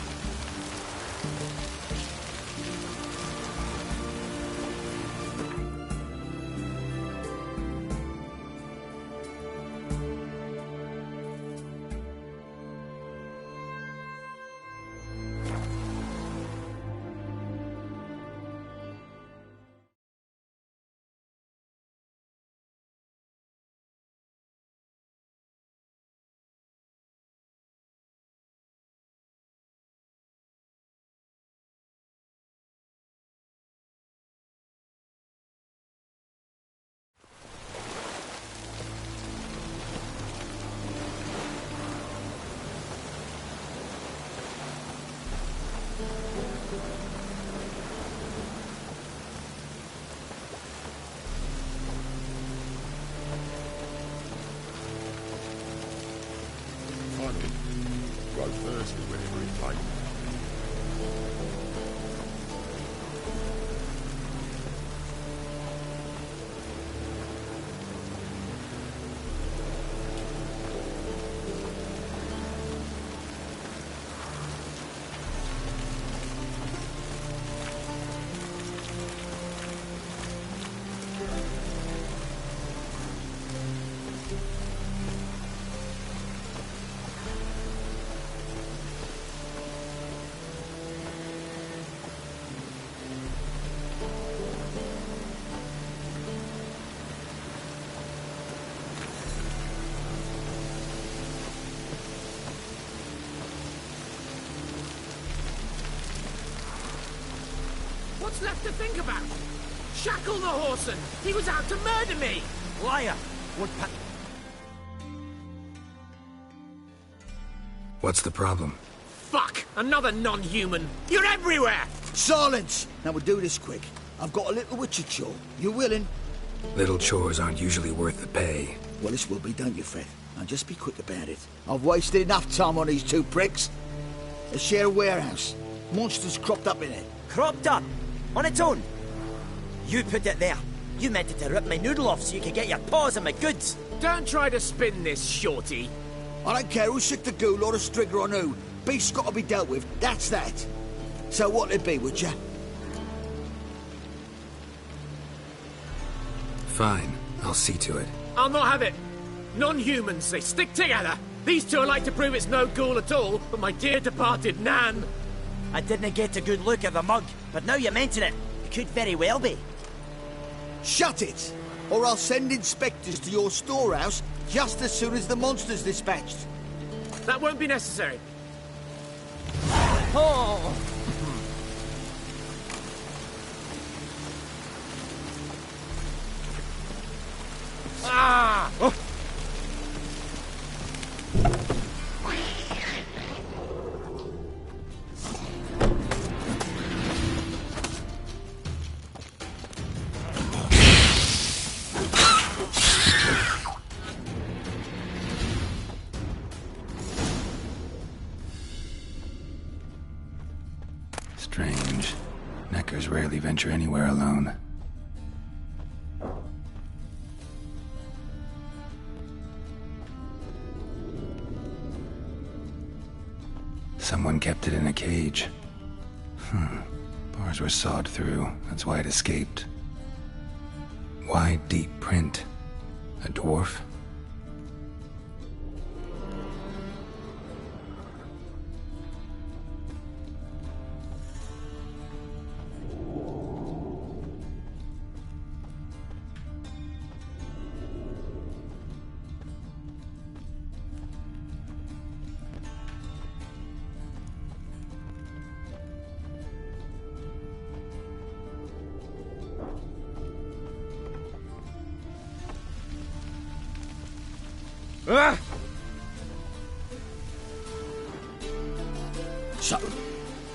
P: Go first whenever it takes.
D: What's left to think about? Shackle the Whoreson! He was out to murder me!
T: Liar!
B: What's the problem?
D: Fuck! Another non-human! You're everywhere!
T: Silence! Now we'll do this quick. I've got a little witcher chore. You willing?
B: Little chores aren't usually worth the pay.
T: Well, this will be, don't you, Fred? Now just be quick about it. I've wasted enough time on these two pricks. They share a warehouse. Monsters cropped up in it.
R: Cropped up? On its own? You put it there. You meant it to rip my noodle off so you could get your paws on my goods.
D: Don't try to spin this, shorty.
T: I don't care who's sick the ghoul or the strigger on who. Beast's got to be dealt with. That's that. So what'll it be, would ya?
B: Fine. I'll see to it.
D: I'll not have it. Non-humans, they stick together. These two are like to prove it's no ghoul at all, but my dear departed Nan.
R: I didn't get a good look at the mug, but now you mention it, it could very well be.
T: Shut it! Or I'll send inspectors to your storehouse just as soon as the monster's dispatched.
D: That won't be necessary.
R: Oh!
D: Ah! Oh.
B: Strange. Neckers rarely venture anywhere alone. Someone kept it in a cage. Bars were sawed through. That's why it escaped. Wide, deep print. A dwarf?
T: So,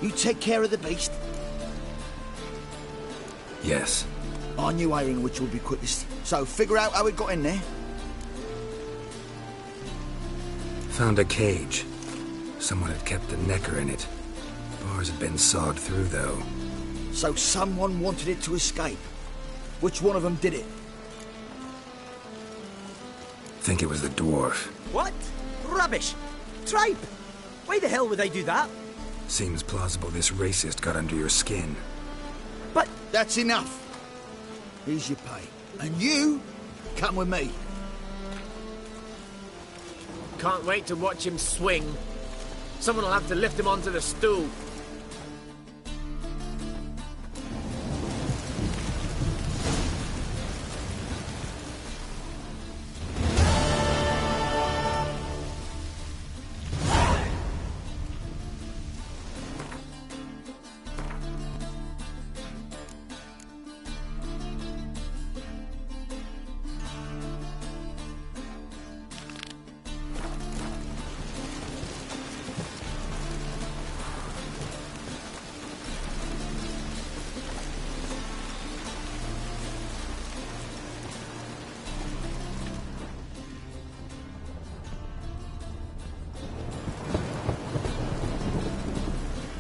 T: you take care of the beast?
B: Yes.
T: I knew hiring which would be quickest. So, figure out how it got in there.
B: Found a cage. Someone had kept a necker in it. Bars had been sawed through, though.
T: So someone wanted it to escape. Which one of them did it?
B: Think it was the dwarf.
R: What? Rubbish! tripe! Why the hell would I do that?
B: Seems plausible this racist got under your skin.
R: But...
T: That's enough. Here's your pay. And you, come with me.
D: Can't wait to watch him swing. Someone will have to lift him onto the stool.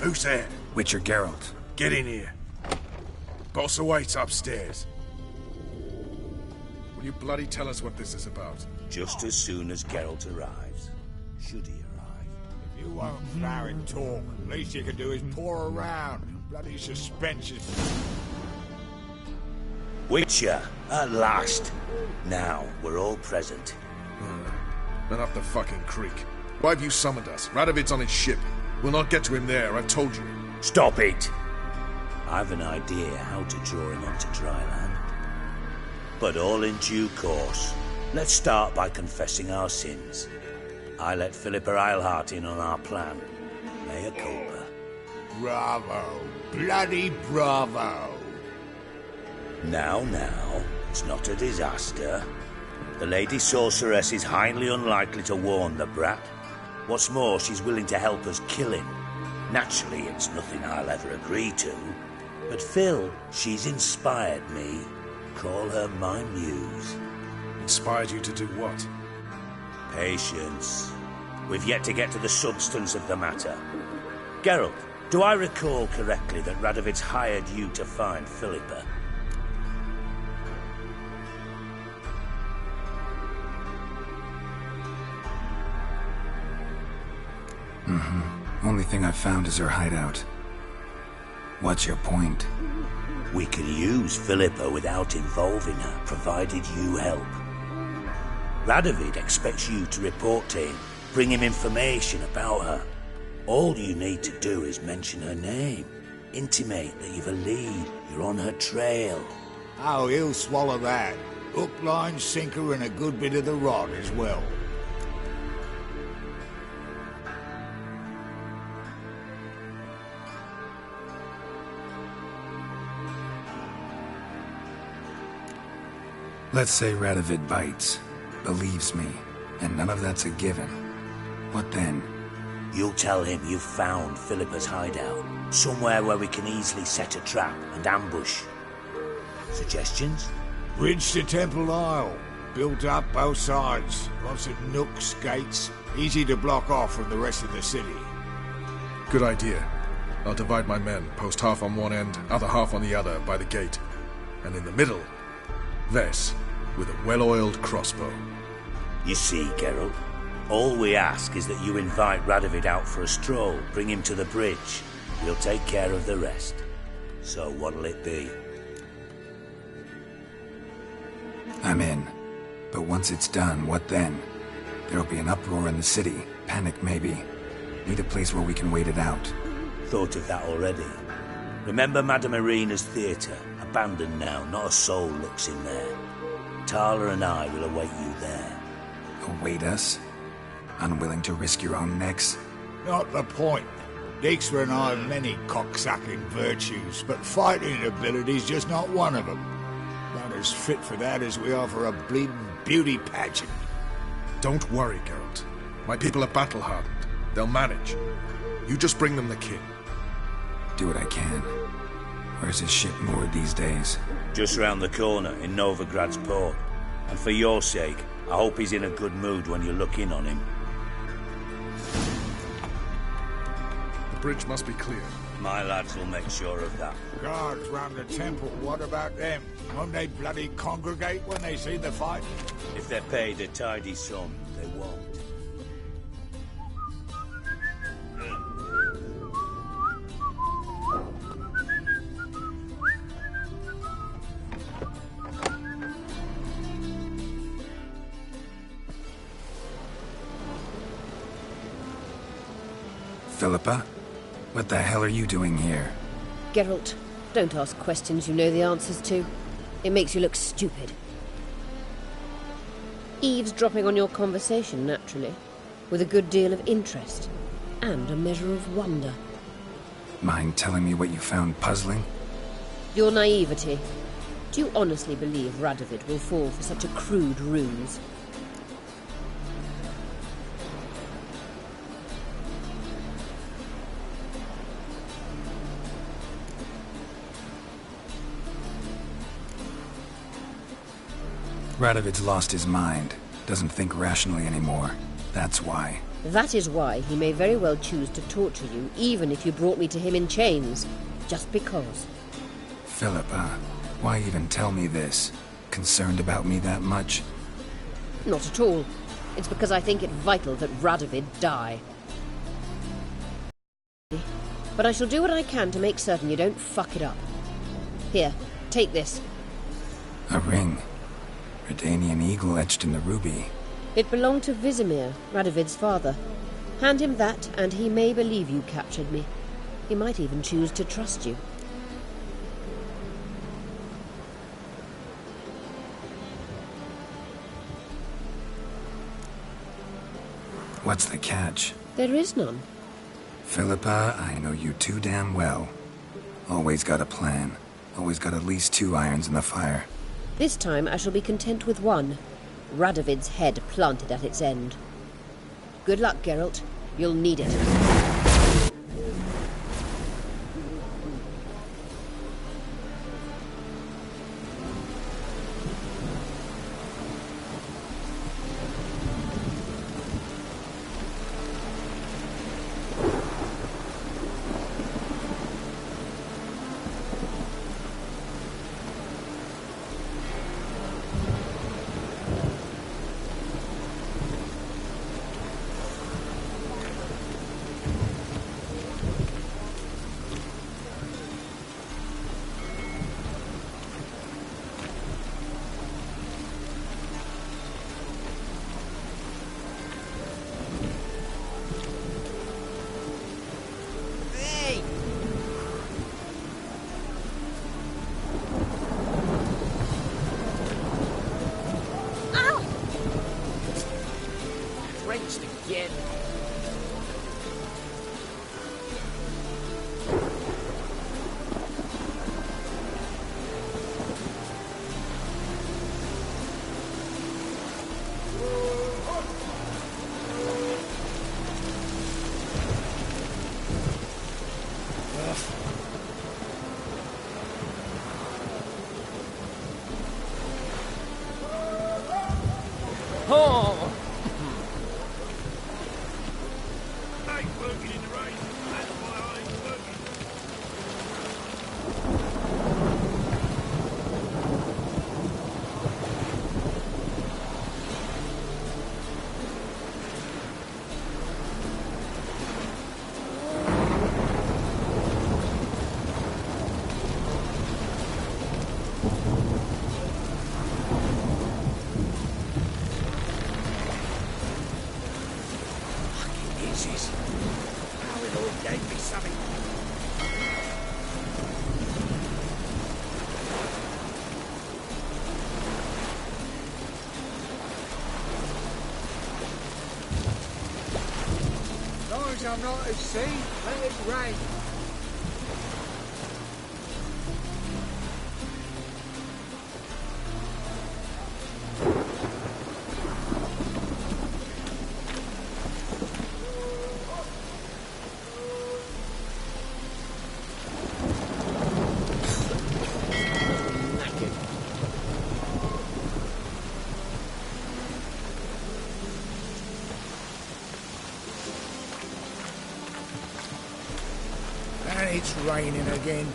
M: Who's there?
B: Witcher Geralt.
M: Get in here. Boss awaits upstairs. Will you bloody tell us what this is about?
U: Just as soon as Geralt arrives. Should he arrive?
A: If you won't flowing talk, least you can do is pour around. Bloody suspense is...
U: Witcher, at last. Now, we're all present.
M: Then up the fucking creek. Why have you summoned us? Radovid's on his ship. We'll not get to him there, I've told you.
U: Stop it! I've an idea how to draw him onto dry land. But all in due course. Let's start by confessing our sins. I let Philippa Eilhart in on our plan. Mea culpa.
A: Bravo. Bloody bravo.
U: Now, it's not a disaster. The Lady Sorceress is highly unlikely to warn the brat. What's more, she's willing to help us kill him. Naturally, it's nothing I'll ever agree to. But Phil, she's inspired me. Call her my muse.
M: Inspired you to do what?
U: Patience. We've yet to get to the substance of the matter. Geralt, do I recall correctly that Radovid's hired you to find Philippa?
B: Only thing I've found is her hideout. What's your point?
U: We can use Philippa without involving her, provided you help. Radovid expects you to report to him, bring him information about her. All you need to do is mention her name. Intimate that you've a lead, you're on her trail.
A: Oh, he'll swallow that. Hook, line, sinker, and a good bit of the rod as well.
B: Let's say Radovid bites, believes me, and none of that's a given. What then?
U: You'll tell him you've found Philippa's hideout, somewhere where we can easily set a trap and ambush. Suggestions?
A: Bridge to Temple Isle. Built up both sides. Lots of nooks, gates. Easy to block off from the rest of the city.
M: Good idea. I'll divide my men, post half on one end, other half on the other, by the gate. And in the middle, Ves, with a well-oiled crossbow.
U: You see, Geralt, all we ask is that you invite Radovid out for a stroll, bring him to the bridge. We'll take care of the rest. So what'll it be?
B: I'm in. But once it's done, what then? There'll be an uproar in the city. Panic, maybe. Need a place where we can wait it out.
U: Thought of that already. Remember Madame Irina's theatre? Abandoned now, not a soul looks in there. Tala and I will await you there.
B: Await us? Unwilling to risk your own necks?
A: Not the point. Dijkstra and I have many cocksucking virtues, but fighting ability's just not one of them. Not as fit for that as we are for a bleeding beauty pageant.
M: Don't worry, Geralt. My people are battle-hardened. They'll manage. You just bring them the king.
B: Do what I can. Where's his ship moored these days?
U: Just round the corner, in Novigrad's port. And for your sake, I hope he's in a good mood when you look in on him.
M: The bridge must be clear.
U: My lads will make sure of that.
A: Guards round the temple, what about them? Won't they bloody congregate when they see the fight?
U: If they're paid a tidy sum, they won't.
B: Philippa, what the hell are you doing here?
Q: Geralt, don't ask questions you know the answers to. It makes you look stupid. Eavesdropping on your conversation, naturally, with a good deal of interest, and a measure of wonder.
B: Mind telling me what you found puzzling?
Q: Your naivety. Do you honestly believe Radovid will fall for such a crude ruse?
B: Radovid's lost his mind. Doesn't think rationally anymore. That's why.
Q: That is why he may very well choose to torture you, even if you brought me to him in chains. Just because.
B: Philippa, why even tell me this? Concerned about me that much?
Q: Not at all. It's because I think it vital that Radovid die. But I shall do what I can to make certain you don't fuck it up. Here, take this.
B: A ring. Redanian eagle etched in the ruby.
Q: It belonged to Vizimir, Radovid's father. Hand him that, and he may believe you captured me. He might even choose to trust you.
B: What's the catch?
Q: There is none.
B: Philippa, I know you too damn well. Always got a plan. Always got at least 2 irons in the fire.
Q: This time I shall be content with one. Radovid's head planted at its end. Good luck, Geralt. You'll need it.
E: I'm not at sea. Let it rain. It's raining again.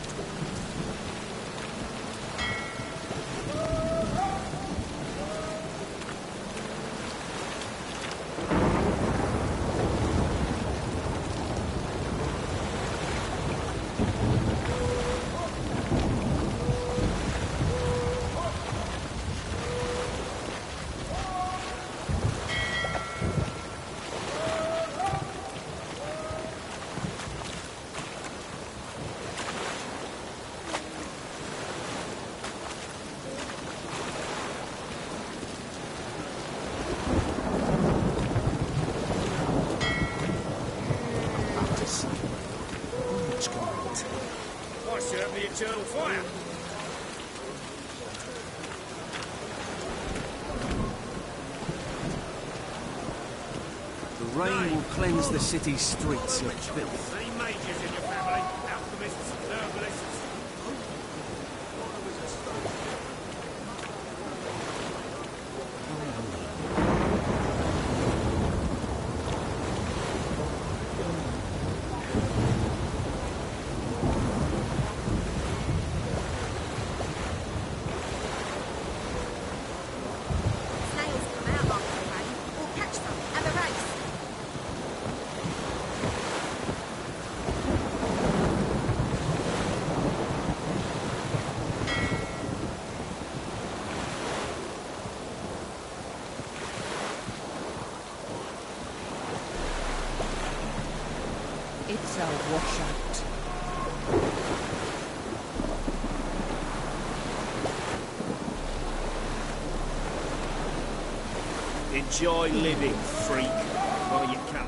C: eternal fire.
U: The rain will cleanse the city's streets of filth.
C: Any mages in your family? Alchemists, herbalists?
V: It's a washout.
U: Enjoy living, freak, while you can.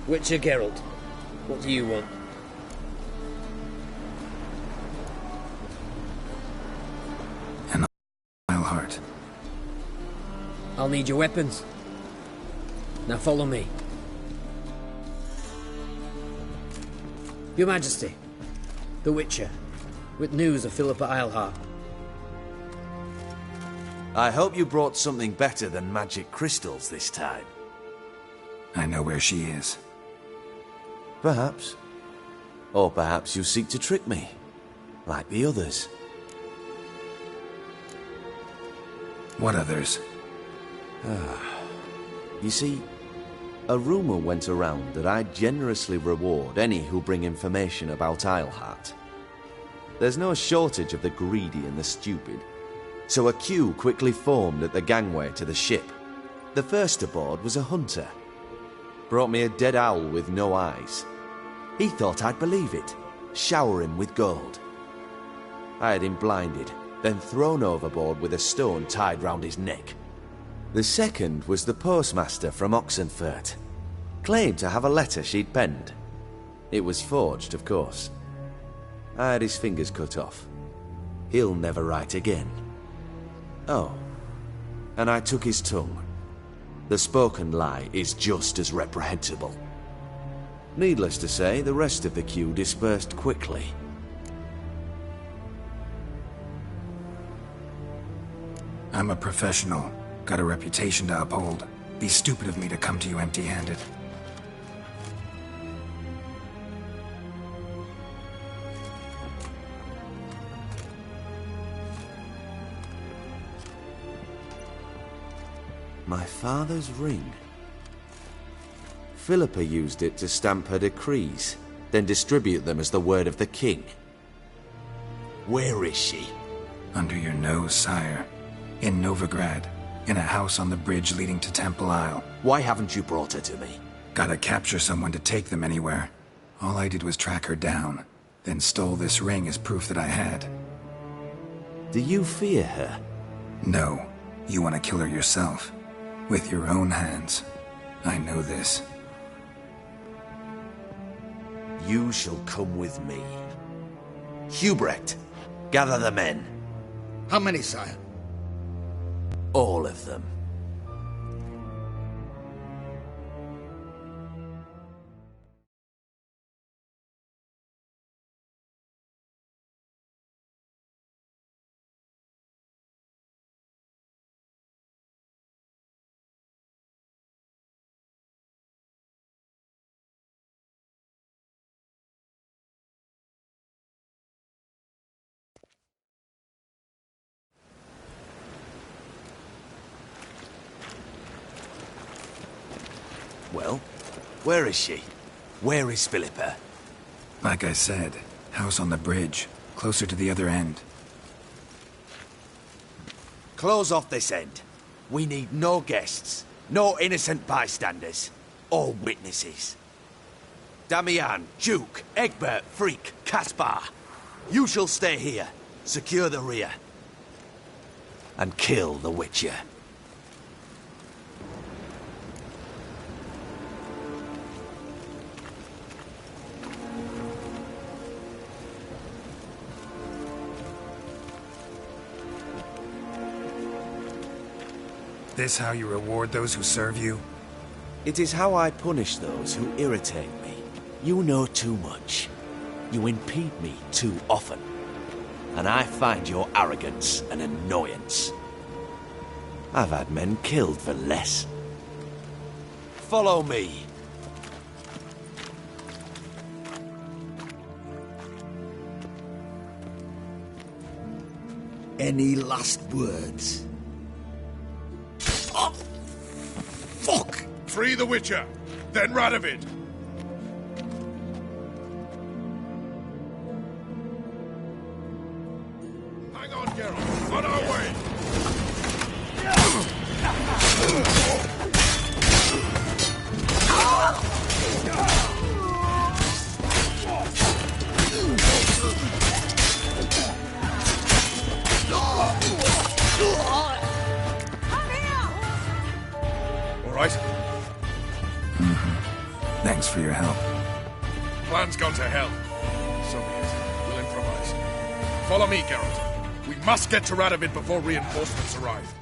D: Witcher Geralt, what do you want?
B: An Eilhart.
D: I'll need your weapons. Now follow me. Your Majesty, the Witcher, with news of Philippa Eilhart.
U: I hope you brought something better than magic crystals this time.
B: I know where she is.
U: Perhaps. Or perhaps you seek to trick me, like the others.
B: What others?
U: You see, a rumor went around that I generously reward any who bring information about Eilhart. There's no shortage of the greedy and the stupid, so a queue quickly formed at the gangway to the ship. The first aboard was a hunter. Brought me a dead owl with no eyes. He thought I'd believe it, shower him with gold. I had him blinded, then thrown overboard with a stone tied round his neck. The second was the postmaster from Oxenfurt. Claimed to have a letter she'd penned. It was forged, of course. I had his fingers cut off. He'll never write again. Oh, and I took his tongue. The spoken lie is just as reprehensible. Needless to say, the rest of the queue dispersed quickly.
B: I'm a professional. Got a reputation to uphold. Be stupid of me to come to you empty-handed.
U: My father's ring. Philippa used it to stamp her decrees, then distribute them as the word of the king. Where is she?
B: Under your nose, sire. In Novigrad. In a house on the bridge leading to Temple Isle.
U: Why haven't you brought her to me?
B: Gotta capture someone to take them anywhere. All I did was track her down, then stole this ring as proof that I had.
U: Do you fear her?
B: No. You want to kill her yourself. With your own hands. I know this.
U: You shall come with me. Hubrecht, gather the men.
T: How many, sire?
U: All of them. Well, where is she? Where is Philippa?
B: Like I said, house on the bridge, closer to the other end.
U: Close off this end. We need no guests, no innocent bystanders, or witnesses. Damian, Duke, Egbert, Freak, Caspar. You shall stay here, secure the rear, and kill the Witcher.
B: This how you reward those who serve you?
L: It is how I punish those who irritate me. You know too much. You impede me too often. And I find your arrogance an annoyance. I've had men killed for less. Follow me.
T: Any last words? Oh, fuck!
M: Free the Witcher, then Radovid. Hang on, Geralt. On our way. All right?
B: Thanks for your help.
M: Plan's gone to hell. So be it. We'll improvise. Follow me, Geralt. We must get to Radovid before reinforcements arrive.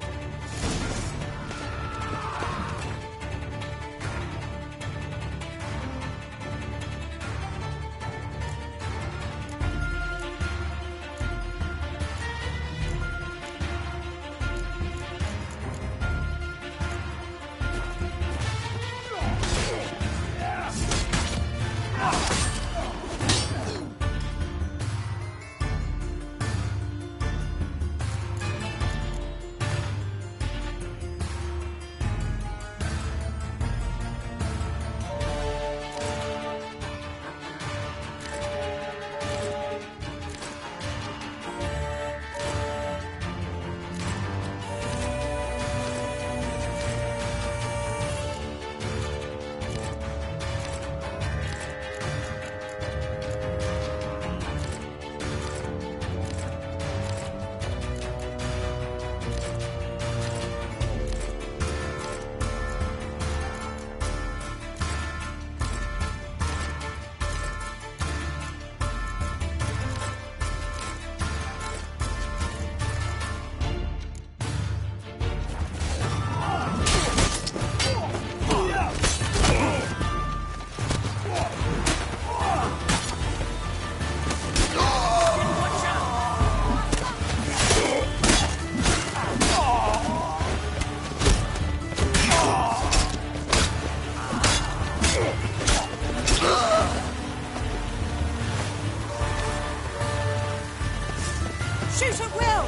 V: Shoot at will!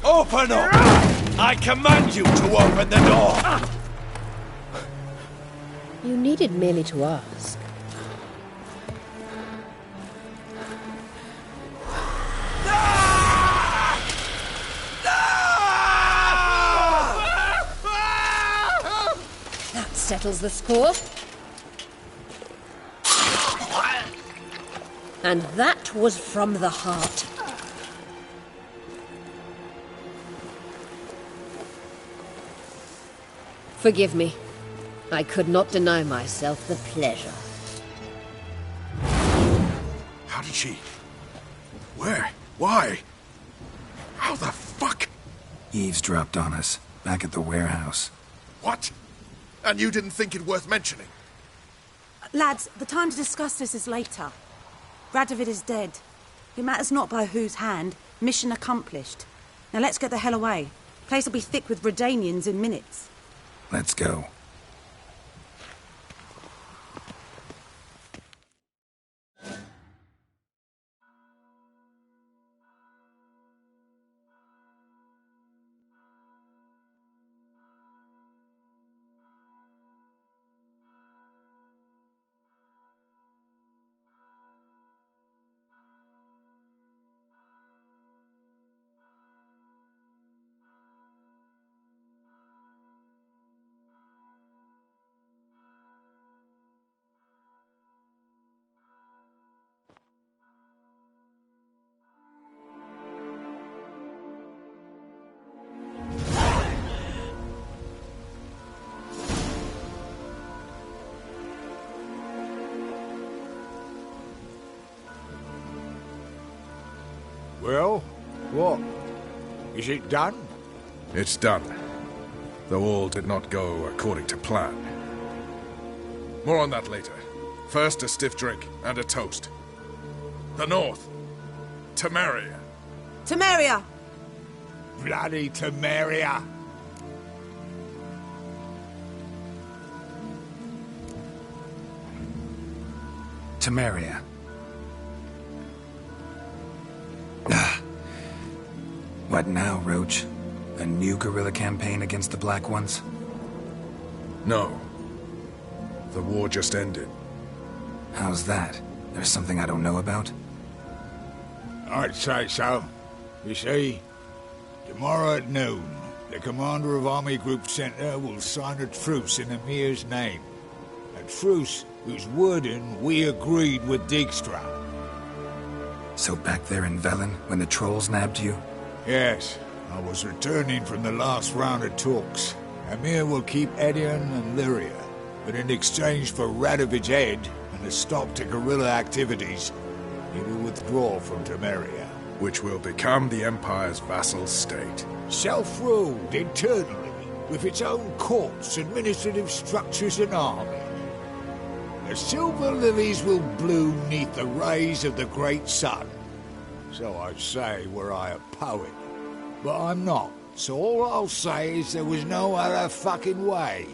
L: Open up! I command you to open the door!
Q: You needed merely to ask. settles the score. And that was from the heart. Forgive me. I could not deny myself the pleasure.
M: How did she... Where? Why? How the fuck?
B: Eavesdropped on us, back at the warehouse.
M: What? And you didn't think it worth mentioning?
H: Lads, the time to discuss this is later. Radovid is dead. It matters not by whose hand. Mission accomplished. Now let's get the hell away. Place will be thick with Redanians in minutes.
B: Let's go.
A: Well, what? Is it done?
M: It's done. Though all did not go according to plan. More on that later. First, a stiff drink and a toast. The North. Temeria.
H: Temeria!
A: Bloody Temeria!
B: Temeria. What now, Roach? A new guerrilla campaign against the Black Ones?
M: No. The war just ended.
B: How's that? There's something I don't know about?
A: I'd say so. You see, tomorrow at noon, the commander of Army Group Center will sign a truce in Emir's name. A truce whose wording we agreed with Dijkstra.
B: So back there in Velen, when the trolls nabbed you?
A: Yes, I was returning from the last round of talks. Emir will keep Edion and Lyria, but in exchange for Radovid's head and a stop to guerrilla activities, he will withdraw from Temeria.
M: Which will become the Empire's vassal state.
A: Self-ruled internally, with its own courts, administrative structures and army. The silver lilies will bloom neath the rays of the great sun. So I say were I a poet. But I'm not, so all I'll say is there was no other fucking way.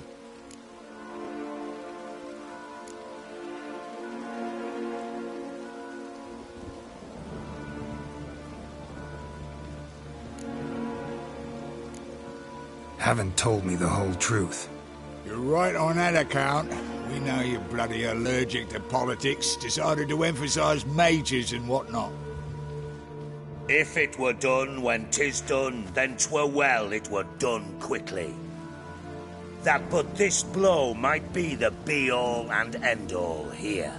B: Haven't told me the whole truth.
A: You're right on that account. We know you're bloody allergic to politics, decided to emphasize majors and whatnot.
U: If it were done when 'tis done, then 'twere well it were done quickly. That but this blow might be the be-all and end-all here.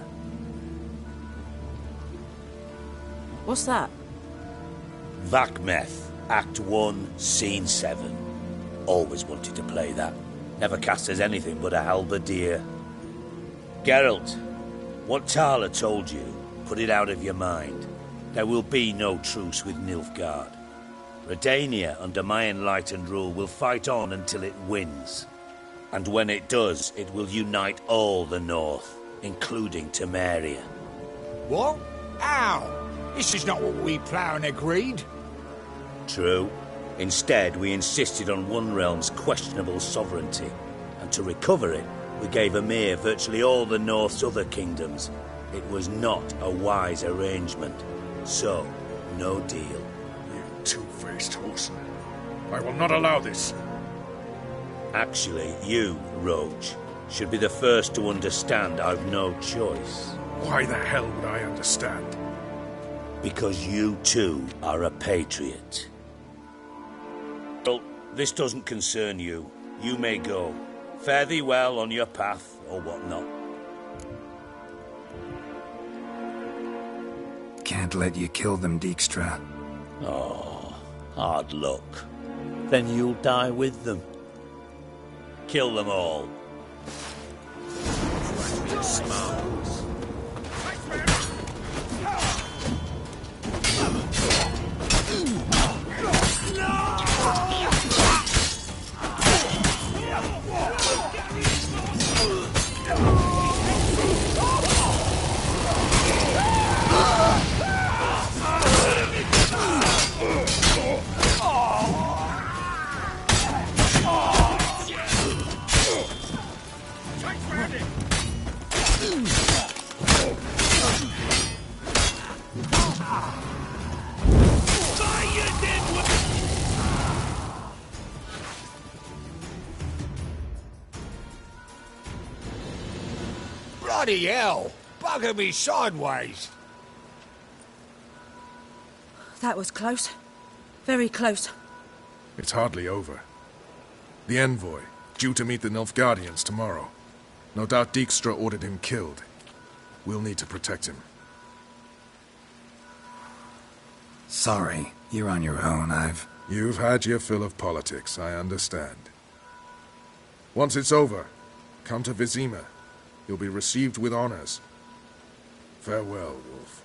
H: What's that?
U: Vakmeth, Act 1, Scene 7. Always wanted to play that. Never cast as anything but a halberdier. Geralt, what Tala told you, put it out of your mind. There will be no truce with Nilfgaard. Redania, under my enlightened rule, will fight on until it wins. And when it does, it will unite all the North, including Temeria.
A: What? How? This is not what we planned and agreed.
U: True. Instead, we insisted on one realm's questionable sovereignty, and to recover it, we gave Emir virtually all the North's other kingdoms. It was not a wise arrangement. So, no deal.
M: You two-faced horse. I will not allow this.
U: Actually, you, Roach, should be the first to understand I've no choice.
M: Why the hell would I understand?
U: Because you too are a patriot. Well, this doesn't concern you. You may go. Fare thee well on your path, or whatnot.
B: Can't let you kill them, Dijkstra.
U: Oh, hard luck. Then you'll die with them. Kill them all.
C: Smart.
A: Bloody hell! Bugger me sideways!
H: That was close. Very close.
M: It's hardly over. The envoy, due to meet the Nilfgaardians tomorrow. No doubt Dijkstra ordered him killed. We'll need to protect him.
B: Sorry, you're on your own.
M: You've had your fill of politics, I understand. Once it's over, come to Vizima. You'll be received with honors. Farewell, Wolf.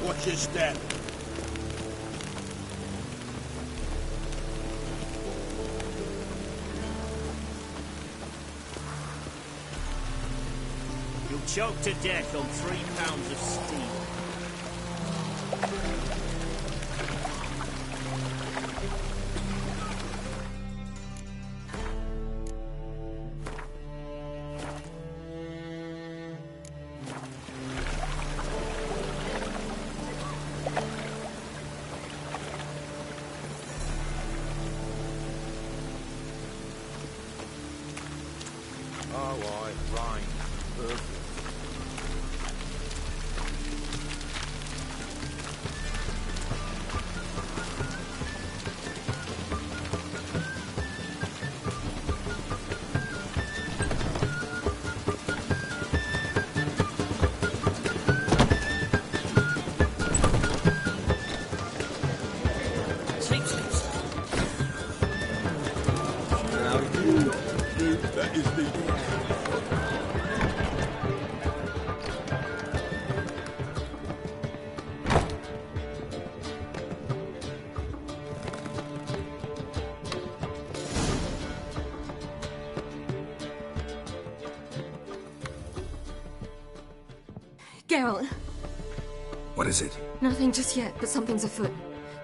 U: Watch your step. You'll choke to death on 3 pounds of steel.
I: Geralt.
B: What is it?
I: Nothing just yet, but something's afoot.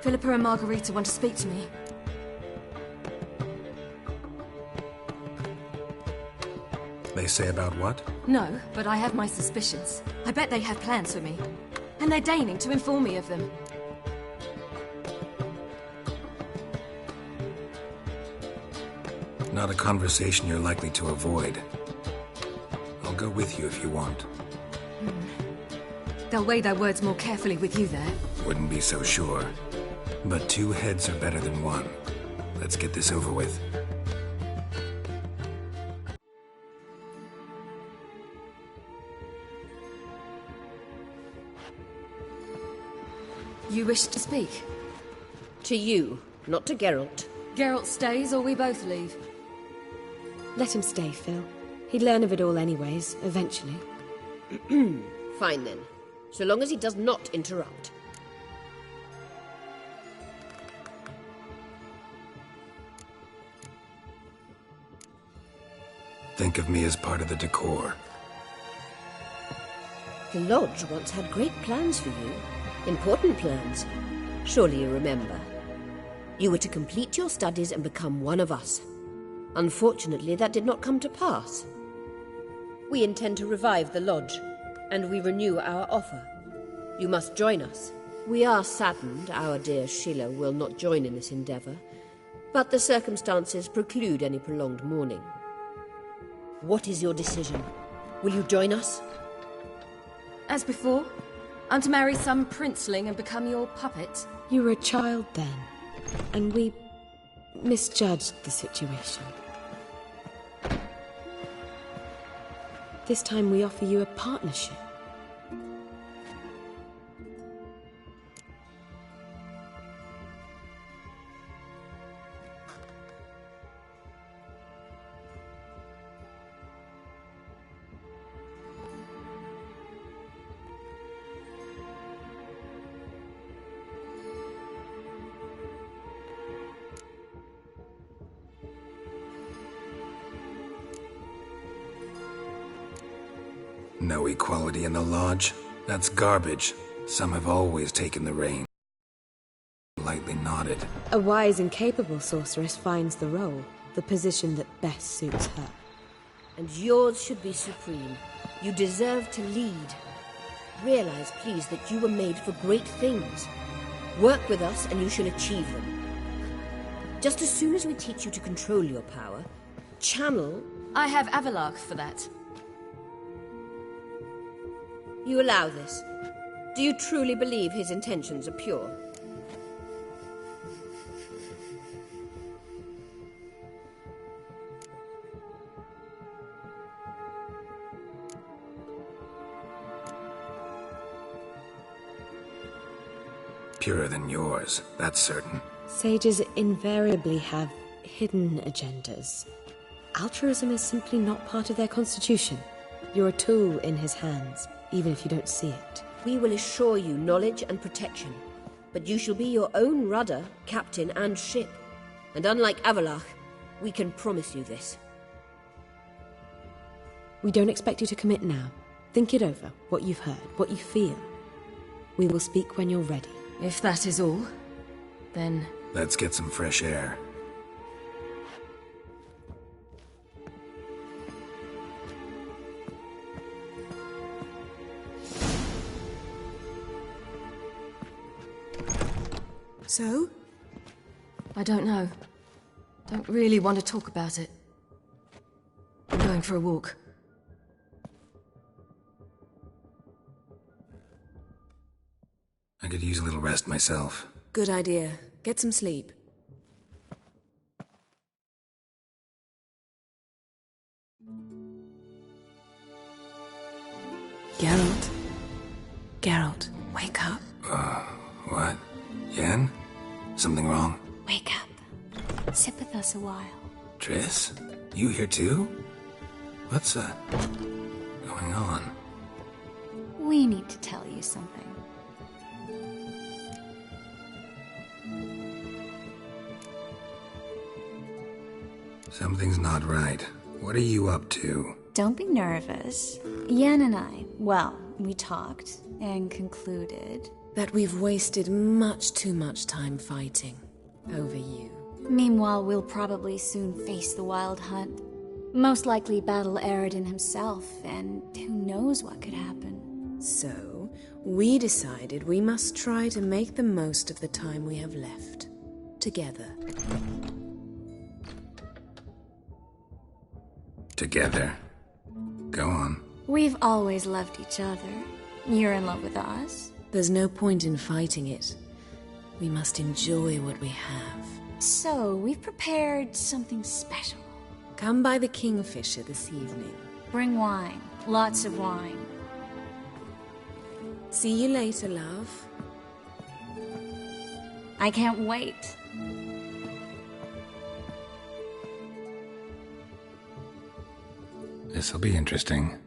I: Philippa and Margarita want to speak to me.
B: They say about what?
I: No, but I have my suspicions. I bet they have plans for me. And they're deigning to inform me of them.
B: Not a conversation you're likely to avoid. I'll go with you if you want.
I: They'll weigh their words more carefully with you there.
B: Wouldn't be so sure. But 2 heads are better than 1. Let's get this over with.
I: You wish to speak?
Q: To you, not to Geralt.
I: Geralt stays or we both leave?
J: Let him stay, Phil. He'd learn of it all anyways, eventually.
Q: Fine then. So long as he does not interrupt.
B: Think of me as part of the decor.
Q: The Lodge once had great plans for you. Important plans. Surely you remember. You were to complete your studies and become one of us. Unfortunately, that did not come to pass. We intend to revive the Lodge, and we renew our offer. You must join us. We are saddened our dear Sheila will not join in this endeavour, but the circumstances preclude any prolonged mourning. What is your decision? Will you join us?
I: As before? I'm to marry some princeling and become your puppet?
J: You were a child then, and we misjudged the situation. This time we offer you a partnership.
B: No equality in the Lodge? That's garbage. Some have always taken the reins. Lightly nodded.
J: A wise and capable sorceress finds the role, the position that best suits her.
Q: And yours should be supreme. You deserve to lead. Realize, please, that you were made for great things. Work with us and you shall achieve them. Just as soon as we teach you to control your power, channel...
I: I have Avalark for that.
Q: You allow this? Do you truly believe his intentions are pure?
B: Purer than yours, that's certain.
J: Sages invariably have hidden agendas. Altruism is simply not part of their constitution. You're a tool in his hands, even if you don't see it.
Q: We will assure you knowledge and protection, but you shall be your own rudder, captain, and ship. And unlike Avalark, we can promise you this.
J: We don't expect you to commit now. Think it over, what you've heard, what you feel. We will speak when you're ready.
I: If that is all, then...
B: Let's get some fresh air.
I: So? I don't know. Don't really want to talk about it. I'm going for a walk.
B: I could use a little rest myself.
F: Good idea. Get some sleep. Geralt? Geralt, wake up.
B: What? Yen? Something wrong?
N: Wake up. Sit with us a while.
B: Triss? You here too? What's, going on?
N: We need to tell you something.
B: Something's not right. What are you up to?
N: Don't be nervous. Yen and I, well, We talked and concluded
F: that we've wasted much too much time fighting over you.
N: Meanwhile, we'll probably soon face the Wild Hunt. Most likely battle Aradin himself, and who knows what could happen.
F: So, we decided we must try to make the most of the time we have left. Together.
B: Together. Go on.
N: We've always loved each other. You're in love with us.
F: There's no point in fighting it. We must enjoy what we have.
N: So, we've prepared something special.
F: Come by the Kingfisher this evening.
N: Bring wine. Lots of wine.
F: See you later, love.
N: I can't wait.
B: This'll be interesting.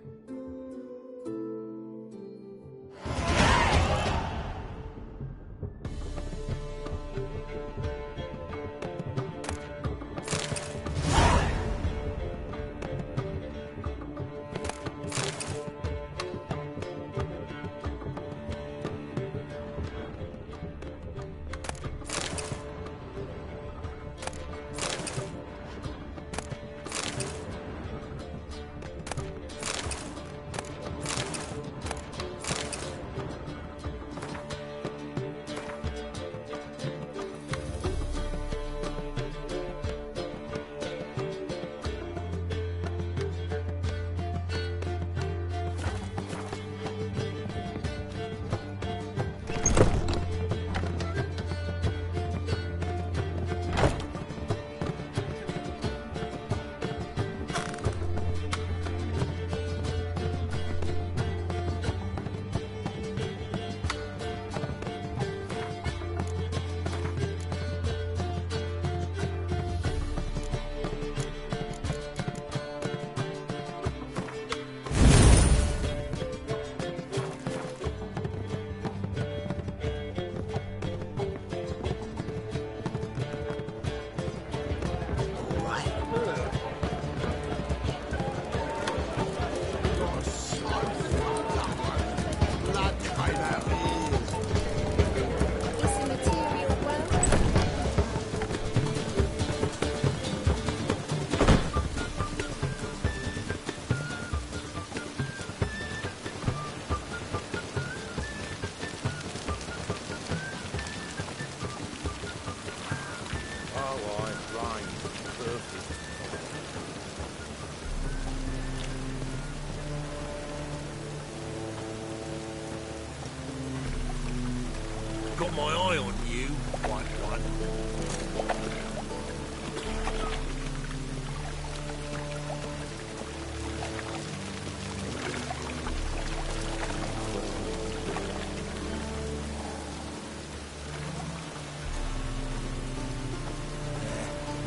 C: Got my eye on you, White One.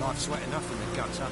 R: Life's wet enough in the gutter.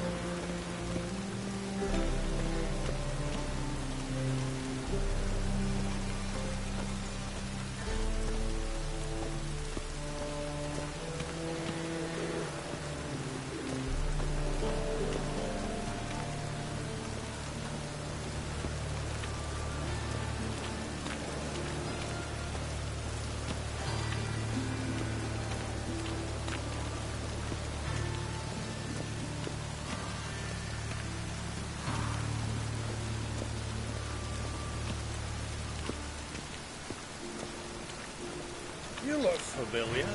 U: You look familiar.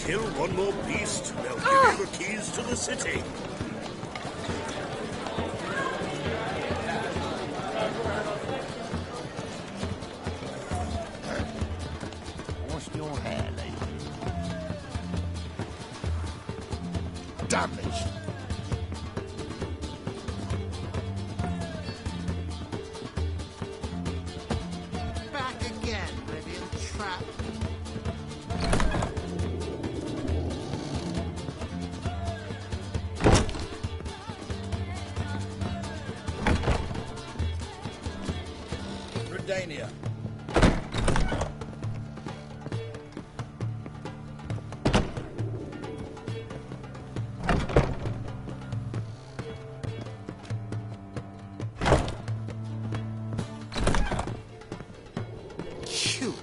U: Kill one more beast, they'll give you the keys to the city.
R: What's your hair, lady?
T: Redania.
U: You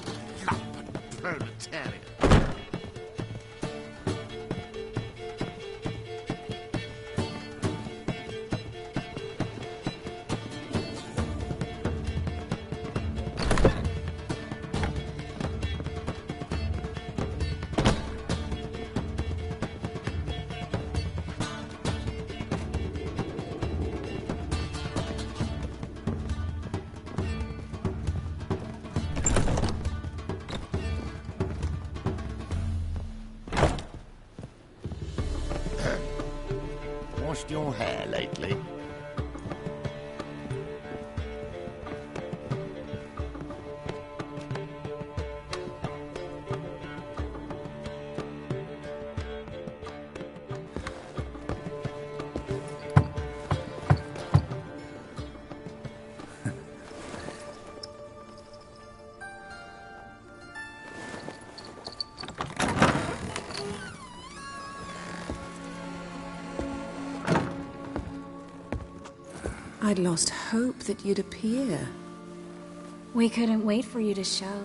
U: lumpen proletariat. Washed your hair lately?
H: I'd lost hope that you'd appear.
N: We couldn't wait for you to show.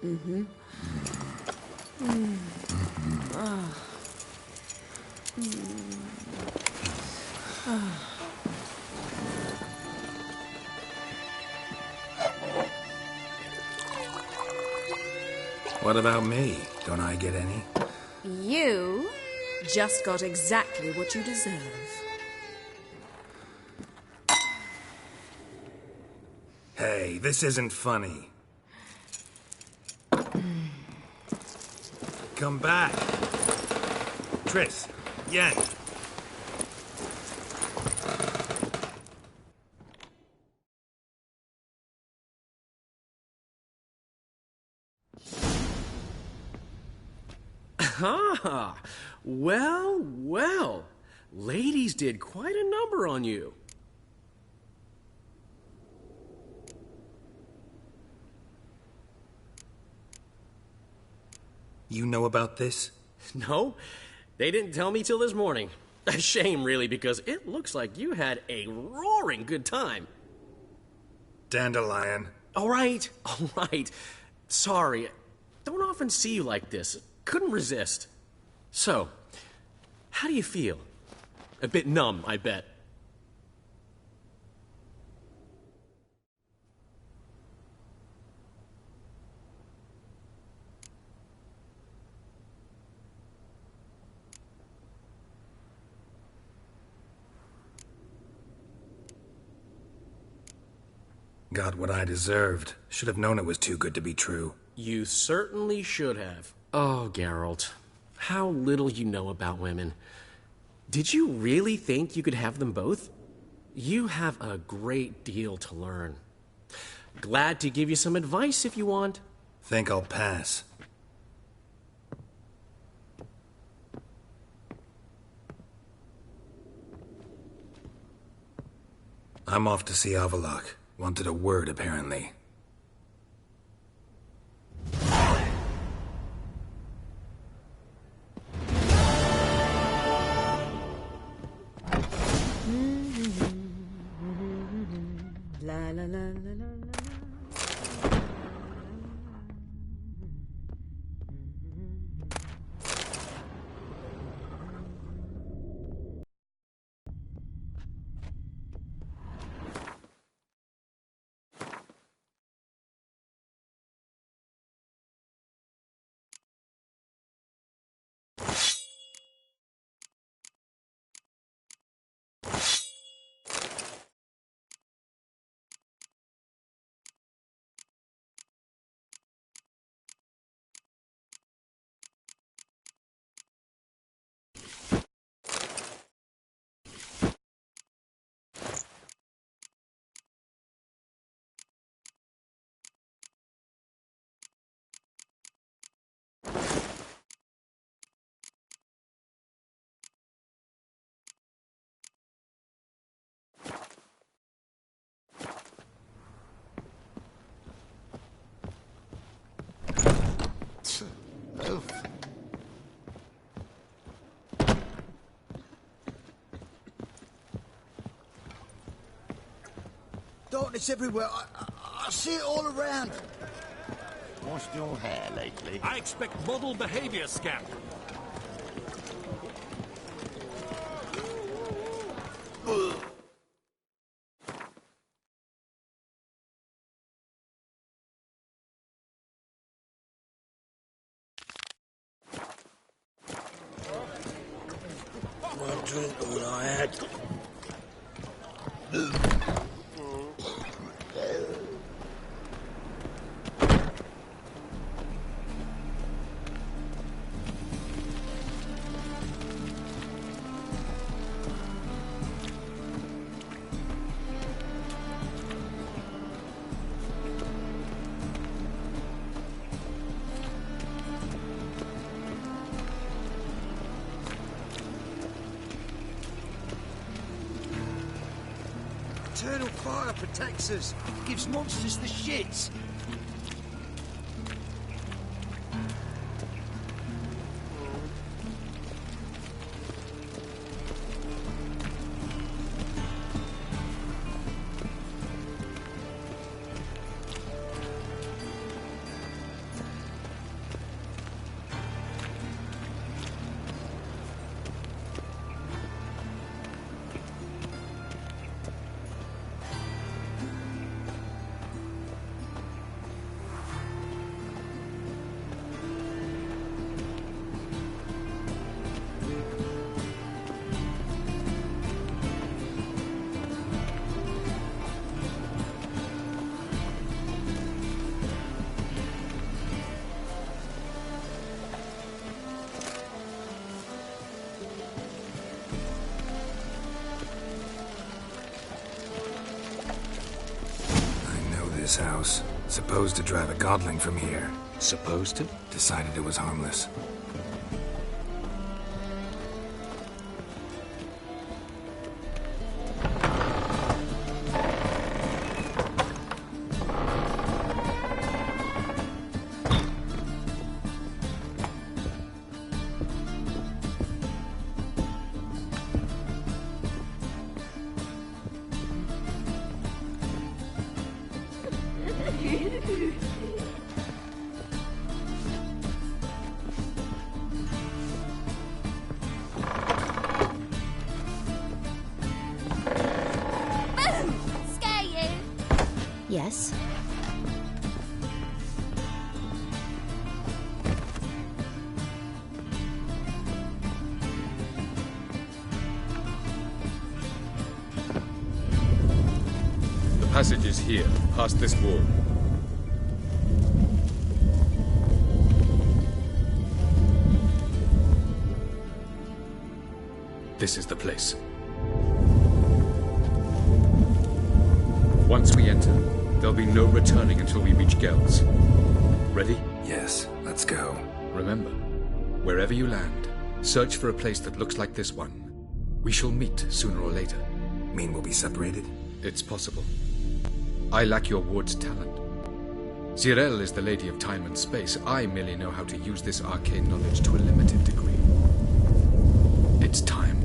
H: Mm-hmm.
B: What about me? Don't I get any?
J: You just got exactly what you deserve.
B: Hey, this isn't funny. Come back. Triss, Yen.
D: Ah, well, well. Ladies did quite a number on you.
B: You know about this?
D: No, they didn't tell me till this morning. A shame, really, because it looks like you had a roaring good time.
B: Dandelion.
D: All right. Sorry. Don't often see you like this. Couldn't resist. So, how do you feel? A bit numb, I bet.
B: Got what I deserved. Should have known it was too good to be true.
D: You certainly should have. Oh, Geralt. How little you know about women. Did you really think you could have them both? You have a great deal to learn. Glad to give you some advice if you want.
B: Think I'll pass. I'm off to see Avallac'h. Wanted a word, apparently.
H: La la la la la.
T: darkness everywhere. I see it all around.
U: Washed your hair lately?
C: I expect model behavior, Scamp.
U: One drink all I had.
L: Eternal fire protects us. Gives monsters the shits.
B: This house. Supposed to drive a godling from here.
O: Supposed to?
B: Decided it was harmless.
N: Yes?
S: The passage is here, past this wall. This is the place. Once we enter, there'll be no returning until we reach Gells. Ready?
B: Yes, let's go.
S: Remember, wherever you land, search for a place that looks like this one. We shall meet sooner or later.
B: Mean we'll be separated?
S: It's possible. I lack your ward's talent. Zirel is the Lady of Time and Space. I merely know how to use this arcane knowledge to a limited degree. It's time.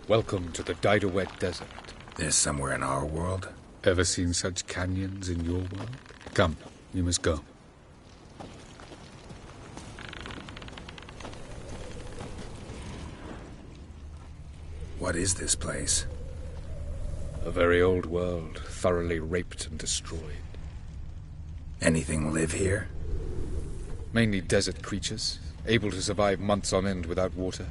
S: Welcome to the Daidaret Desert.
B: This somewhere in our world?
S: Ever seen such canyons in your world? Come, you must go.
B: What is this place?
S: A very old world, thoroughly raped and destroyed.
B: Anything live here?
S: Mainly desert creatures, able to survive months on end without water.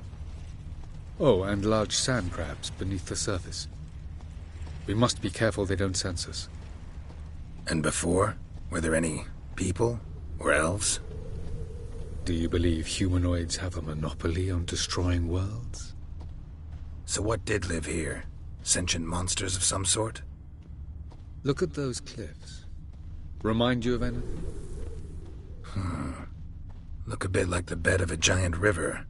S: Oh, and large sand crabs beneath the surface. We must be careful they don't sense us.
B: And before? Were there any people? Or elves?
S: Do you believe humanoids have a monopoly on destroying worlds?
B: So what did live here? Sentient monsters of some sort?
S: Look at those cliffs. Remind you of anything?
B: Look a bit like the bed of a giant river.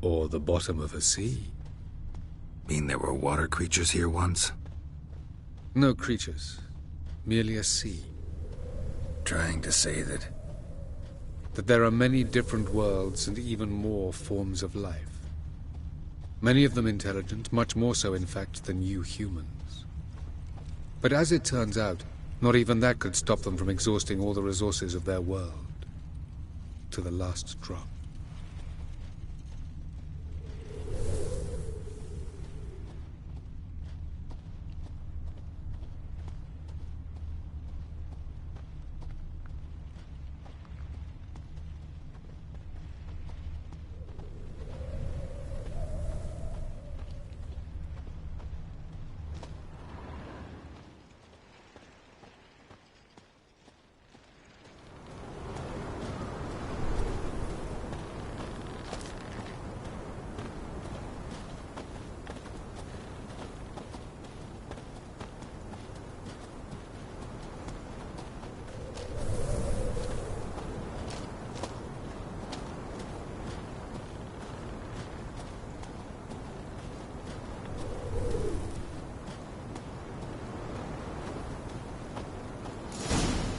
S: Or the bottom of a sea.
B: Mean there were water creatures here once?
S: No creatures. Merely a sea.
B: Trying to say that
S: there are many different worlds and even more forms of life. Many of them intelligent, much more so in fact than you humans. But as it turns out, not even that could stop them from exhausting all the resources of their world. To the last drop.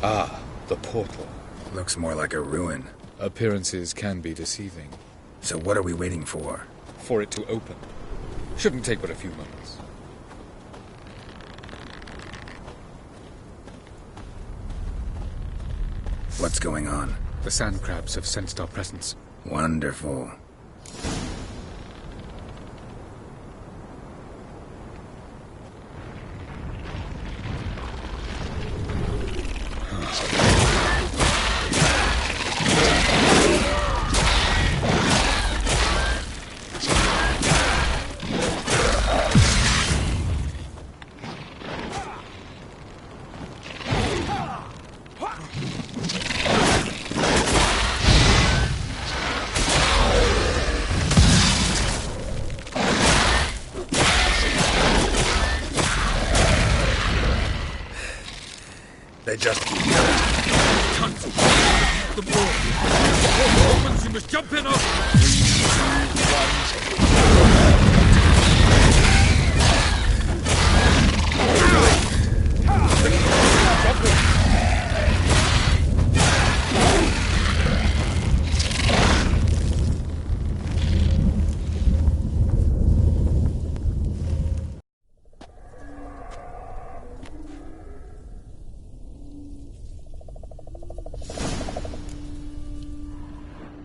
S: Ah, the portal.
B: Looks more like a ruin.
S: Appearances can be deceiving.
B: So what are we waiting for?
S: For it to open. Shouldn't take but a few moments.
B: What's going on?
S: The sand crabs have sensed our presence.
B: Wonderful.
M: They just keep going.
C: Tons of the ball. Portal opens, you must jump in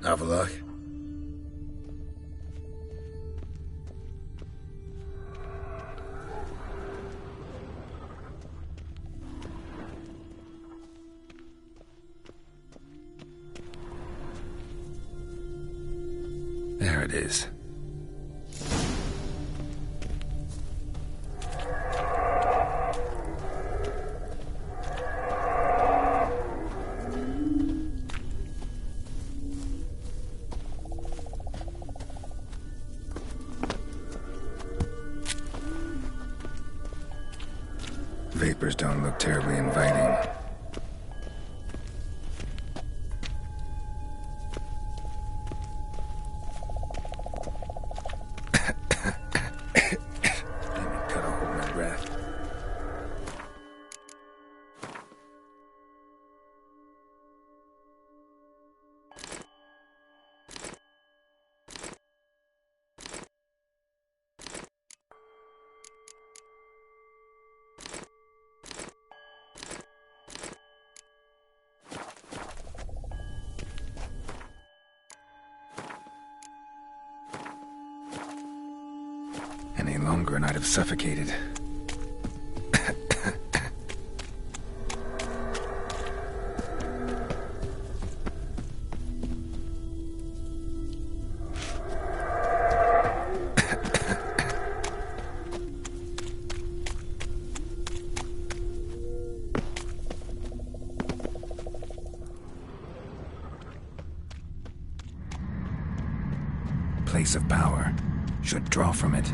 B: Avallac'h? There it is. Vapors don't look terribly inviting. Gotta hold my breath. longer and I'd have suffocated. Place of power. Should draw from it.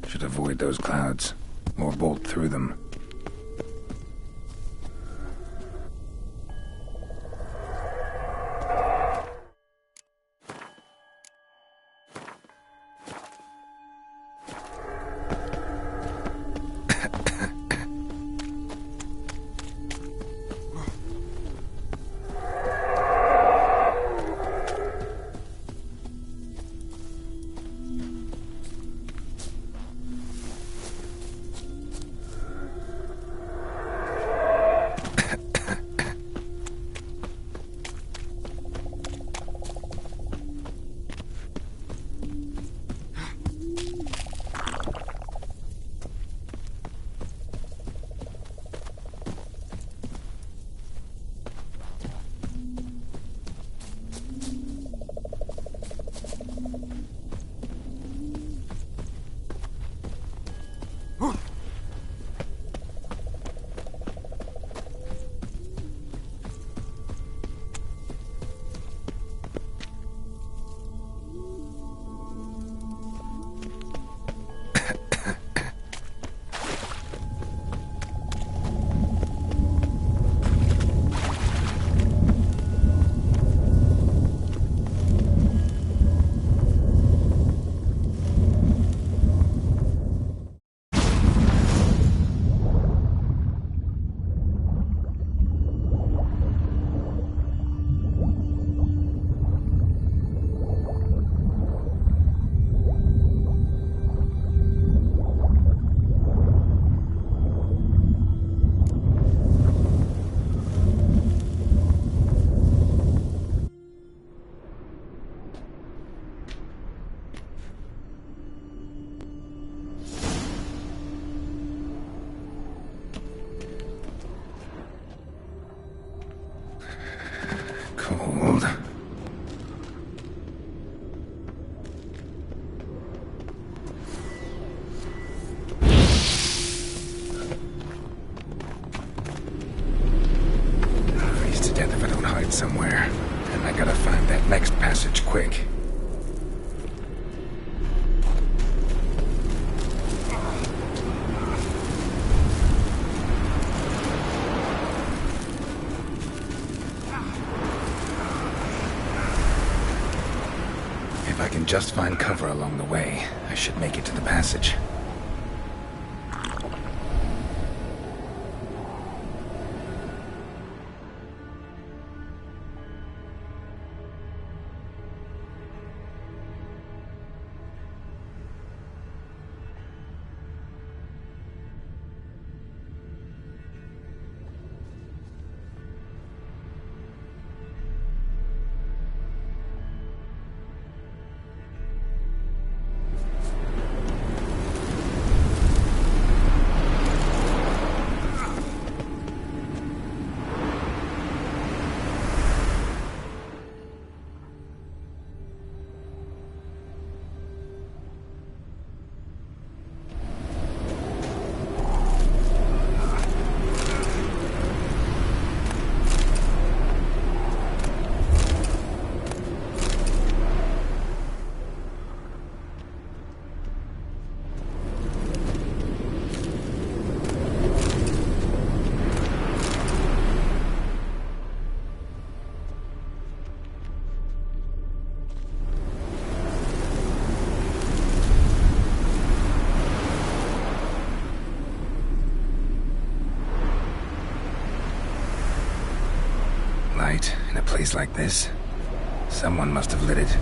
B: Should avoid those clouds, or bolt through them. somewhere, and I gotta find that next passage quick. If I can just find cover along the way, I should make it to the passage. In a place like this, someone must have lit it.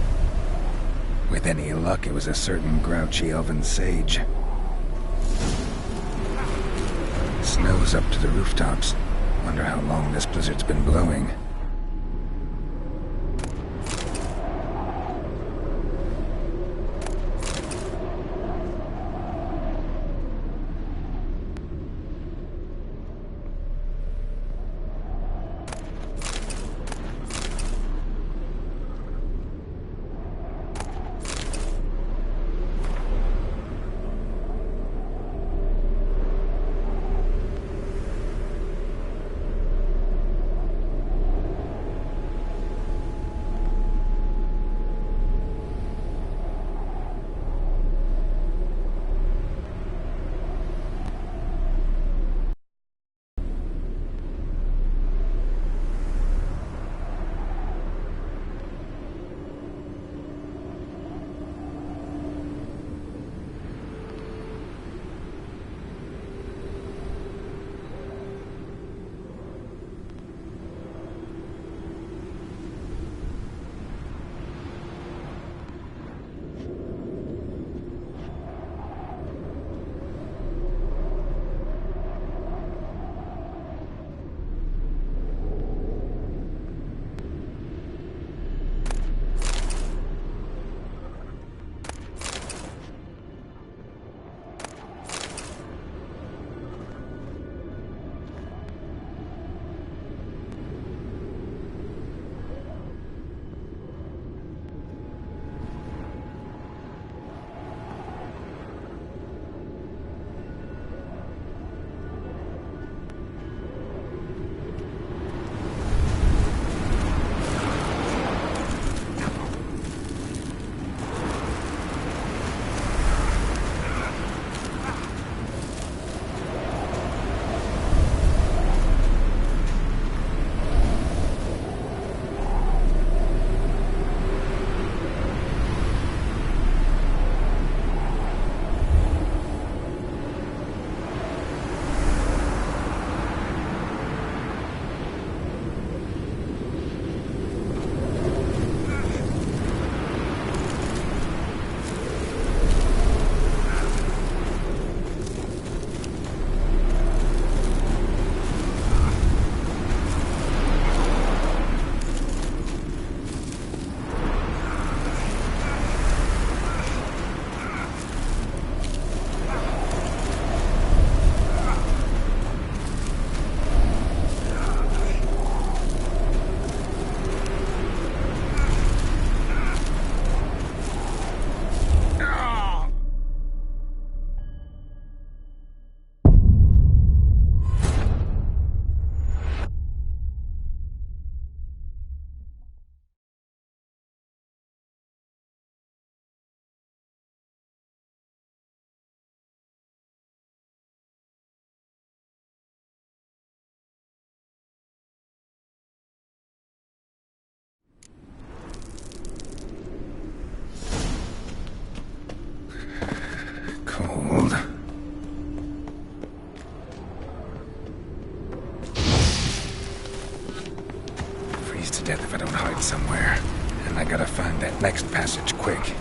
B: With any luck, it was a certain grouchy elven sage. Snow's up to the rooftops. Wonder how long this blizzard's been blowing. outside somewhere, and I gotta find that next passage quick.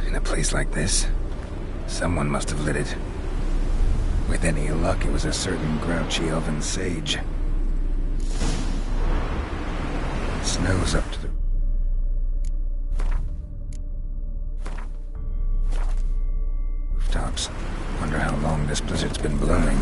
B: In a place like this, someone must have lit it. With any luck, it was a certain grouchy elven sage. It snows up to the... rooftops. Wonder how long this blizzard's been blowing.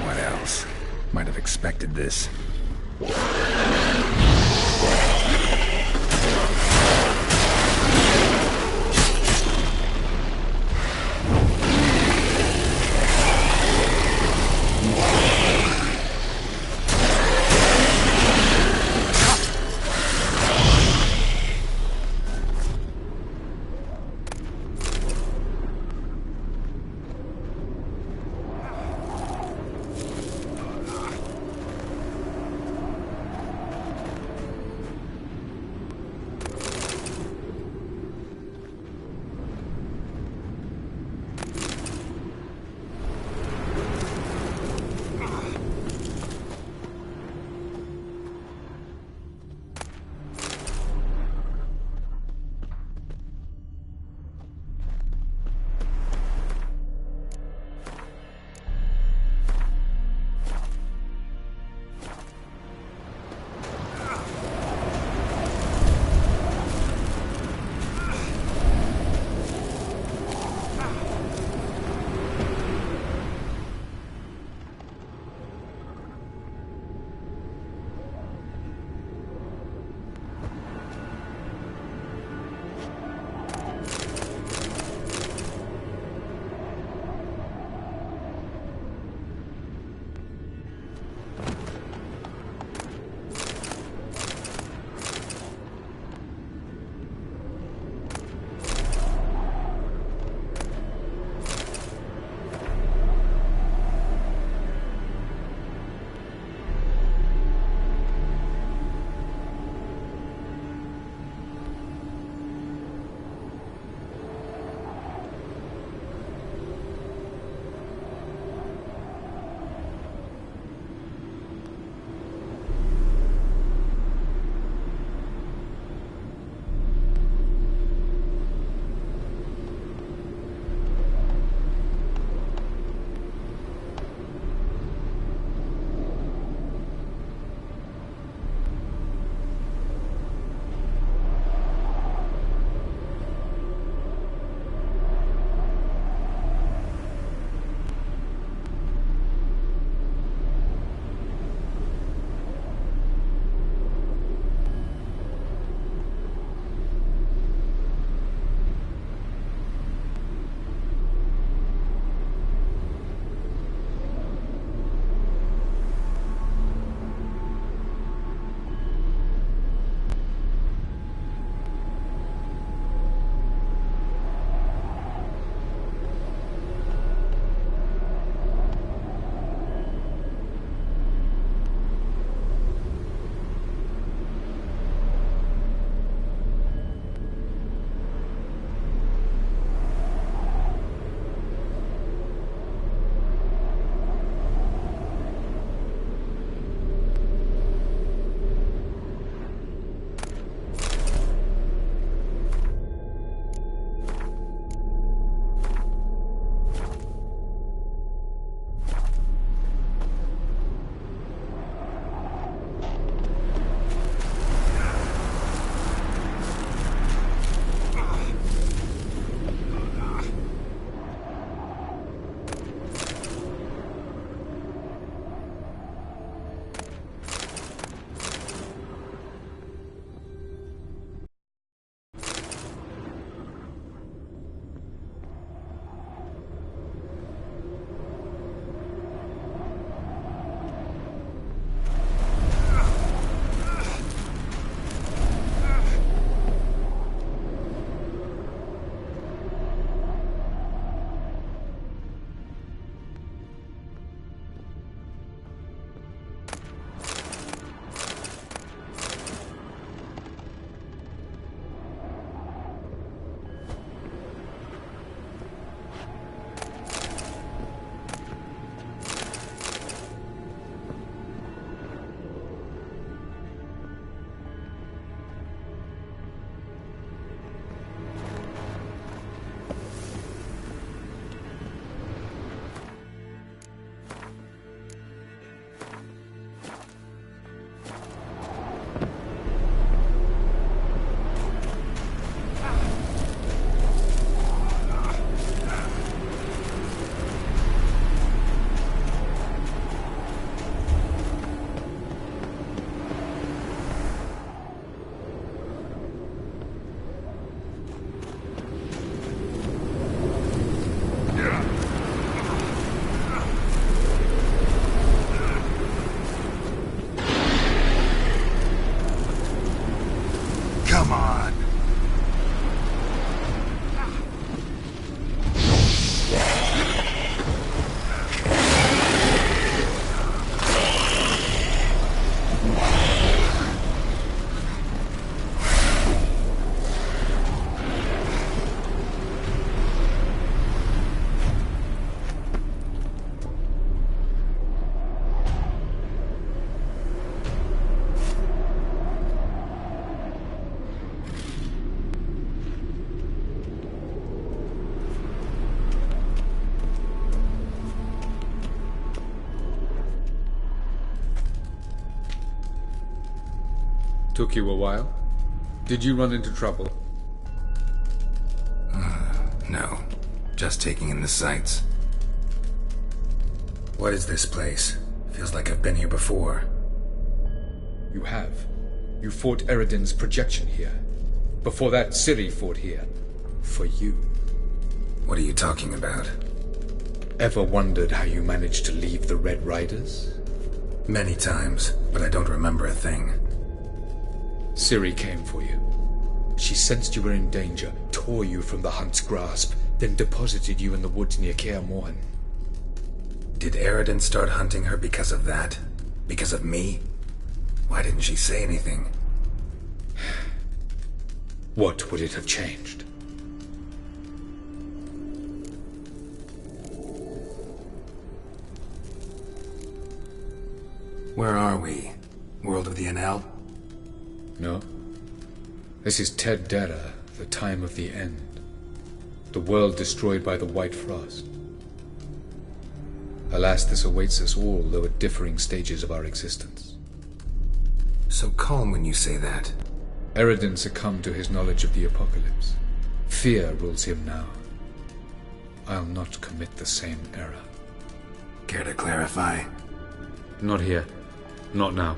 B: What else? Might have expected this. Come on.
S: Took you a while? Did you run into trouble?
B: No. Just taking in the sights. What is this place? Feels like I've been here before.
S: You have. You fought Eredin's projection here. Before that, Ciri fought here. For you.
B: What are you talking about?
S: Ever wondered how you managed to leave the Red Riders?
B: Many times, but I don't remember a thing.
S: Ciri came for you. She sensed you were in danger, tore you from the Hunt's grasp, then deposited you in the woods near Kaer Morhen.
B: Did Eredin start hunting her because of that? Because of me? Why didn't she say anything?
S: What would it have changed?
B: Where are we? World of the Enel?
S: No. This is Ted Dera, the time of the end. The world destroyed by the White Frost. Alas, this awaits us all, though at differing stages of our existence.
B: So calm when you say that.
S: Eredin succumbed to his knowledge of the apocalypse. Fear rules him now. I'll not commit the same error.
B: Care to clarify?
S: Not here. Not now.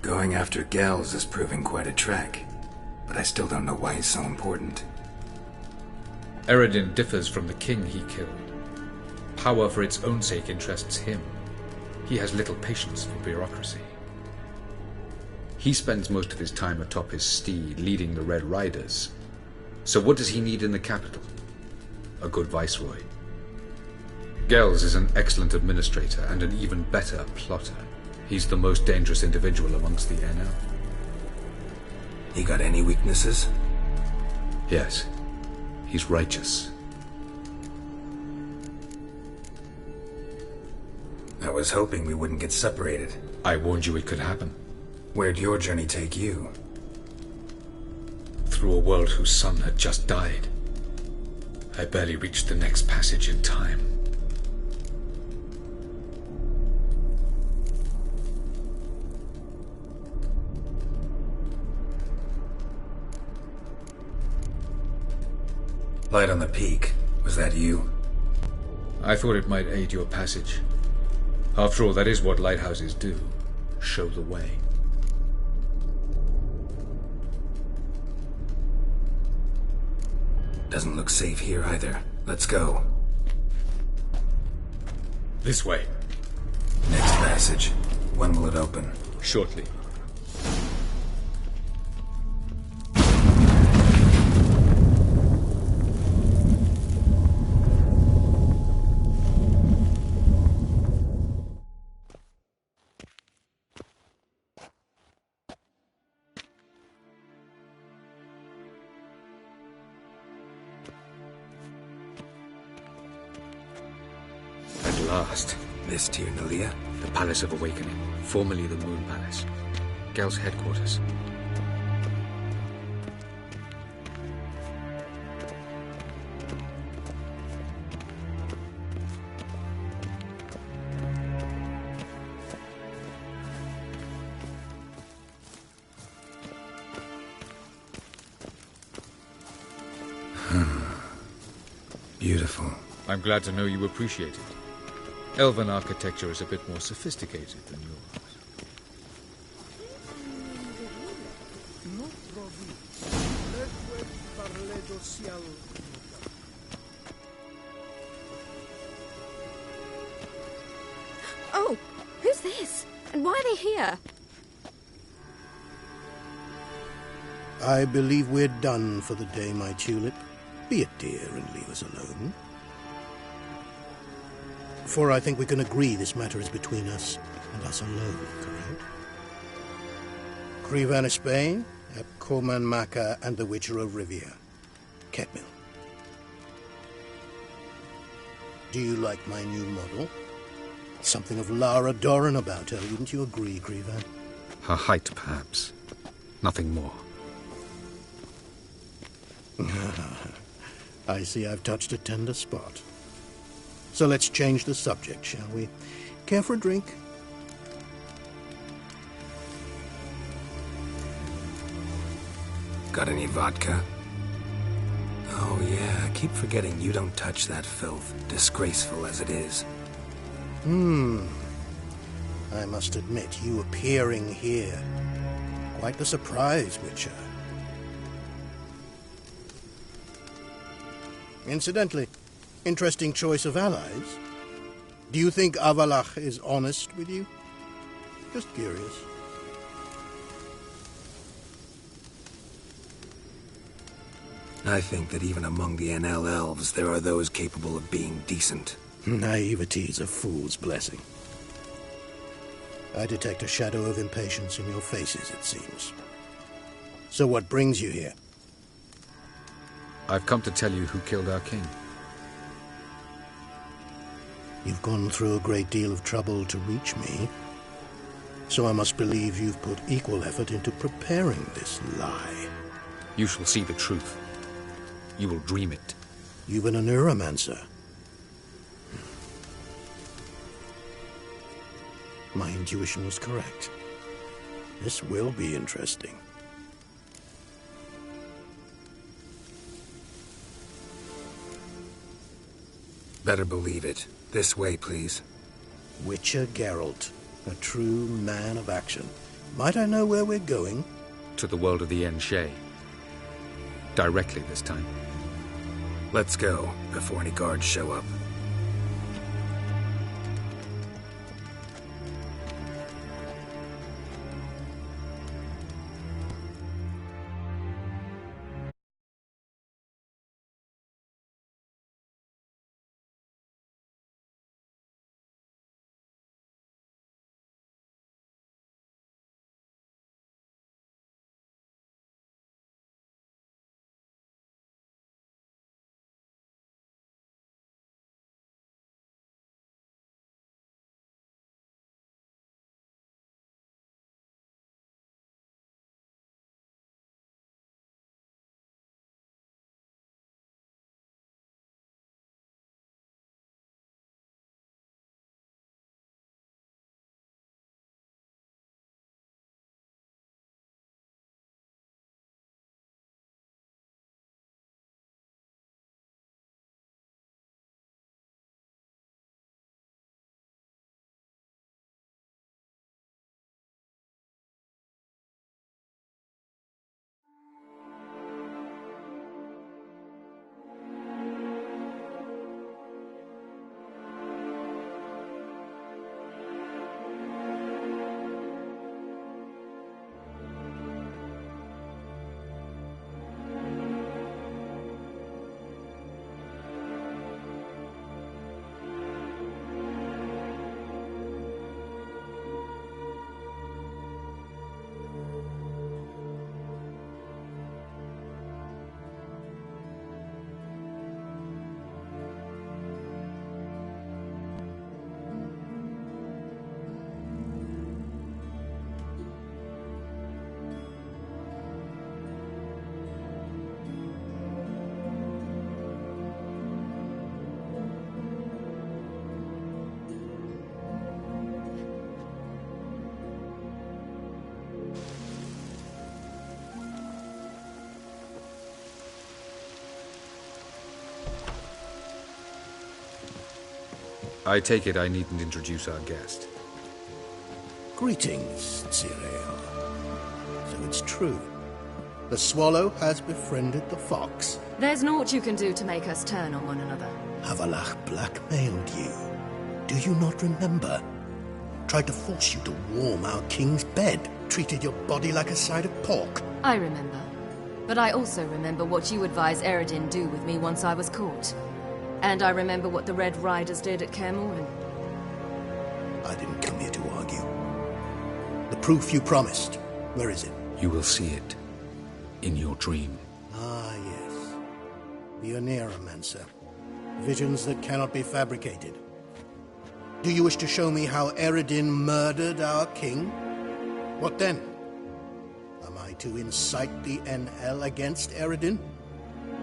B: Going after Gels is proving quite a trek, but I still don't know why he's so important.
S: Eredin differs from the king he killed. Power for its own sake interests him. He has little patience for bureaucracy. He spends most of his time atop his steed, leading the Red Riders. So what does he need in the capital? A good viceroy. Gels is an excellent administrator and an even better plotter. He's the most dangerous individual amongst the Enel.
B: He got any weaknesses?
S: Yes. He's righteous.
B: I was hoping we wouldn't get separated.
S: I warned you it could happen.
B: Where'd your journey take you?
S: Through a world whose son had just died. I barely reached the next passage in time.
B: Light on the peak. Was that you?
S: I thought it might aid your passage. After all, that is what lighthouses do. Show the way.
B: Doesn't look safe here either. Let's go.
S: This way.
B: Next passage. When will it open?
S: Shortly.
B: This Tyr Nelia?
S: The Palace of Awakening, formerly the Moon Palace. Gel's headquarters.
B: Beautiful.
S: I'm glad to know you appreciate it. Elven architecture is a bit more sophisticated than yours.
J: Oh, who's this? And Why are they here?
G: I believe we're done for the day, my tulip. Be a dear and leave us alone. For I think we can agree this matter is between us and us alone, correct? Crevan Spain, at Corman Maca and the Witcher of Rivia. Ketmil. Do you like my new model? Something of Lara Doran about her, wouldn't you agree, Crevan?
S: Her height, perhaps. Nothing more.
G: I see I've touched a tender spot. So let's change the subject, shall we? Care for a drink?
B: Got any vodka? Oh yeah, I keep forgetting you don't touch that filth, disgraceful as it is.
G: I must admit, you appearing here. Quite the surprise, Witcher. Incidentally, interesting choice of allies. Do you think Avalach is honest with you? Just curious.
B: I think that even among the NL elves, there are those capable of being decent.
G: Naivety is a fool's blessing. I detect a shadow of impatience in your faces, it seems. So what brings you here?
S: I've come to tell you who killed our king.
G: You've gone through a great deal of trouble to reach me, so I must believe you've put equal effort into preparing this lie.
S: You shall see the truth. You will dream it.
G: You've been a neuromancer. My intuition was correct. This will be interesting.
B: Better believe it. This way, please.
G: Witcher Geralt, a true man of action. Might I know where we're going?
S: To the world of the Enshe. Directly this time.
B: Let's go, before any guards show up.
S: I take it I needn't introduce our guest.
G: Greetings, Cyril. So it's true. The swallow has befriended the fox.
I: There's naught you can do to make us turn on one another.
G: Avalach blackmailed you. Do you not remember? tried to force you to warm our king's bed, treated your body like a side of pork.
I: I remember. But I also remember what you advised Eredin do with me once I was caught. And I remember what the Red Riders did at Kaer Morhen.
G: I didn't come here to argue. The proof you promised, where is it?
U: You will see it. In your dream.
G: Ah, yes. The Oneiromancer. Visions that cannot be fabricated. Do you wish to show me how Eredin murdered our king? What then? Am I to incite the Enhel against Eredin?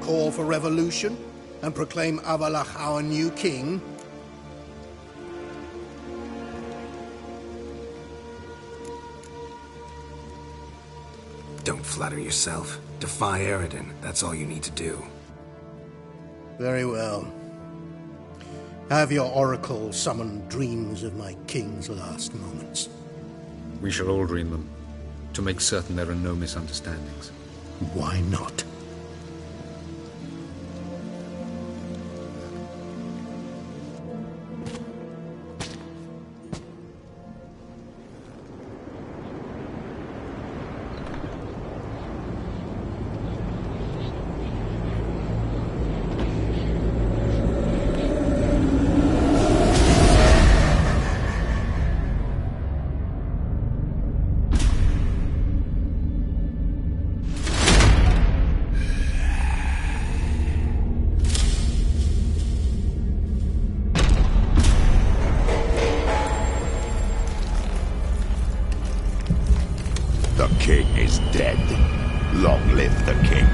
G: Call for revolution? And proclaim Avallac'h our new king?
B: Don't flatter yourself. Defy Eredin. That's all you need to do.
G: Very well. Have your oracle summon dreams of my king's last moments.
S: We shall all dream them, to make certain there are no misunderstandings.
G: Why not?
A: The king is dead. Long live the king.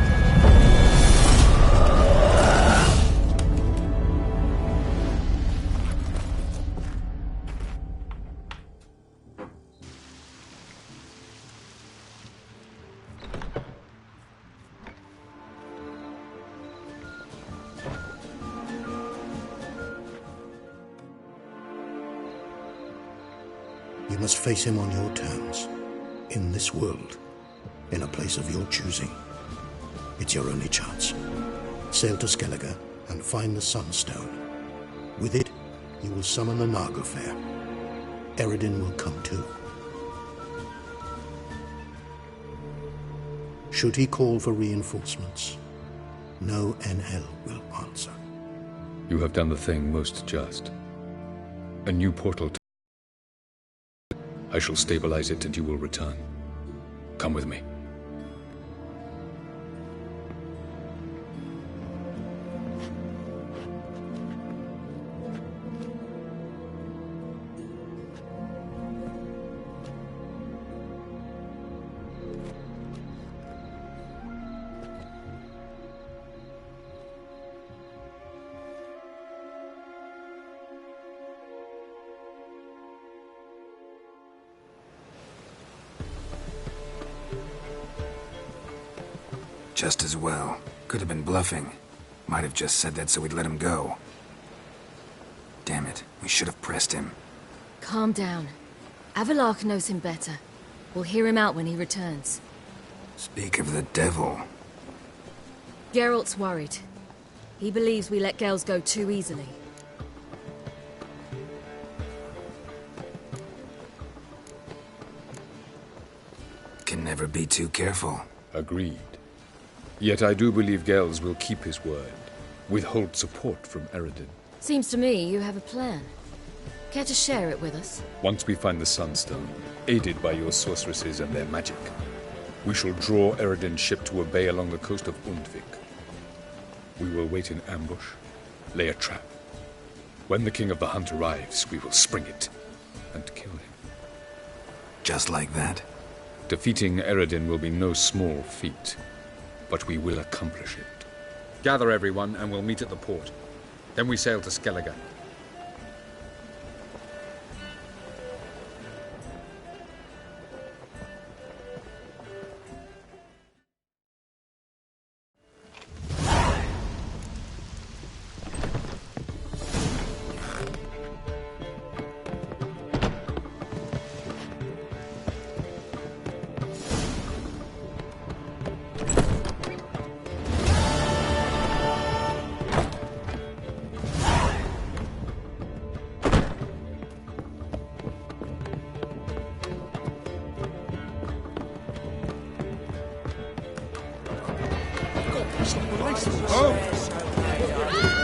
G: You must face him on your terms. In this world, in a place of your choosing. It's your only chance. Sail to Skellige and find the Sunstone. With it, you will summon the Naglfar. Eredin will come too. Should he call for reinforcements, no Enhel will answer.
S: You have done the thing most just. A new portal. I shall stabilize it and you will return. Come with me.
B: Just as well. Could have been bluffing. Might have just said that so we'd let him go. Damn it, we should have pressed him.
I: Calm down. Avallac'h knows him better. We'll hear him out when he returns.
B: Speak of the devil.
I: Geralt's worried. He believes we let Gels go too easily.
B: Can never be too careful.
S: Agreed. Yet I do believe Gels will keep his word. Withhold support from Eredin.
I: Seems to me you have a plan. Care to share it with us?
S: Once we find the Sunstone, aided by your sorceresses and their magic, we shall draw Eredin's ship to a bay along the coast of Undvik. We will wait in ambush, lay a trap. When the King of the Hunt arrives, we will spring it and kill him.
B: Just like that?
S: Defeating Eredin will be no small feat, but we will accomplish it. Gather everyone, and we'll meet at the port. Then we sail to Skellige.
M: Oh!